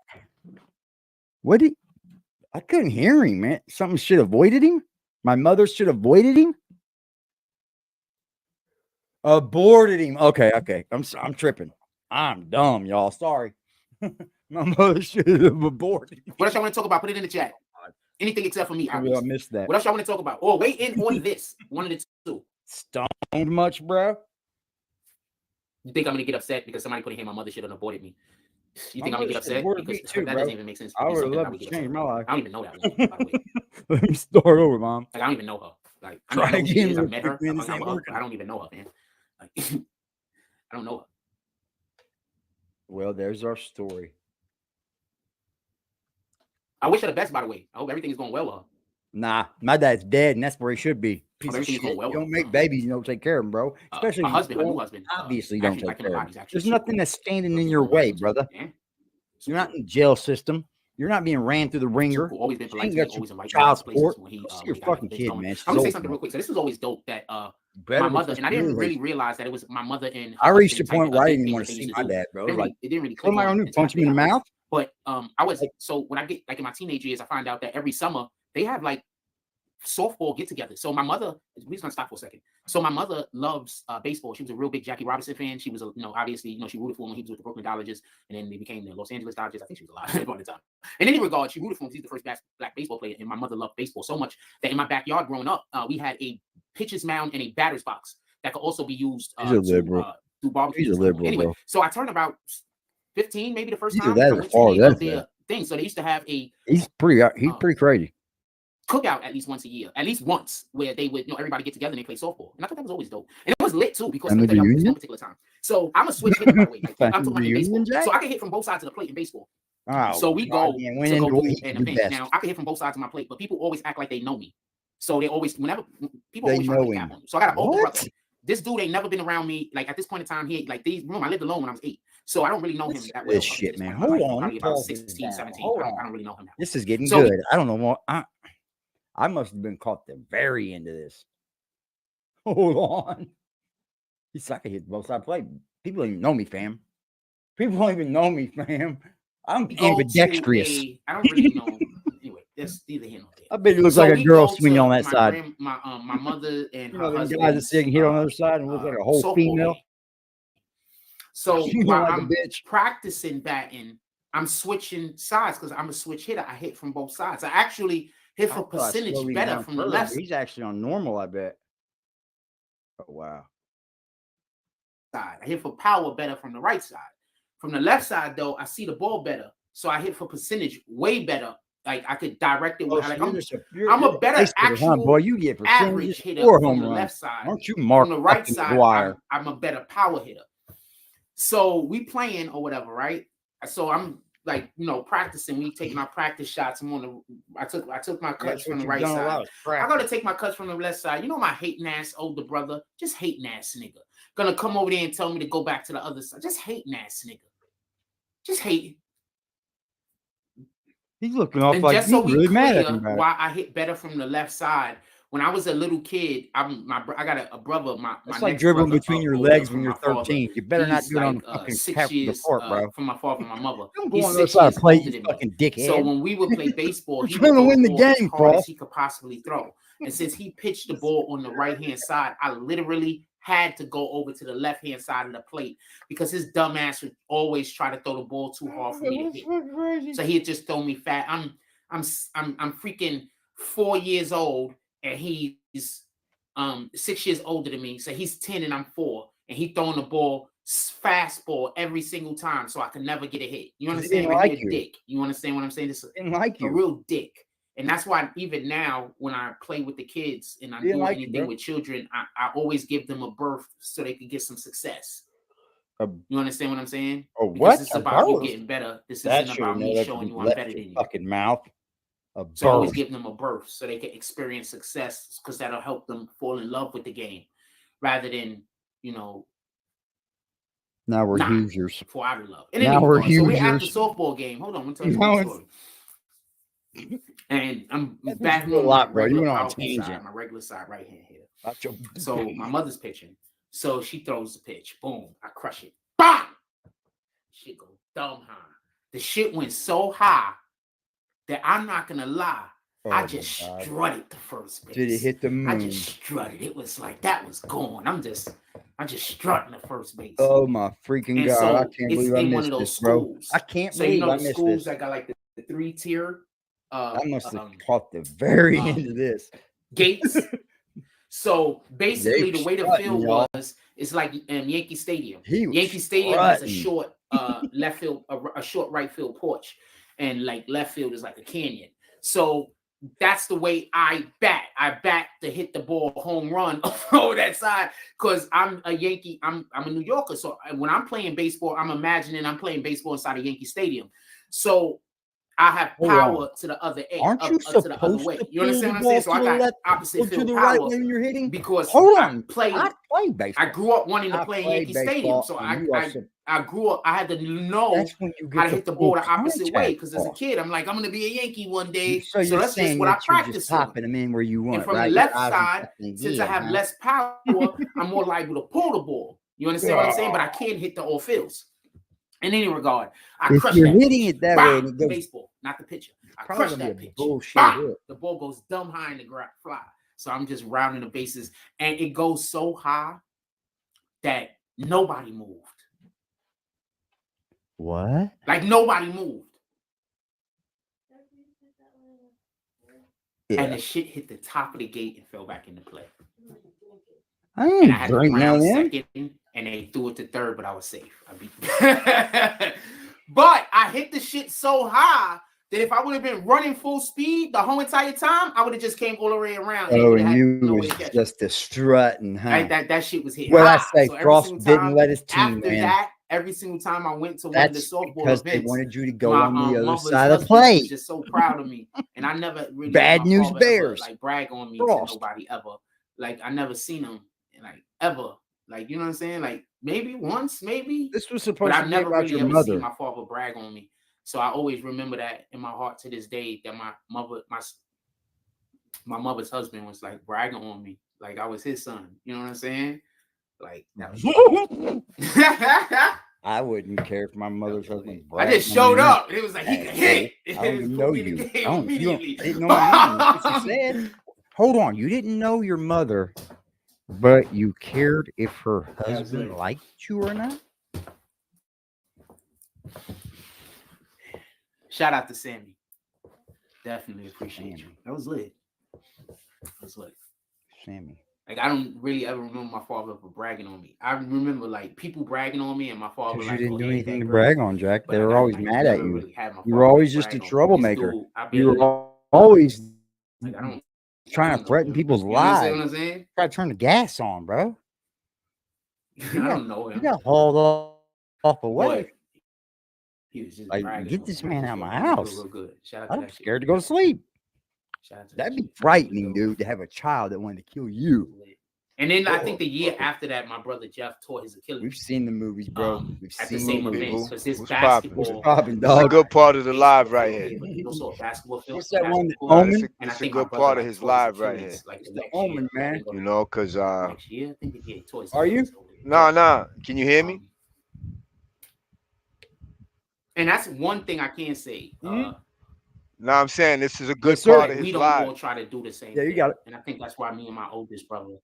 What did... I couldn't hear him, man. Something should have avoided him? My mother should have avoided him? Aborted him. Okay. I'm tripping. I'm dumb, y'all. Sorry. My mother should have aborted him. What else y'all want to talk about? Put it in the chat. Anything except for me. I missed that. What else y'all want to talk about? Oh, wait in on this. One of the two. Stoned much, bro? You think I'm going to get upset because somebody put in here my mother should have aborted me? You think I'm going to get upset? Because that doesn't even make sense. I would love to change my life. I don't even know that woman, by the way. Let me start over, Mom. Like, I don't even know her. Like, I know who she is. I met her. I don't even know her, man. Like, I don't know her. Well, there's our story. I wish her the best, by the way. I hope everything is going well with her. Nah, my dad's dead, and that's where he should be. Piece of shit. You don't make babies, you don't take care of them, bro. Especially a husband, a new husband. Obviously, don't take care of them. There's nothing that's standing in your way, brother. You're not in the jail system. You're not being ran through the ringer. Always been polite. Always child support. You're fucking kid, man. I'm gonna say something real quick. So this was always dope that my mother, and I didn't really realize that it was my mother and I reached a point where I didn't even want to see my dad, bro. It didn't really click. What am I gonna do? Punch him in the mouth? But I was so when I get like in my teenage years, I find out that every summer they have like softball get together. So my mother, we're just gonna stop for a second. So my mother loves baseball. She was a real big Jackie Robinson fan. She was, obviously, she rooted for him when he was with the Brooklyn Dodgers, and then they became the Los Angeles Dodgers. I think she was alive at the time. In any regard, she rooted for him. He's the first black baseball player, and my mother loved baseball so much that in my backyard growing up, we had a pitcher's mound and a batter's box that could also be used to do barbecues. He's a liberal, anyway, bro. So I turned about 15, maybe the first time. Thing. So they used to have a. He's pretty crazy. Cookout at least once a year, where they would, everybody get together and they play softball. And I thought that was always dope. And it was lit too because of that particular time. So I'm a switch hitter, by the way. I'm talking about baseball. So I can hit from both sides of the plate in baseball. So we go to go in events. Now I can hit from both sides of my plate, but people always act like they know me. So they always, whenever people always try to cap on me. So I got an older brother. This dude ain't never been around me. Like at this point in time, he like I lived alone when I was 8. So I don't really know him that well. This shit, man. Hold on. Probably about 16, 17. I don't really know him. This is getting good. I don't know more. I must have been caught the very end of this. Hold on. He's like I hit both sides play. People don't even know me, fam. People don't even know me, fam. I'm We go ambidextrous. I don't really know. Anyway, that's neither here nor there. I bet you look like a girl swinging on that side. My mother and You her know, them husband. guys that sit here on the other side and look like a whole female. So You while like a I'm bitch. practicing batting, I'm switching sides because I'm a switch hitter. I hit from both sides. I actually hit for percentage better from the left. He's actually on normal, I bet. Oh wow. Side. I hit for power better from the right side. From the left side, though, I see the ball better, so I hit for percentage way better. Like I could direct it. Like I'm a better actual boy. You get average hitter from the left side. Aren't you Mark? From the right side, I'm a better power hitter. So we playing or whatever, right? So I'm like, you know, practicing. We taking our practice shots. I took my cuts from the right side. I gotta take my cuts from the left side. You know, my hating ass older brother, just hating ass nigga, gonna come over there and tell me to go back to the other side. Just hating ass nigga. Just hating. He's looking off like he's really mad at him. Why I hit better from the left side. When I was a little kid, I got a brother. It's like dribbling between your legs when you're 13. You better not do it on the fucking 6 years bro. From my father and my mother. I'm going on the side to play, you fucking dickhead. So when we would play baseball, he trying to win the game, as hard as he could possibly throw. And since he pitched the ball on the right-hand side, I literally had to go over to the left-hand side of the plate because his dumb ass would always try to throw the ball too hard for me to hit. So he'd just throw me fat. I'm freaking 4 years old. And he's 6 years older than me. So he's 10 and I'm 4. And he throwing the ball fastball every single time. So I can never get a hit. You understand? Like a dick. You understand what I'm saying? This is a real dick. And that's why even now when I play with the kids and I do anything with children, I always give them a berth so they can get some success. You understand what I'm saying? Oh, what? This is about you getting better. This isn't about me showing you I'm better than you. Fucking mouth. So I always give them a berth so they can experience success because that'll help them fall in love with the game rather than, you know. Now we're users. Fall out of love. And now we're users. So we're at the softball game. Hold on, I'm going to tell you a story. And I'm back a lot, bro. You went on a tangent. My regular side right hand here. So my mother's pitching. So she throws the pitch. Boom. I crush it. Bam! Shit goes dumb high. The shit went so high that I'm not gonna lie, I just strutted the first base. Did it hit the moon? I just strutted. It was like that was going. I'm just strutting the first base. Oh my freaking god! So I can't believe I missed this, bro. I can't believe I missed this. So you know the schools that got like the 3-tier. I must have caught the very end of this. Gates. So basically, the way the field was, it's like Yankee Stadium. Yankee Stadium has a short left field, a short right field porch. And like left field is like a canyon. So that's the way I bat. I bat to hit the ball home run over that side because I'm a Yankee. I'm a New Yorker. So when I'm playing baseball, I'm imagining I'm playing baseball inside of Yankee Stadium. So I have power to the other end. Aren't you supposed to the other way? You understand what I'm saying? So I got opposite field power right when you're hitting because I play baseball. I grew up wanting to play Yankee Stadium, so I grew up. I had to know how to hit the ball the opposite way because as a kid, I'm like, I'm going to be a Yankee one day. So that's just what I practice. Popping them in where you want. And from the left side, since I have less power, I'm more liable to pull the ball. You understand what I'm saying? But I can't hit the all fields. In any regard, I crush that. Hitting it that way, the baseball, not the pitcher. I crush that pitch. The ball goes dumb high in the fly. So I'm just rounding the bases, and it goes so high that nobody moved. What? Like nobody moved. Yeah. And the shit hit the top of the gate and fell back into play. I ain't drinking now second, and they threw it to third, but I was safe. I beat them. But I hit the shit so high that if I would have been running full speed the whole entire time, I would have just came all the way around. Oh, you was just a strutting, huh? That shit was hitting. Well, I say Frost didn't let his team win. That, every single time I went to one of the softball because events, they wanted you to go on the other side of the plate. Was just so proud of me, and I never really bad news bears like brag on me to nobody ever. Like I never seen them like ever. Like you know what I'm saying? Like maybe once, maybe this was supposed to be about really your mother. Seen my father brag on me, so I always remember that in my heart to this day. That my mother's husband was like bragging on me, like I was his son. You know what I'm saying? Like that was I I wouldn't care if my mother's husband. I just showed up. And it was like he could hit. I don't even know you. I Immediately. didn't know my name. That's what you said. Hold on, you didn't know your mother, but you cared if her husband liked you or not. Shout out to Sammy. Definitely appreciate you. That was lit. Sammy. Like, I don't really ever remember my father for bragging on me. I remember like people bragging on me, and my father like, you didn't do anything to brag on, Jack. They were always mad at you. Really you were always just a troublemaker. You were always like, trying to threaten people's lives. You know what I'm saying? Try to turn the gas on, bro. I don't know him. You got hauled off away. He was just like, get this man out of my house. Real good. Shout out I'm to that scared to go to sleep. That'd be frightening, dude, to have a child that wanted to kill you. And then I think the year after that, my brother Jeff tore his Achilles. We've seen the movies, bro. We've at seen the same the event because his What's basketball. popping, dog? It's a good part of the live right here. Also a basketball film. What's that one? It's a good part of his live right here. Like the Omen, man. You know, because next year, I think he tore his Are you? Nah. Can you hear me? And that's one thing I can say. No, I'm saying this is a good part of his we life. don't all try to do the same. Yeah, you thing. got it. And I think that's why me and my oldest brother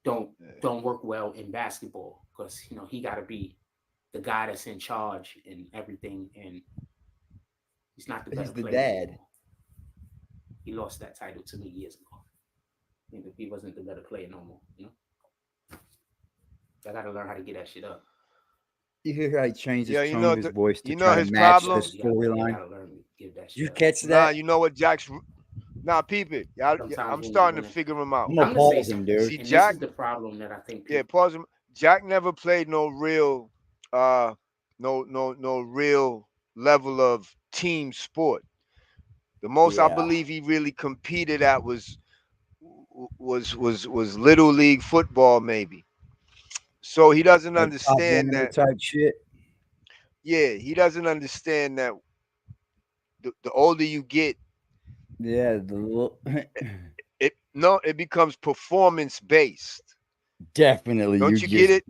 don't work well in basketball, because he got to be the guy that's in charge and everything, and he's not the best. He's the player. dad. He lost that title to me years ago. He wasn't the better player no more. I got to learn how to get that shit up. You hear how he changed his tone of his voice to you try know to his match problem? the storyline. You catch that? Nah, you know what Jack's... Nah, peep it. I'm starting to figure him out. I'm gonna pause him, dude. See, Jack, this is the problem that I think. Yeah, pause him. Jack never played no real, no real level of team sport. The most I believe he really competed at was little league football, maybe. So he doesn't understand that type shit. Yeah, he doesn't understand that the older you get, it becomes performance based. Definitely. Don't you get it?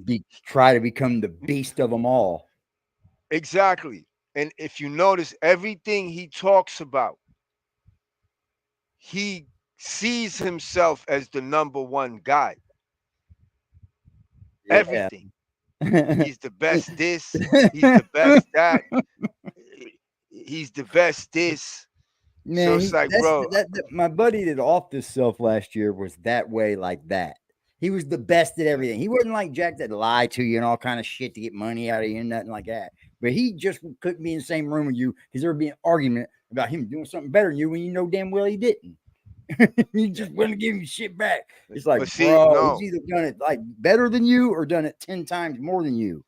Try to become the beast of them all. Exactly. And if you notice, everything he talks about, he sees himself as the number one guy. Yeah. Everything. He's the best this. He's the best that. He's the best this. Man, so it's like, bro. My buddy that offed himself last year was that way, like that. He was the best at everything. He wasn't like Jack that lied to you and all kind of shit to get money out of you and nothing like that. But he just couldn't be in the same room with you because there would be an argument about him doing something better than you when you know damn well he didn't. You just wouldn't give him shit back. It's like, bro, he's either done it like better than you or done it 10 times more than you.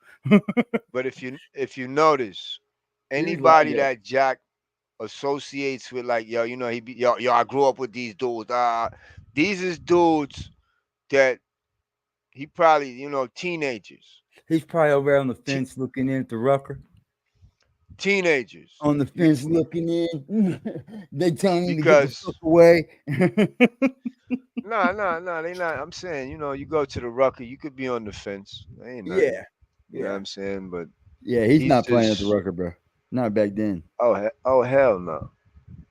But if you notice, anybody that Jack associates with, like, yo, I grew up with these dudes. These is dudes that he probably, teenagers. He's probably over there on the fence looking in at the Rucker. Teenagers on the fence looking in. They telling him to get the fuck away. No, they not. I'm saying, you go to the Rucker, you could be on the fence. Ain't nothing. Yeah. You know what I'm saying? But yeah, he's not playing at the Rucker, bro. Not back then. Oh hell no.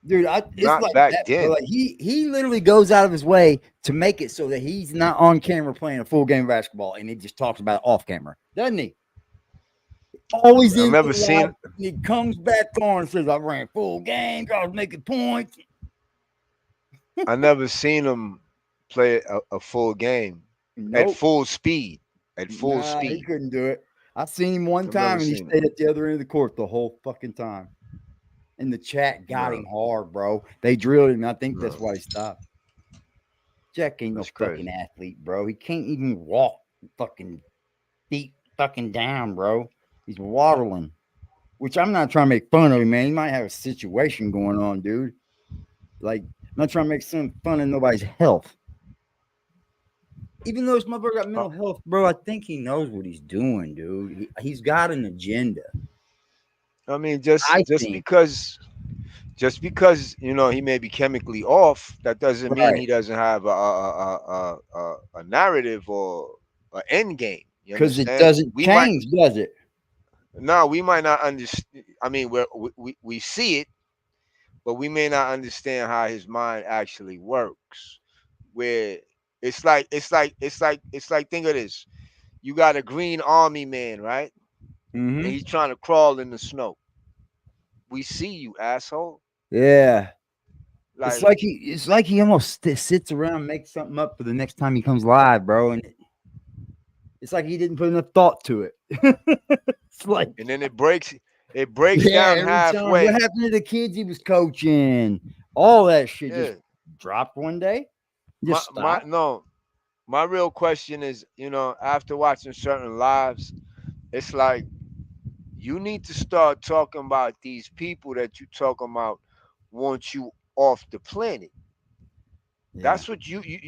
Dude, it's not like back that, then. Like he literally goes out of his way to make it so that he's not on camera playing a full game of basketball, and he just talks about it off camera, doesn't he? Always. I've never seen. He comes back on and says, "I ran full game. I was making points." I never seen him play a full game at full speed. At full speed, he couldn't do it. I've seen him one time, and he stayed at the other end of the court the whole fucking time. And the chat got him hard, bro. They drilled him. I think that's why he stopped. Jack ain't no fucking athlete, bro. He can't even walk fucking feet fucking down, bro. He's waddling, which I'm not trying to make fun of him, man. He might have a situation going on, dude. Like, I'm not trying to make some fun of nobody's health. Even though this motherfucker got mental health, bro, I think he knows what he's doing, dude. He's got an agenda. I mean, just because he may be chemically off, that doesn't mean he doesn't have a narrative or an end game. Because it doesn't change, does it? No, we might not understand. I mean, we see it, but we may not understand how his mind actually works. Where it's like think of this. You got a green army man, right? Mm-hmm. And he's trying to crawl in the snow. We see you, asshole. Yeah. It's like he almost sits around and makes something up for the next time he comes live, bro. And it's like he didn't put enough thought to it. It's like, and then it breaks down halfway. What happened to the kids he was coaching? All that shit just dropped one day. My real question is, after watching certain lives, it's like you need to start talking about these people that you talking about want you off the planet. Yeah. That's what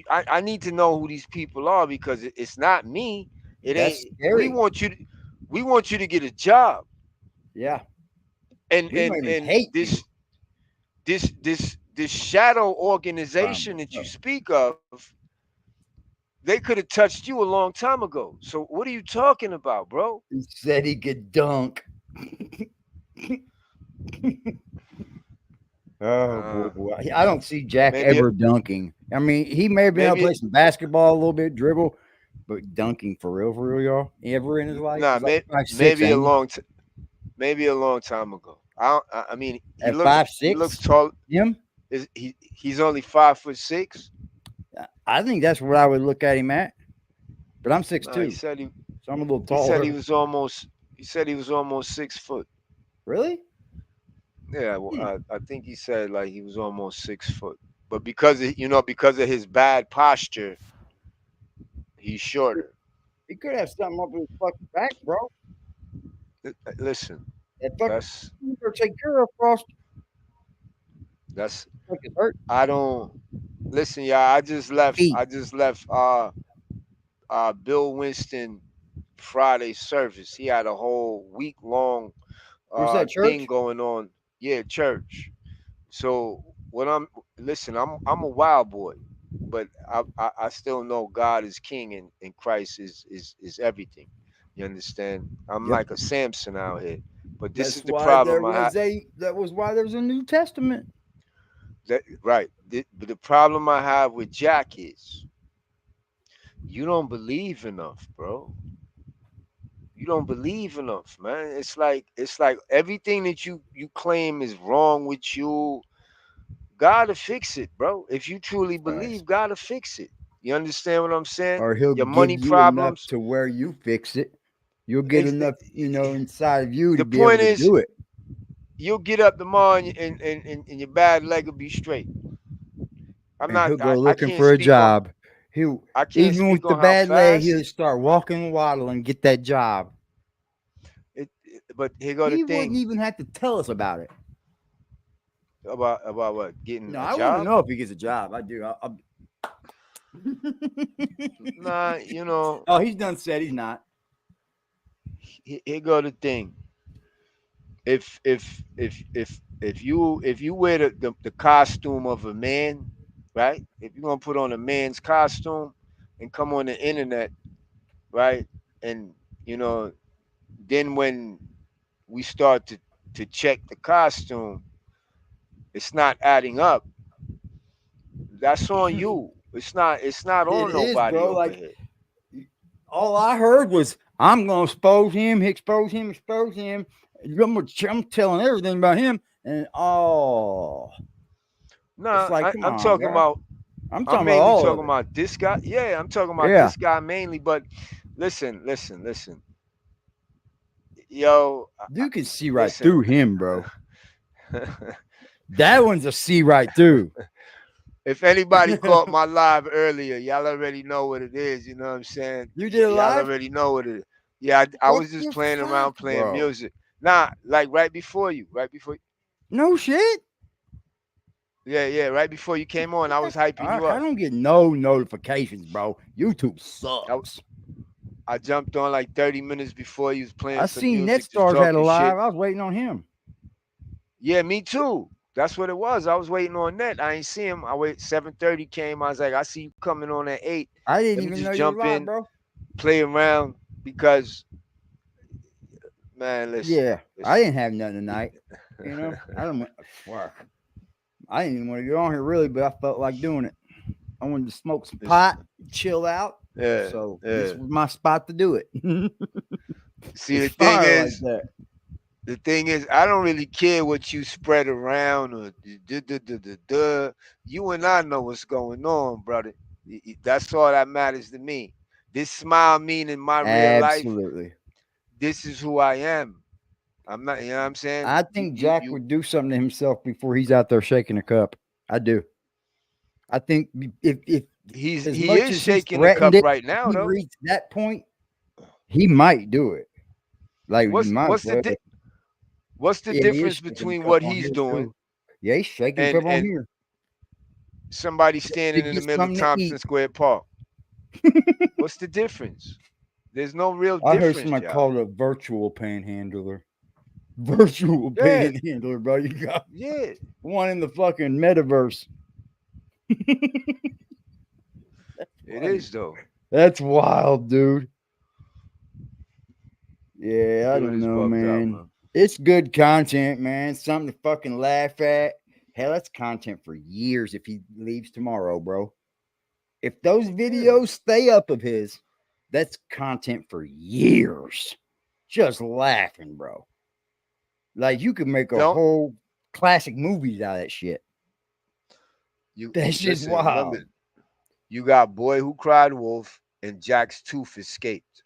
I need to know who these people are, because it's not me. Ain't scary. We want you to get a job. Yeah. And this shadow organization that you speak of, they could have touched you a long time ago. So what are you talking about, bro? He said he could dunk. Boy. I don't see Jack ever dunking. I mean, he may have been able to play some basketball a little bit, dribble, but dunking for real, y'all, ever in his life? Nah, maybe a long time ago. I mean, he looks 5'6". He looks tall. Him? He's only 5'6"? I think that's what I would look at him at. But I'm 6'2". So I'm a little taller. He said he was almost 6 foot. Really? Yeah, well, I think he said like he was almost 6 foot. But because of his bad posture, he's shorter. He could have something up his fucking back, bro. Listen, that's take care of Frost. That's I don't listen, y'all. I just left Bill Winston Friday service. He had a whole week-long thing going on. Yeah, church. So I'm a wild boy, but I still know God is king and Christ is everything. You understand? I'm like a Samson out here. But this is the problem. That was why there's a New Testament. Right. But the problem I have with Jack is you don't believe enough, bro. You don't believe enough, man. It's like everything that you claim is wrong with you, gotta fix it, bro. If you truly believe, gotta fix it. You understand what I'm saying? Or he'll your money give you problems enough to where you fix it. You'll get enough, inside of you to be able to do it. You'll get up tomorrow and your bad leg will be straight. He'll go looking for a job. Even with the bad leg, he'll start walking, waddling, get that job. But here go the thing. He wouldn't even have to tell us about it. About what? Getting a job? I want to know if he gets a job. I do. Nah, Oh, he's done said he's not. Here go the thing. If you wear the costume of a man, right? If you're gonna put on a man's costume and come on the internet, right? And then when we start to check the costume, it's not adding up. That's on you. It's not on nobody over here. All I heard was, I'm gonna expose him. I'm telling everything about him. And no, like, I'm talking about this guy. Yeah, I'm talking about this guy mainly. But listen. Yo, you can see right through him, bro. That one's a see right through. If anybody caught my live earlier, y'all already know what it is. You know what I'm saying? You did a live? Y'all already know what it is. Yeah, I was just playing around, playing music. Nah, like right before you. No shit. Yeah, right before you came on, I was hyping you up. I don't get no notifications, bro. YouTube sucks. I jumped on like 30 minutes before you was playing. I seen NetStars had a live. I was waiting on him. Yeah, me too. That's what it was. I was waiting on that. I ain't see him. I wait. 7:30 came. I was like, I see you coming on at 8. I didn't even know you were live, bro. Play around. because man, listen. Yeah, I didn't have nothing tonight. You know, I didn't even want to get on here really, but I felt like doing it. I wanted to smoke some pot, chill out. Yeah. So this was my spot to do it. See, the thing is, I don't really care what you spread around or you and I know what's going on, brother. That's all that matters to me. This smile meaning my real life. Absolutely. This is who I am. I'm not, you know what I'm saying? I think Jack would do something to himself before he's out there shaking a cup. I do. I think if he is shaking a cup right now, though. Reach that point, he might do it. Like what's the difference between what he's doing? Too. Yeah, he's shaking a cup on here. Somebody standing in the middle of Thompson Square Park. What's the difference? There's no real difference. I heard somebody call it a virtual panhandler. Virtual panhandler, bro. You got one in the fucking metaverse. It is though. That's wild, dude. Yeah, I don't know, man. It's good content, man. Something to fucking laugh at. Hell, that's content for years if he leaves tomorrow, bro. If those videos stay up of his, that's content for years. Just laughing, bro. Like you could make a whole classic movies out of that shit. That's just wild. Remember, you got Boy Who Cried Wolf and Jack's Tooth Escaped.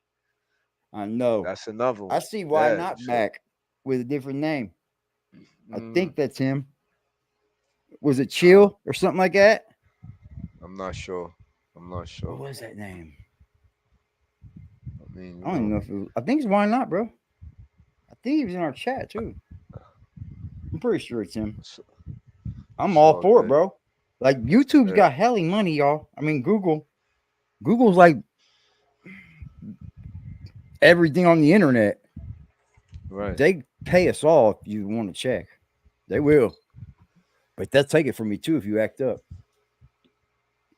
I know. That's another one. I see why not back with a different name. I think that's him. Was it Chill or something like that? I'm not sure. What was that name? I mean, I don't even know if it was. I think it's Why Not, bro. I think he was in our chat too. I'm pretty sure it's him. I'm all for it, bro. Like YouTube's got helly money, y'all. I mean, Google's like everything on the internet. Right. They pay us all if you want to check. They will. But they'll take it from me too if you act up.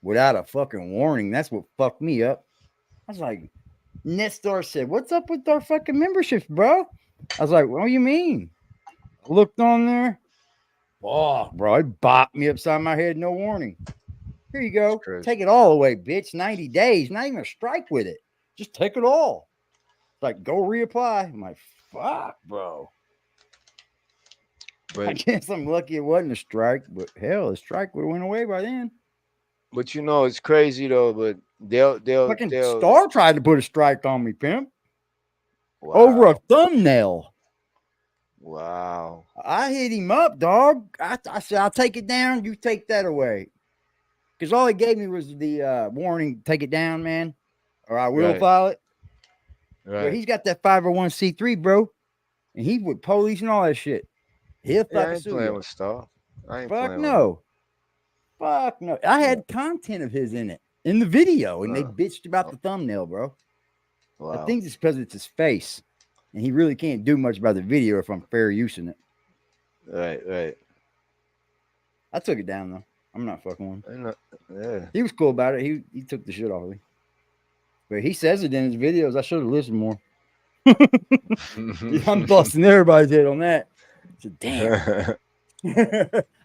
Without a fucking warning. That's what fucked me up. I was like, Nestor said, "What's up with our fucking memberships, bro?" I was like, "What do you mean?" I looked on there. Oh, bro, it bopped me upside my head, no warning. Here you go. Take it all away, bitch. 90 days. Not even a strike with it. Just take it all. It's like, go reapply. I'm like, fuck, bro. But I guess I'm lucky it wasn't a strike, but hell, a strike would have went away by then. But you know, it's crazy though, but they'll Star tried to put a strike on me, Pimp. Wow. Over a thumbnail. Wow. I hit him up, dog. I said, I'll take it down. You take that away. Because all he gave me was the warning, take it down, man. Or I will file it. Right. But he's got that 501c3, bro. And he with police and all that shit. He'll fucking sue playing you. with Star. I ain't Fuck playing no. Fuck no. I had content of his in it. In the video. And they bitched about the thumbnail, bro. Wow. I think it's because it's his face. And he really can't do much about the video if I'm fair using it. Right. I took it down, though. I'm not fucking with him. Yeah. He was cool about it. He took the shit off of me. But he says it in his videos. I should have listened more. I'm busting everybody's head on that. I said, damn.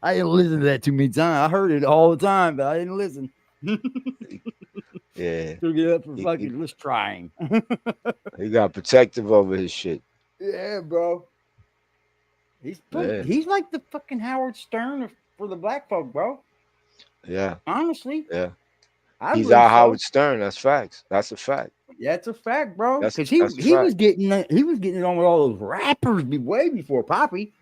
I didn't listen to that too many times. I heard it all the time, but I didn't listen. Yeah. Took it up for fucking just trying. He got protective over his shit. Yeah, bro. He's like the fucking Howard Stern for the black folk, bro. Yeah. Honestly. Yeah. He's our Howard Stern. That's facts. That's a fact. Yeah, it's a fact, bro. Because he was getting it on with all those rappers way before Poppy.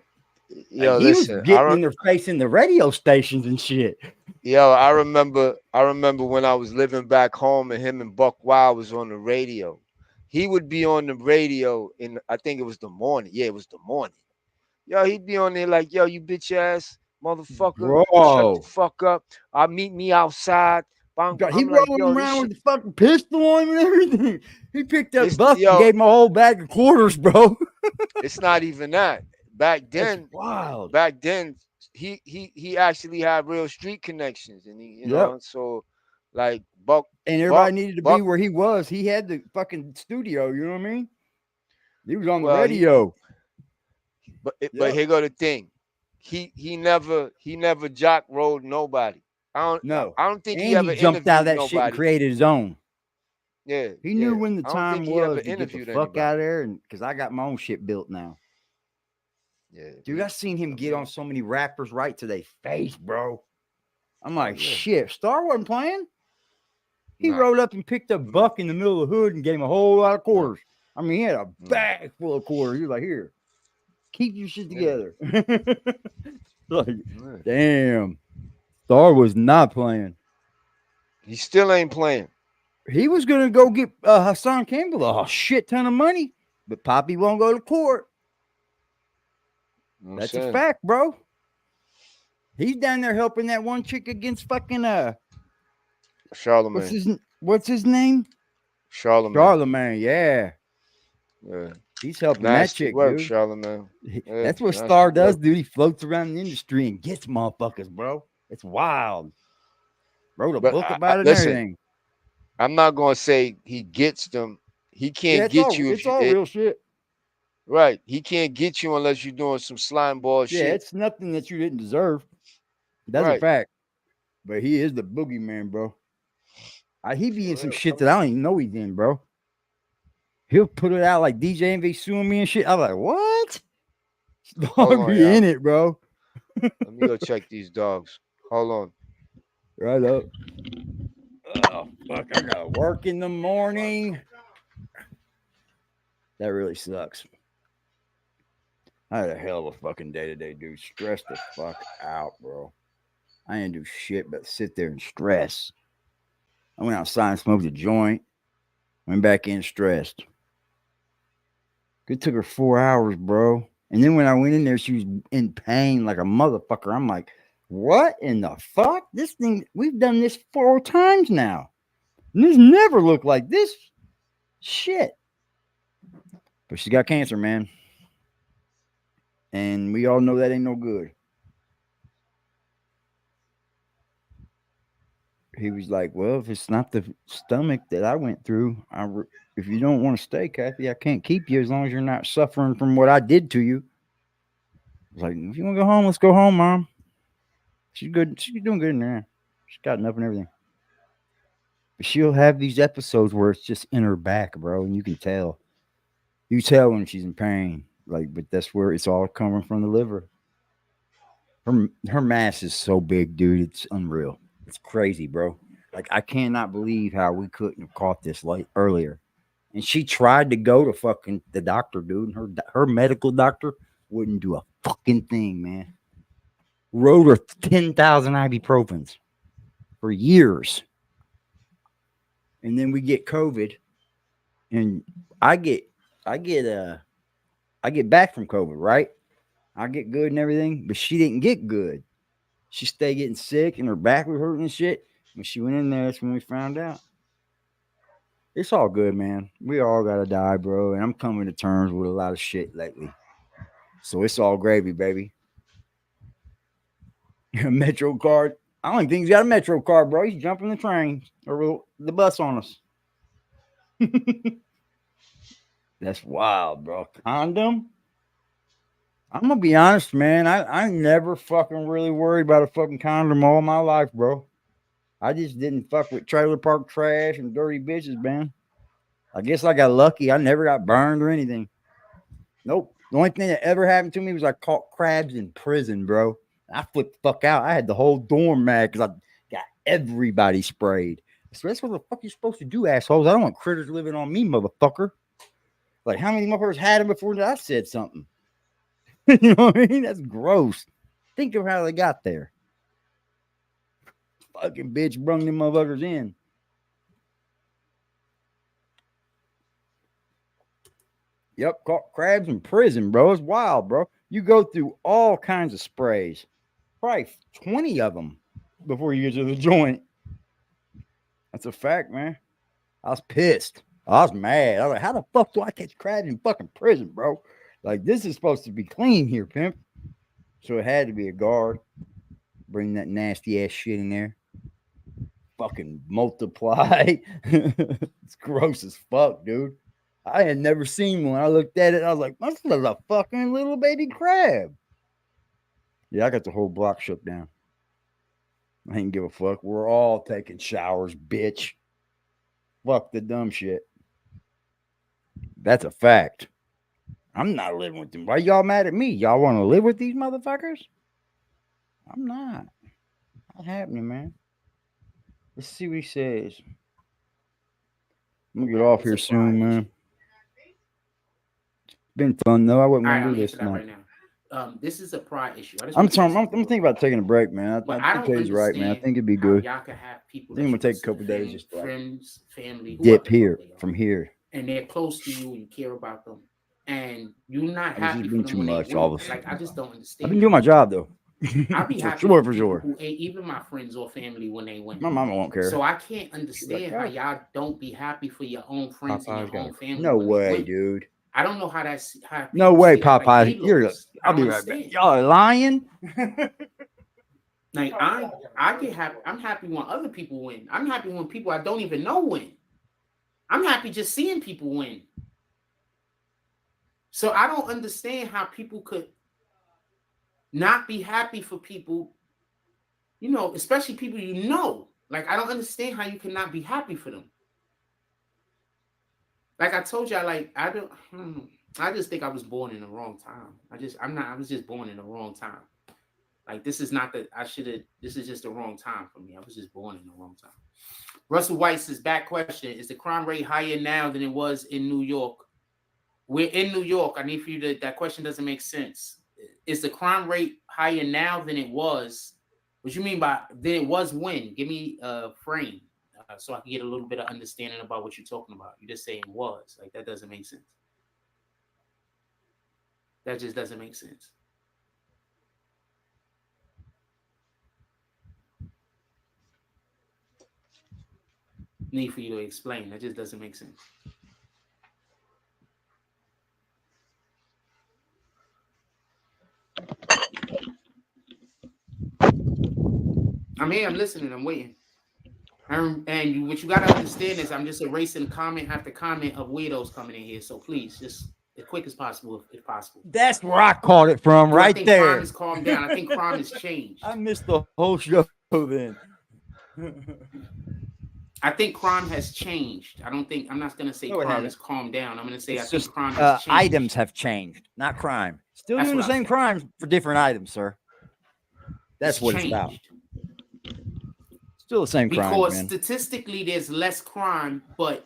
Yo, like, listen, he was getting in their face in the radio stations and shit. Yo, I remember when I was living back home and him and Buck Wild was on the radio. He would be on the radio I think it was the morning. Yeah, it was the morning. Yo, he'd be on there like, yo, you bitch ass motherfucker. Bro. Shut the fuck up. Meet me outside. He rolling around with the fucking pistol on him and everything. He picked up Buck and gave him a whole bag of quarters, bro. It's not even that. Back then, that's wild. Back then, he actually had real street connections, and he, you know, so like Buck And everybody needed to be where he was. He had the fucking studio. You know what I mean? He was on the radio. But here go the thing. He never jock rolled nobody. I don't think he ever jumped out of that nobody. shit and created his own. Yeah, he knew when the time was to get the fuck out of there, and because I got my own shit built now. Yeah, dude, I seen him get on so many rappers right to their face, bro. I'm like, shit. Star wasn't playing. He rolled up and picked a buck in the middle of the hood and gave him a whole lot of quarters. I mean, he had a bag full of quarters. He was like, here, keep your shit together. Like, damn. Star was not playing. He still ain't playing. He was going to go get Hassan Campbell a shit ton of money, but Poppy won't go to court. That's a fact, bro. He's down there helping that one chick against fucking Charlemagne. What's his name? Charlemagne. Yeah. He's helping that chick, work, dude. Charlemagne. Yeah, that's what Star does, dude. He floats around the industry and gets motherfuckers, bro. It's wild. Wrote a book about it and everything. I'm not gonna say he gets them. He can't get you. It's all real shit. Right. He can't get you unless you're doing some slime ball shit. Yeah, it's nothing that you didn't deserve. That's a fact. But he is the boogeyman, bro. He be in some shit that I don't even know he's in, bro. He'll put it out like DJ Envy suing me and shit. I'm like, what? Dog be in it, bro. Let me go check these dogs. Hold on. Right up. Oh, fuck. I gotta work in the morning. That really sucks. I had a hell of a fucking day today, dude. Stressed the fuck out, bro. I didn't do shit but sit there and stress. I went outside and smoked a joint. Went back in stressed. It took her 4 hours, bro. And then when I went in there, she was in pain like a motherfucker. I'm like, what in the fuck? This thing, we've done this 4 times now. And this never looked like this. Shit. But she got cancer, man. And we all know that ain't no good. He was like, well, if it's not the stomach that I went through, if you don't want to stay, Kathy, I can't keep you as long as you're not suffering from what I did to you. I was like, if you want to go home, let's go home, Mom. She's good. She's doing good in there. She's got enough and everything. But she'll have these episodes where it's just in her back, bro, and you can tell. You tell when she's in pain. Like, but that's where it's all coming from the liver. Her mass is so big, dude. It's unreal. It's crazy, bro. Like, I cannot believe how we couldn't have caught this earlier. And she tried to go to fucking the doctor, dude. And her medical doctor wouldn't do a fucking thing, man. Wrote her 10,000 ibuprofens for years. And then we get COVID. And I get back from COVID, right? I get good and everything, but she didn't get good. She stayed getting sick and her back was hurting and shit. When she went in there, that's when we found out. It's all good, man. We all gotta die, bro. And I'm coming to terms with a lot of shit lately. So it's all gravy, baby. Metro card. I don't even think he's got a Metro card, bro. He's jumping the train or the bus on us. That's wild, bro. Condom? I'm gonna be honest, man. I never fucking really worried about a fucking condom all my life, bro. I just didn't fuck with trailer park trash and dirty bitches, man. I guess I got lucky. I never got burned or anything. Nope. The only thing that ever happened to me was I caught crabs in prison, bro. I flipped the fuck out. I had the whole dorm mad because I got everybody sprayed. So that's what the fuck you're supposed to do, assholes. I don't want critters living on me, motherfucker. Like, how many motherfuckers had them before I said something? You know what I mean? That's gross. Think of how they got there. Fucking bitch brung them motherfuckers in. Yep, caught crabs in prison, bro. It's wild, bro. You go through all kinds of sprays. Probably 20 of them before you get to the joint. That's a fact, man. I was pissed. I was mad. I was like, how the fuck do I catch crabs in fucking prison, bro? Like, this is supposed to be clean here, pimp. So it had to be a guard. Bring that nasty ass shit in there. fucking multiply. It's gross as fuck, dude. I had never seen one. I looked at it, I was like, this is a fucking little baby crab. Yeah, I got the whole block shook down. I ain't give a fuck. We're all taking showers, bitch. Fuck the dumb shit. That's a fact. I'm not living with them. Why y'all mad at me? Y'all want to live with these motherfuckers? I'm not. Not happening, man. Let's see what he says. I'm gonna get off here soon, man. It's been fun though. I wouldn't want to do this now. Right now. This is a pride issue. I'm thinking about taking a break, man. I think he's right, man. I think it'd be good. Y'all can have people. I think I'm gonna take a couple days just to friends, family, dip here from here, and they're close to you and you care about them, and you're not happy. It's been too much. All of a sudden, like I just don't understand. I've been doing my job though. I'll be happy for sure. Who ain't even my friends or family when they win. My mama won't care. So I can't understand how y'all don't be happy for your own friends and your own family. No way, dude. I don't know how that's how. No way, Popeye. I'll be right back. Y'all are lying. Like I get happy. I'm happy when other people win. I'm happy when people I don't even know win. I'm happy just seeing people win. So I don't understand how people could not be happy for people, you know, especially people you know. Like, I don't understand how you cannot be happy for them. Like I told you, I just think I was born in the wrong time. I was just born in the wrong time. Like, this is just the wrong time for me. I was just born in the wrong time. Russell White says, back question, is the crime rate higher now than it was in New York? We're in New York. I need for you that question doesn't make sense. Is the crime rate higher now than it was? What you mean by than it was when? Give me a frame so I can get a little bit of understanding about what you're talking about. You just saying was. Like, that doesn't make sense. That just doesn't make sense. Need for you to explain. That just doesn't make sense. I'm here, I'm listening, I'm waiting. And what you got to understand is I'm just erasing comment after comment of weirdos coming in here. So please, just as quick as possible, if possible. That's where I caught it from, right there. Crime has calmed down. I think crime has changed. I missed the whole show then. I think crime has changed. I'm not going to say crime has calmed down. I'm going to say I think crime has changed. Items have changed, not crime. Still doing the same crimes for different items, sir. That's what it's about. Still the same crime, because statistically there's less crime, but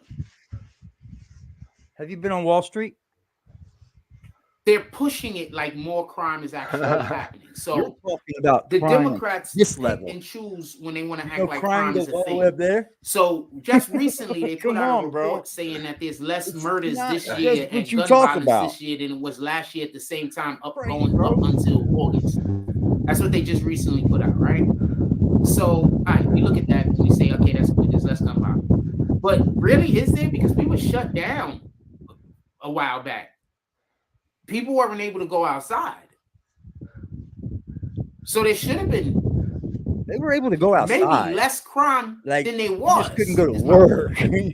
have you been on Wall Street? They're pushing it like more crime is actually happening. So you're talking about the Democrats this level and choose when they want to act like crime is a all thing. Up there. So just recently they put out a report saying that there's less murders this year and gun violence this year than it was last year at the same time, going up until August. That's what they just recently put out, right? So, all right, we look at that and we say, okay, that's good. There's less gun violence. But really, is there? Because we were shut down a while back. People weren't able to go outside. So they should have been. They were able to go outside. Maybe less crime than they was. Just couldn't go to work. They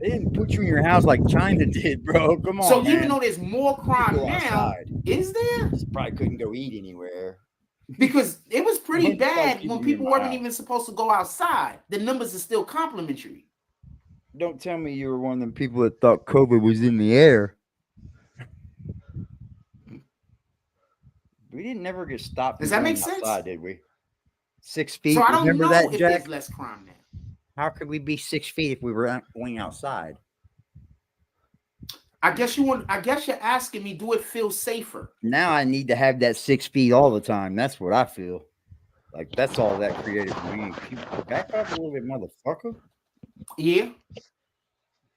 didn't put you in your house like China did, bro. Come on. So even though there's more crime now, is there? You probably couldn't go eat anywhere. Because it was pretty bad when people weren't even supposed to go outside. The numbers are still complimentary. Don't tell me you were one of them people that thought COVID was in the air. We didn't never get stopped. Does that make sense? Outside, did we? 6 feet. So I don't know that, if Jack? there's less crime now. How could we be 6 feet if we were going outside? I guess you're asking me, do it feel safer? Now I need to have that 6 feet all the time. That's what I feel. Like, that's all that created for me. Back up a little bit, motherfucker. Yeah.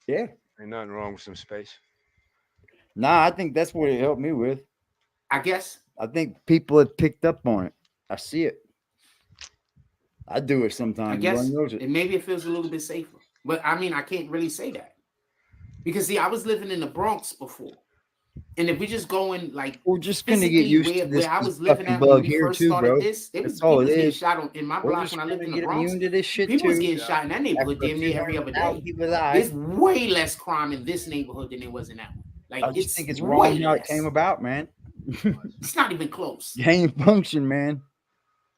Yeah. Ain't nothing wrong with some space. Nah, I think that's what it helped me with. I guess. I think people have picked up on it. I see it. I do it sometimes. I guess maybe it feels a little bit safer. But I mean, I can't really say that. Because see, I was living in the Bronx before. And if we just going like, we're just gonna get used to this. Where I was living at when we first started this, it was people getting shot in my block when I lived in the Bronx. People was getting shot in that neighborhood damn near every other day. There's way less crime in this neighborhood than there was in that one. Like, I just think it's wrong how it came about, man. It's not even close. Gang function, man.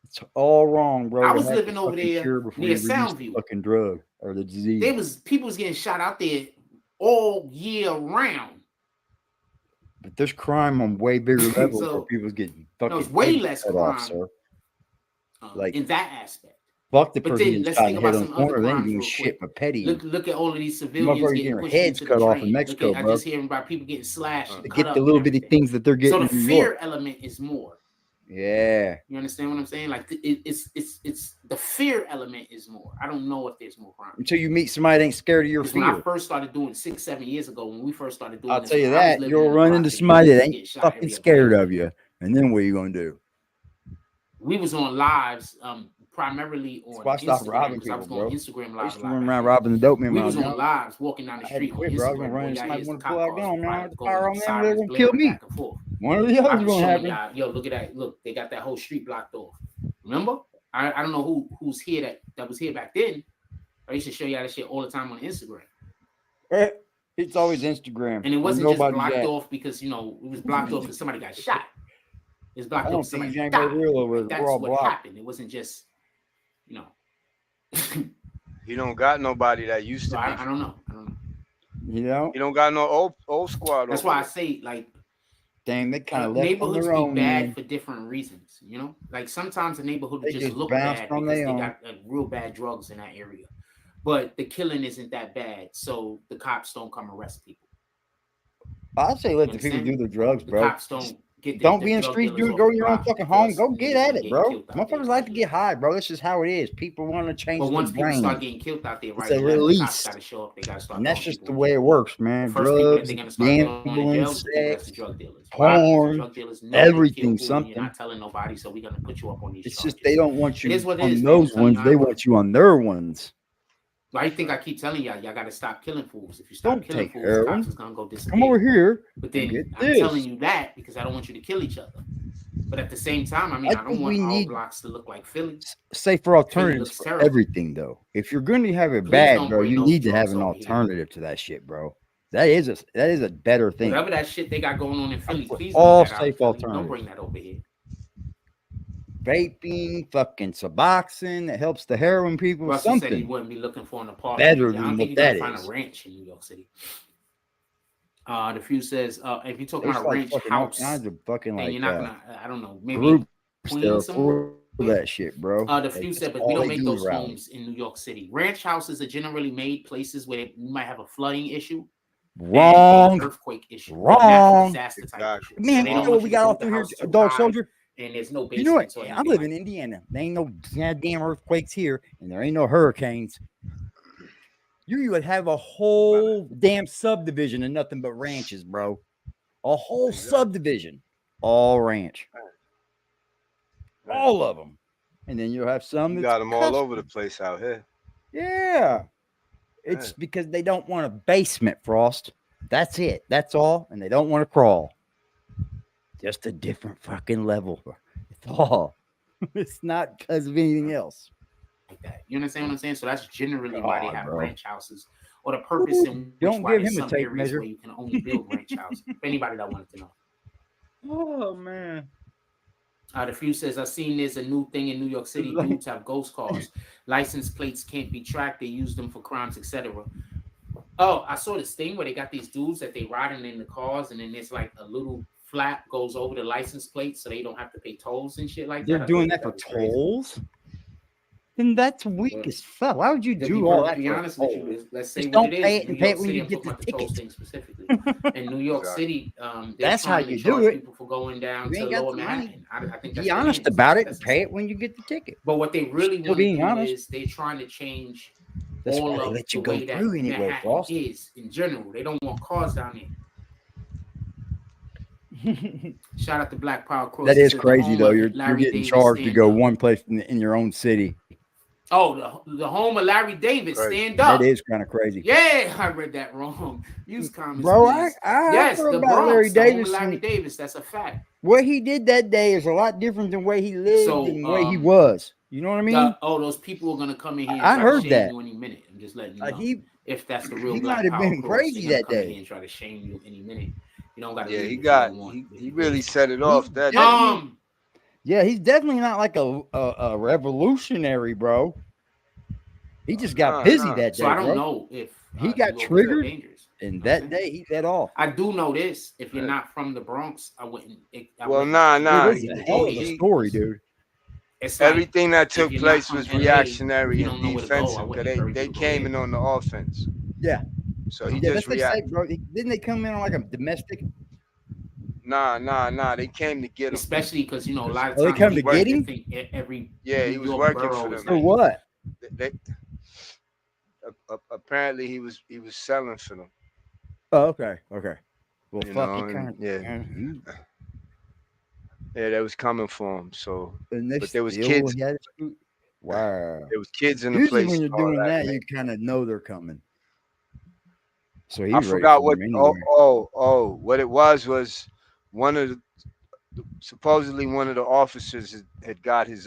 It's all wrong, bro. I was living over there near Soundview. Fucking drug or the disease. People was getting shot out there all year round. But there's crime on way bigger levels where people's getting fucking. No, it's way less crime off, sir. Like in that aspect. Fuck the person getting shot in the head on the corner. They ain't doing shit but petty. Look at all of these civilians getting pushed heads cut off in Mexico, bro. I just hear about people getting slashed. To get the little bitty things that they're getting. So the fear element is more. Yeah. You understand what I'm saying? Like it's the fear element is more. I don't know if there's more crime. Until you meet somebody that ain't scared of your fear. When I first started doing 6-7 years ago, when we first started doing I'll tell you that, you'll run into somebody that ain't fucking scared of you. And then what are you gonna do? We was on lives, primarily on Instagram. I was going Instagram live. I used to run around robbing the dope man. We was on lives walking down the street. Quit, bro. I was gonna run into somebody want to pull out gun, man. Fire on them, they're gonna kill me. One of the others gonna happen. Yo, look at that. Look, they got that whole street blocked off. Remember? I don't know who's here that was here back then. I used to show y'all that shit all the time on Instagram. It's always Instagram. And it wasn't just blocked off because, it was blocked off because somebody got shot. It's blocked off because somebody died. That's what happened. It wasn't just, You don't got nobody that used to be. I don't know. You don't got no old squad. That's why I say, like, damn, they kind of left neighborhoods on their own, be bad man. for different reasons, Like sometimes a neighborhood would just look bad because they got real bad drugs in that area, but the killing isn't that bad, so the cops don't come arrest people. I'd say let the people do their drugs, bro. The cops don't get. Don't be in the streets. Go in your own fucking home. Go get at it, bro. Motherfuckers like to get high, bro. That's just how it is. People want to change. But once their brain. People start getting killed out there, right? It's a release. Gotta show up. They gotta start. And that's just the way it works, man. Drugs, gambling, sex, porn, everything. Something. You're not telling nobody, so we're gonna put you up on these. It's just they don't want you on those ones. They want you on their ones. I think I keep telling y'all gotta stop killing fools. If you stop killing fools, heroin. cops is gonna go disappear. Come over here. But then I'm telling you that because I don't want you to kill each other. But at the same time, I don't want all blocks to look like Philly. Safer alternatives for everything, though. If you're going to have it bad, bro, you need to have an alternative to that shit, bro. That is a better thing. Whatever that shit they got going on in Philly, please all safe alternatives. Don't bring that over here. Vaping, fucking Suboxone, that helps the heroin people. Russell something said he wouldn't be looking for an apartment. Better than what that is. Find a ranch in New York City. The few says, if you're talking about a ranch house, fucking you're not gonna. I don't know, maybe Queens somewhere. That shit, bro. The few said, but we don't make those homes in New York City. Ranch houses are generally made places where you might have a flooding issue. Wrong. Earthquake issue. Wrong. Disaster type issue. Man, you know what we got all through here, Dog Soldier? And there's no basement. You know what? I live in Indiana. There ain't no goddamn earthquakes here, and there ain't no hurricanes. You would have a whole damn subdivision of nothing but ranches, bro. A whole subdivision, all ranch, all of them. And then you'll have some that got them all over the place out here. Yeah, it's because they don't want a basement, Frost. That's it. That's all, and they don't want to crawl. Just a different fucking level. It's all. It's not because of anything else. Like that. You understand what I'm saying? So that's generally why they have ranch houses, or the purpose in which don't give him a tape measure where you can only build ranch houses. For anybody that wanted to know. Oh man. The few says, I've seen there's a new thing in New York City. Dudes have ghost cars. License plates can't be tracked. They use them for crimes, etc. Oh, I saw this thing where they got these dudes that they riding in the cars, and then there's like a little flap goes over the license plate so they don't have to pay tolls and shit like that. They're doing that for tolls? Then that's weak as fuck. Why would you do all that? To be honest with you, let's say don't pay it and pay it when you get the ticket. Specifically, in New York City, that's how you do it. People for going down to Lower Manhattan. I think be honest about it and pay it when you get the ticket. But what they really want to do is they're trying to change all of the way that Manhattan is in general. They don't want cars down there. Shout out to Black Power Cross. That is crazy though. You're getting charged to go one place in your own city. Oh, the home of Larry David. Crazy. Stand up. That is kind of crazy. Yeah, I read that wrong. Use comments, bro. please. I Yes, heard the about Bronx, Larry the home of Davis. Larry Davis. That's a fact. What he did that day is a lot different than way he lived and the way he was. You know what I mean? Those people are gonna come in here and I try heard to shame that. you any minute. I'm just letting you know. If that's the real he Black might have Power been course, crazy that come in day. here and try to shame you any minute. You don't gotta. Yeah, he really set it off that day. Yeah, he's definitely not like a revolutionary, bro. He just got busy that day. So I don't bro. know if he got triggered, and that day he let off. I do know this. If you're not from the Bronx, I wouldn't. Nah. It's a hell of a story, dude. It's everything that took if place you're not was from LA, reactionary you and don't know where to go, I defensive wouldn't because encourage they you to go came there. in on the offense. Yeah. So he Yeah, just that's what they say, reacted. bro. Didn't they come in on like a domestic? Nah. They came to get him. Especially because a lot of they times come to get him. think every he was working for them. For what? Apparently he was selling for them. Oh, okay. Well, You fuck, know, he kind of yeah, they was coming for him. So, but there was still kids. Wow. There was kids in the Usually place. when you're doing that, you kind of know they're coming. So he I was forgot what. Anyway. What it was one of the supposedly one of the officers had got his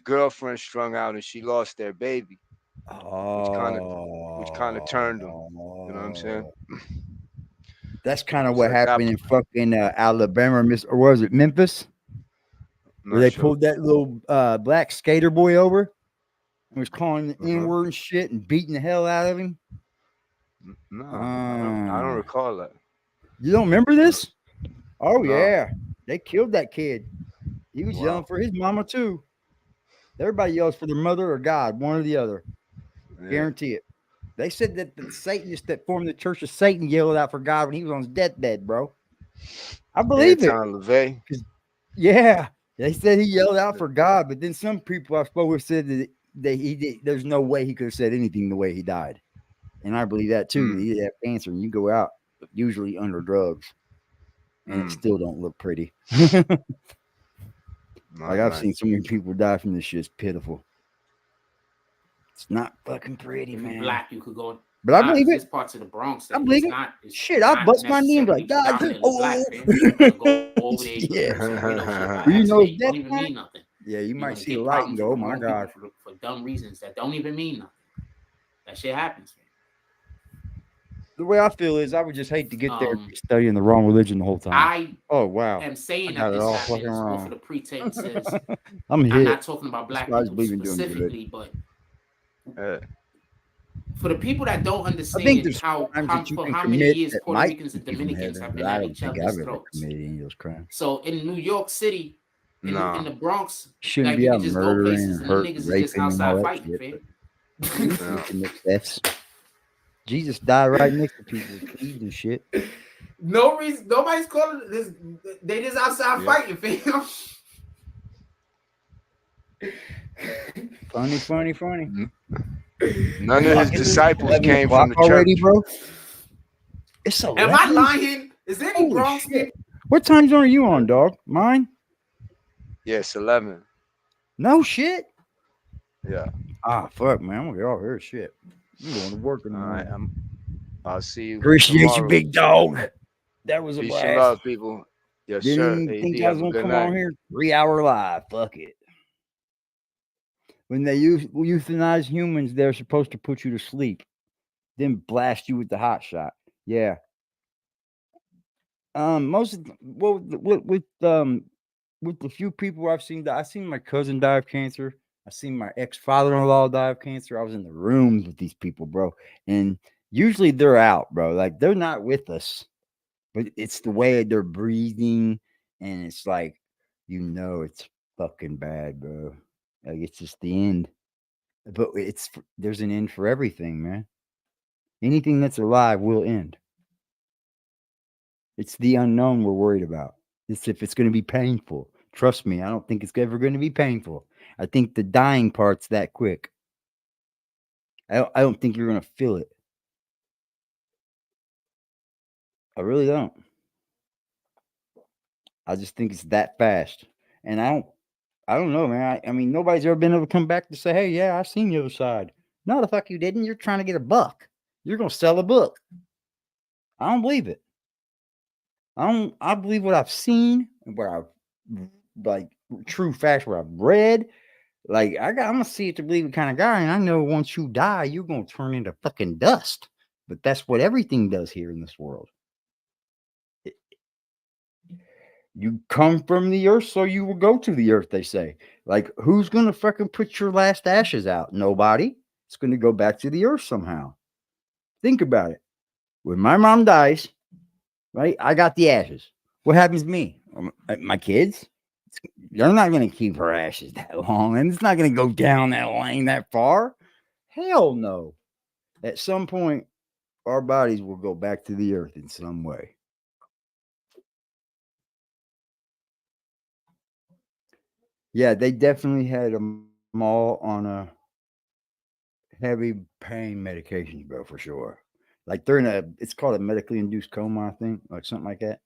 girlfriend strung out and she lost their baby. Which kind of turned him. You know what I'm saying? That's kind of what happened in fucking Alabama, or was it Memphis? Where they pulled that little black skater boy over and was calling the N-word and shit and beating the hell out of him. No, I don't recall that. You don't remember this? Oh, yeah. They killed that kid. He was yelling for his mama, too. Everybody yells for their mother or God, one or the other. Yeah. Guarantee it. They said that the Satanists that formed the Church of Satan yelled out for God when he was on his deathbed, bro. I believe it. Yeah. They said he yelled out for God, but then some people I spoke with said that he did. There's no way he could have said anything the way he died. And I believe that, too. He had cancer, and you go out, usually under drugs, and it still don't look pretty. I've seen so many people die from this shit. It's pitiful. It's not fucking pretty, man. Black, you could go. But I believe it. There's parts of the Bronx that I believe it. Shit, I'll bust my knee and be like, God, go over there. Yeah. You know, don't even mean nothing. Yeah, you might see the light and go, oh my God. For dumb reasons that don't even mean nothing. That shit happens, man. The way I feel is I would just hate to get there studying the wrong religion the whole time. I am saying that this happens more for the pretenses. I'm not talking about black people specifically, but for the people that don't understand how many years Puerto Ricans and Dominicans have been at each other's throats. So in New York City, in the Bronx, shouldn't be out murdering and hurting, raping, and all that shit. Jesus died right next to people and shit. No reason. Nobody's calling this. They just outside fighting, fam. Funny. None of his disciples came from the church, bro. It's so. Am I lying? Is there any Bronx? What time zone are you on, dog? Mine? Yes, 11. No shit. Yeah. Ah, fuck, man. I'm gonna get all here. Shit. I'm going to work in the morning. All right, I'll see you. Appreciate you, big dog. That was a Peace blast. and love, people. Yes, Didn't sir. think I was gonna come on here 3-hour live. Fuck it. When they euthanize humans, they're supposed to put you to sleep, then blast you with the hot shot. Yeah. With the few people I've seen my cousin die of cancer. I seen my ex-father-in-law die of cancer. I was in the rooms with these people, bro. And usually they're out, bro. Like, they're not with us. But it's the way they're breathing. And it's like, it's fucking bad, bro. Like, it's just the end. But there's an end for everything, man. Anything that's alive will end. It's the unknown we're worried about. It's if it's going to be painful. Trust me, I don't think it's ever going to be painful. I think the dying part's that quick. I don't think you're going to feel it. I really don't. I just think it's that fast. And I don't know, man. I mean, nobody's ever been able to come back to say, hey, yeah, I've seen the other side. No, the fuck you didn't. You're trying to get a buck. You're going to sell a book. I don't believe it. I believe what I've seen and what I've, like, true facts, what I've read. Like, I'm going to see it to believe it kind of guy. And I know once you die, you're going to turn into fucking dust. But that's what everything does here in this world. You come from the earth, so you will go to the earth, they say. Like, who's going to fucking put your last ashes out? Nobody. It's going to go back to the earth somehow. Think about it. When my mom dies, right, I got the ashes. What happens to me? My kids? They're not going to keep her ashes that long, and it's not going to go down that lane that far. Hell no. At some point, our bodies will go back to the earth in some way. Yeah, they definitely had them all on a heavy pain medications, bro, for sure. Like they're in it's called a medically induced coma, I think, like something like that.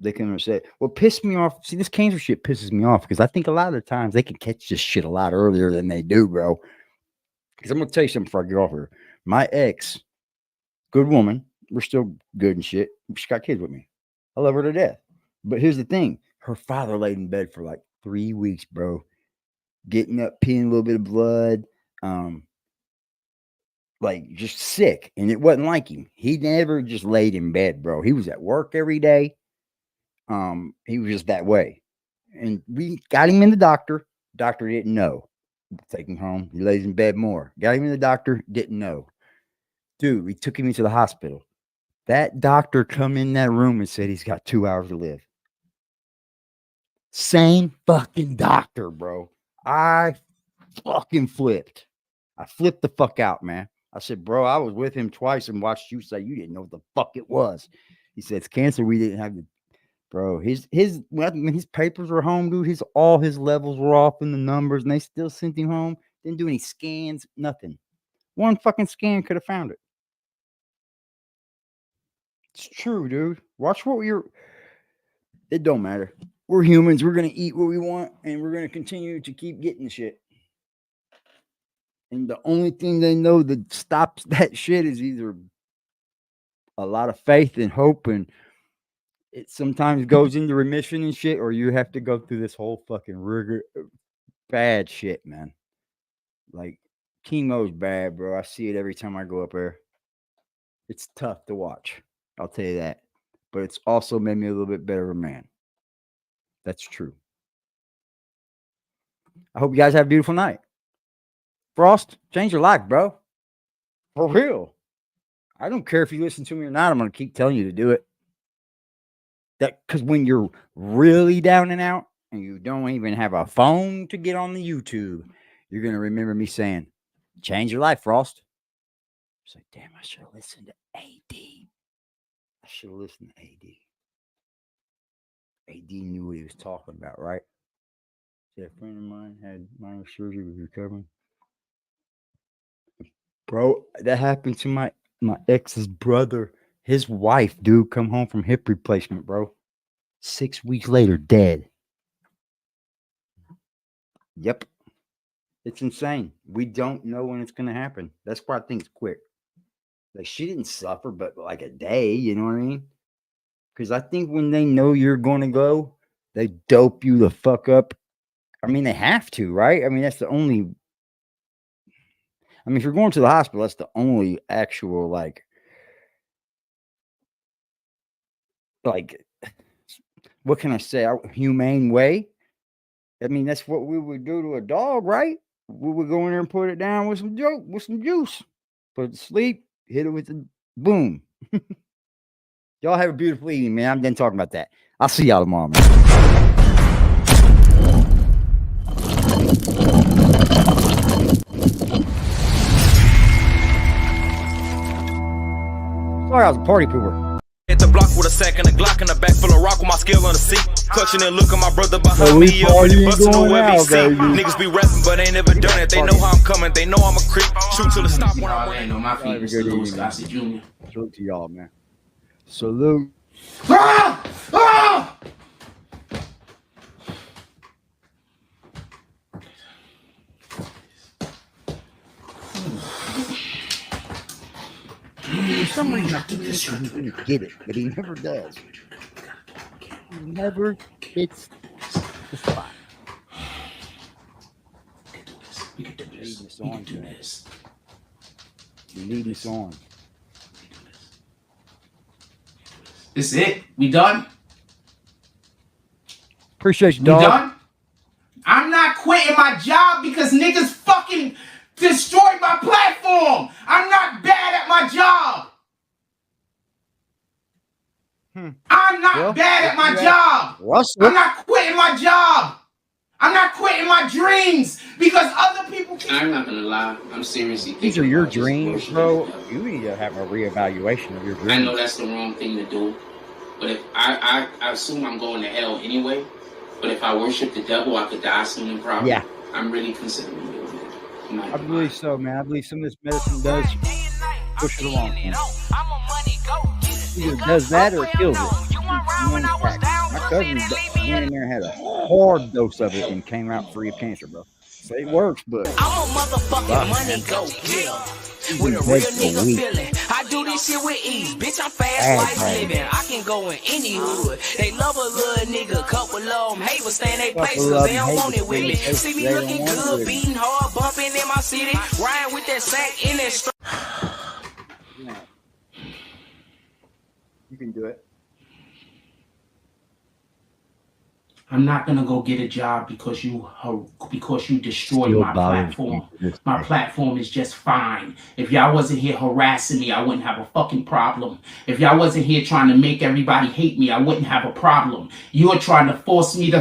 They can say, what pissed me off. See, this cancer shit pisses me off because I think a lot of the times they can catch this shit a lot earlier than they do, bro. Because I'm going to tell you something before I get off here. My ex, good woman, we're still good and shit. She got kids with me. I love her to death. But here's the thing. Her father laid in bed for like 3 weeks, bro. Getting up, peeing a little bit of blood. Like just sick. And it wasn't like him. He never just laid in bed, bro. He was at work every day. He was just that way. And we got him in the doctor. Doctor didn't know. Take him home. He lays in bed more. Got him in the doctor. Didn't know. Dude, we took him into the hospital. That doctor come in that room and said he's got 2 hours to live. Same fucking doctor, bro. I fucking flipped. I flipped the fuck out, man. I said, bro, I was with him twice and watched you say you didn't know what the fuck it was. He said, it's cancer. We didn't have the, bro. When his papers were home, dude, all his levels were off in the numbers and they still sent him home. Didn't do any scans, nothing. One fucking scan could have found it. It's true, dude. Watch it don't matter. We're humans. We're going to eat what we want, and we're going to continue to keep getting shit. And the only thing they know that stops that shit is either a lot of faith and hope, and it sometimes goes into remission and shit, or you have to go through this whole fucking rigor, bad shit, man. Like, chemo's bad, bro. I see it every time I go up there. It's tough to watch. I'll tell you that. But it's also made me a little bit better of a man. That's true. I hope you guys have a beautiful night. Frost, change your life, bro. For real. I don't care if you listen to me or not. I'm going to keep telling you to do it. Because when you're really down and out and you don't even have a phone to get on the YouTube, you're going to remember me saying, change your life, Frost. It's like, damn, I should have listened to AD. I should have listened to AD. AD knew what he was talking about, right? See, a friend of mine had minor surgery, was recovering. Bro, that happened to my ex's brother. His wife, dude, come home from hip replacement, bro. 6 weeks later, dead. Yep. It's insane. We don't know when it's going to happen. That's why I think it's quick. Like, she didn't suffer, but like a day, you know what I mean? Because I think when they know you're going to go, they dope you the fuck up. I mean, they have to, right? I mean, that's the only... I mean, if you're going to the hospital, that's the only actual, like, what can I say? Humane way. I mean, that's what we would do to a dog, right? We would go in there and put it down with some juice, put it to sleep, hit it with the boom. Y'all have a beautiful evening, man. I'm done talking about that. I'll see y'all tomorrow, man. Sorry, I was a party pooper. At the block with a sack and a Glock and a back full of rock with my skill on the seat. Clutching and looking my brother behind me. Busting the WebC. Niggas be rapping, but ain't never done it. They know how I'm coming. They know I'm a creep. Shoot till it stop when I'm on my feet. Mr. Louis Gossett Jr. Salute to y'all, man. Salute. some reason I think he's going to get it, but he never does. He never hits the spot. We can do this. We can do this. You need this on. This is it? We done? Appreciate you, We dog. done? I'm not quitting my job because niggas fucking destroyed my platform. I'm not bad at my job. I'm not bad at my job. I'm not quitting my job. I'm not quitting my dreams because other people can. I'm not gonna lie. I'm seriously thinking. These are your dreams, bro. You need to have a reevaluation of your dreams. I know that's the wrong thing to do, but if I assume I'm going to hell anyway. But if I worship the devil, I could die soon and probably. Yeah. I'm really considering doing it. I believe so, man. I believe some of this medicine does push it along. Either does that or it kills it. My cousin went in there and had a hard dose of it and came out free of cancer, bro. So it works, but I'm a motherfucking money go kill. With a real nigga feeling. I do this shit with ease. Bitch, I'm fast life living. I can go in any hood. They love a little nigga. Couple of them hate but stay in their place cause they don't want it with me. See me looking good, beating hard, bumping in my city. Riding with that sack in that strap. you can do it. I'm not gonna go get a job because you destroyed my platform. My platform is just fine. If y'all wasn't here harassing me, I wouldn't have a fucking problem. If y'all wasn't here trying to make everybody hate me, I wouldn't have a problem. You are trying to force me to.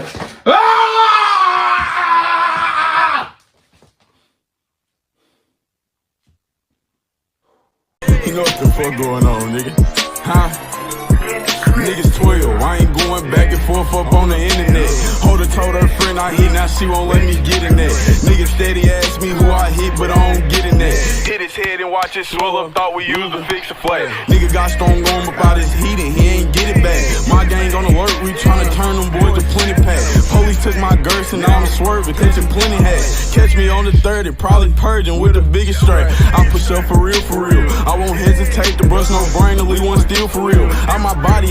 You know what the fuck going on, nigga? Huh? Niggas 12, I ain't going back and forth up on the internet. Holder told her friend I hit, now she won't let me get in that. Niggas steady ask me who I hit, but I don't get in that. Hit his head and watch it swell up, thought we used to fix a flag. Nigga got strong arm about his heat and he ain't get it back. My gang on alert, we tryna turn them boys to plenty pack. Police took my girth and now I'm swerving, catching plenty hats. Catch me on the 30, probably purging with the biggest strap. I push up for real, for real. I won't hesitate to bust no brain to leave one still for real. Out my body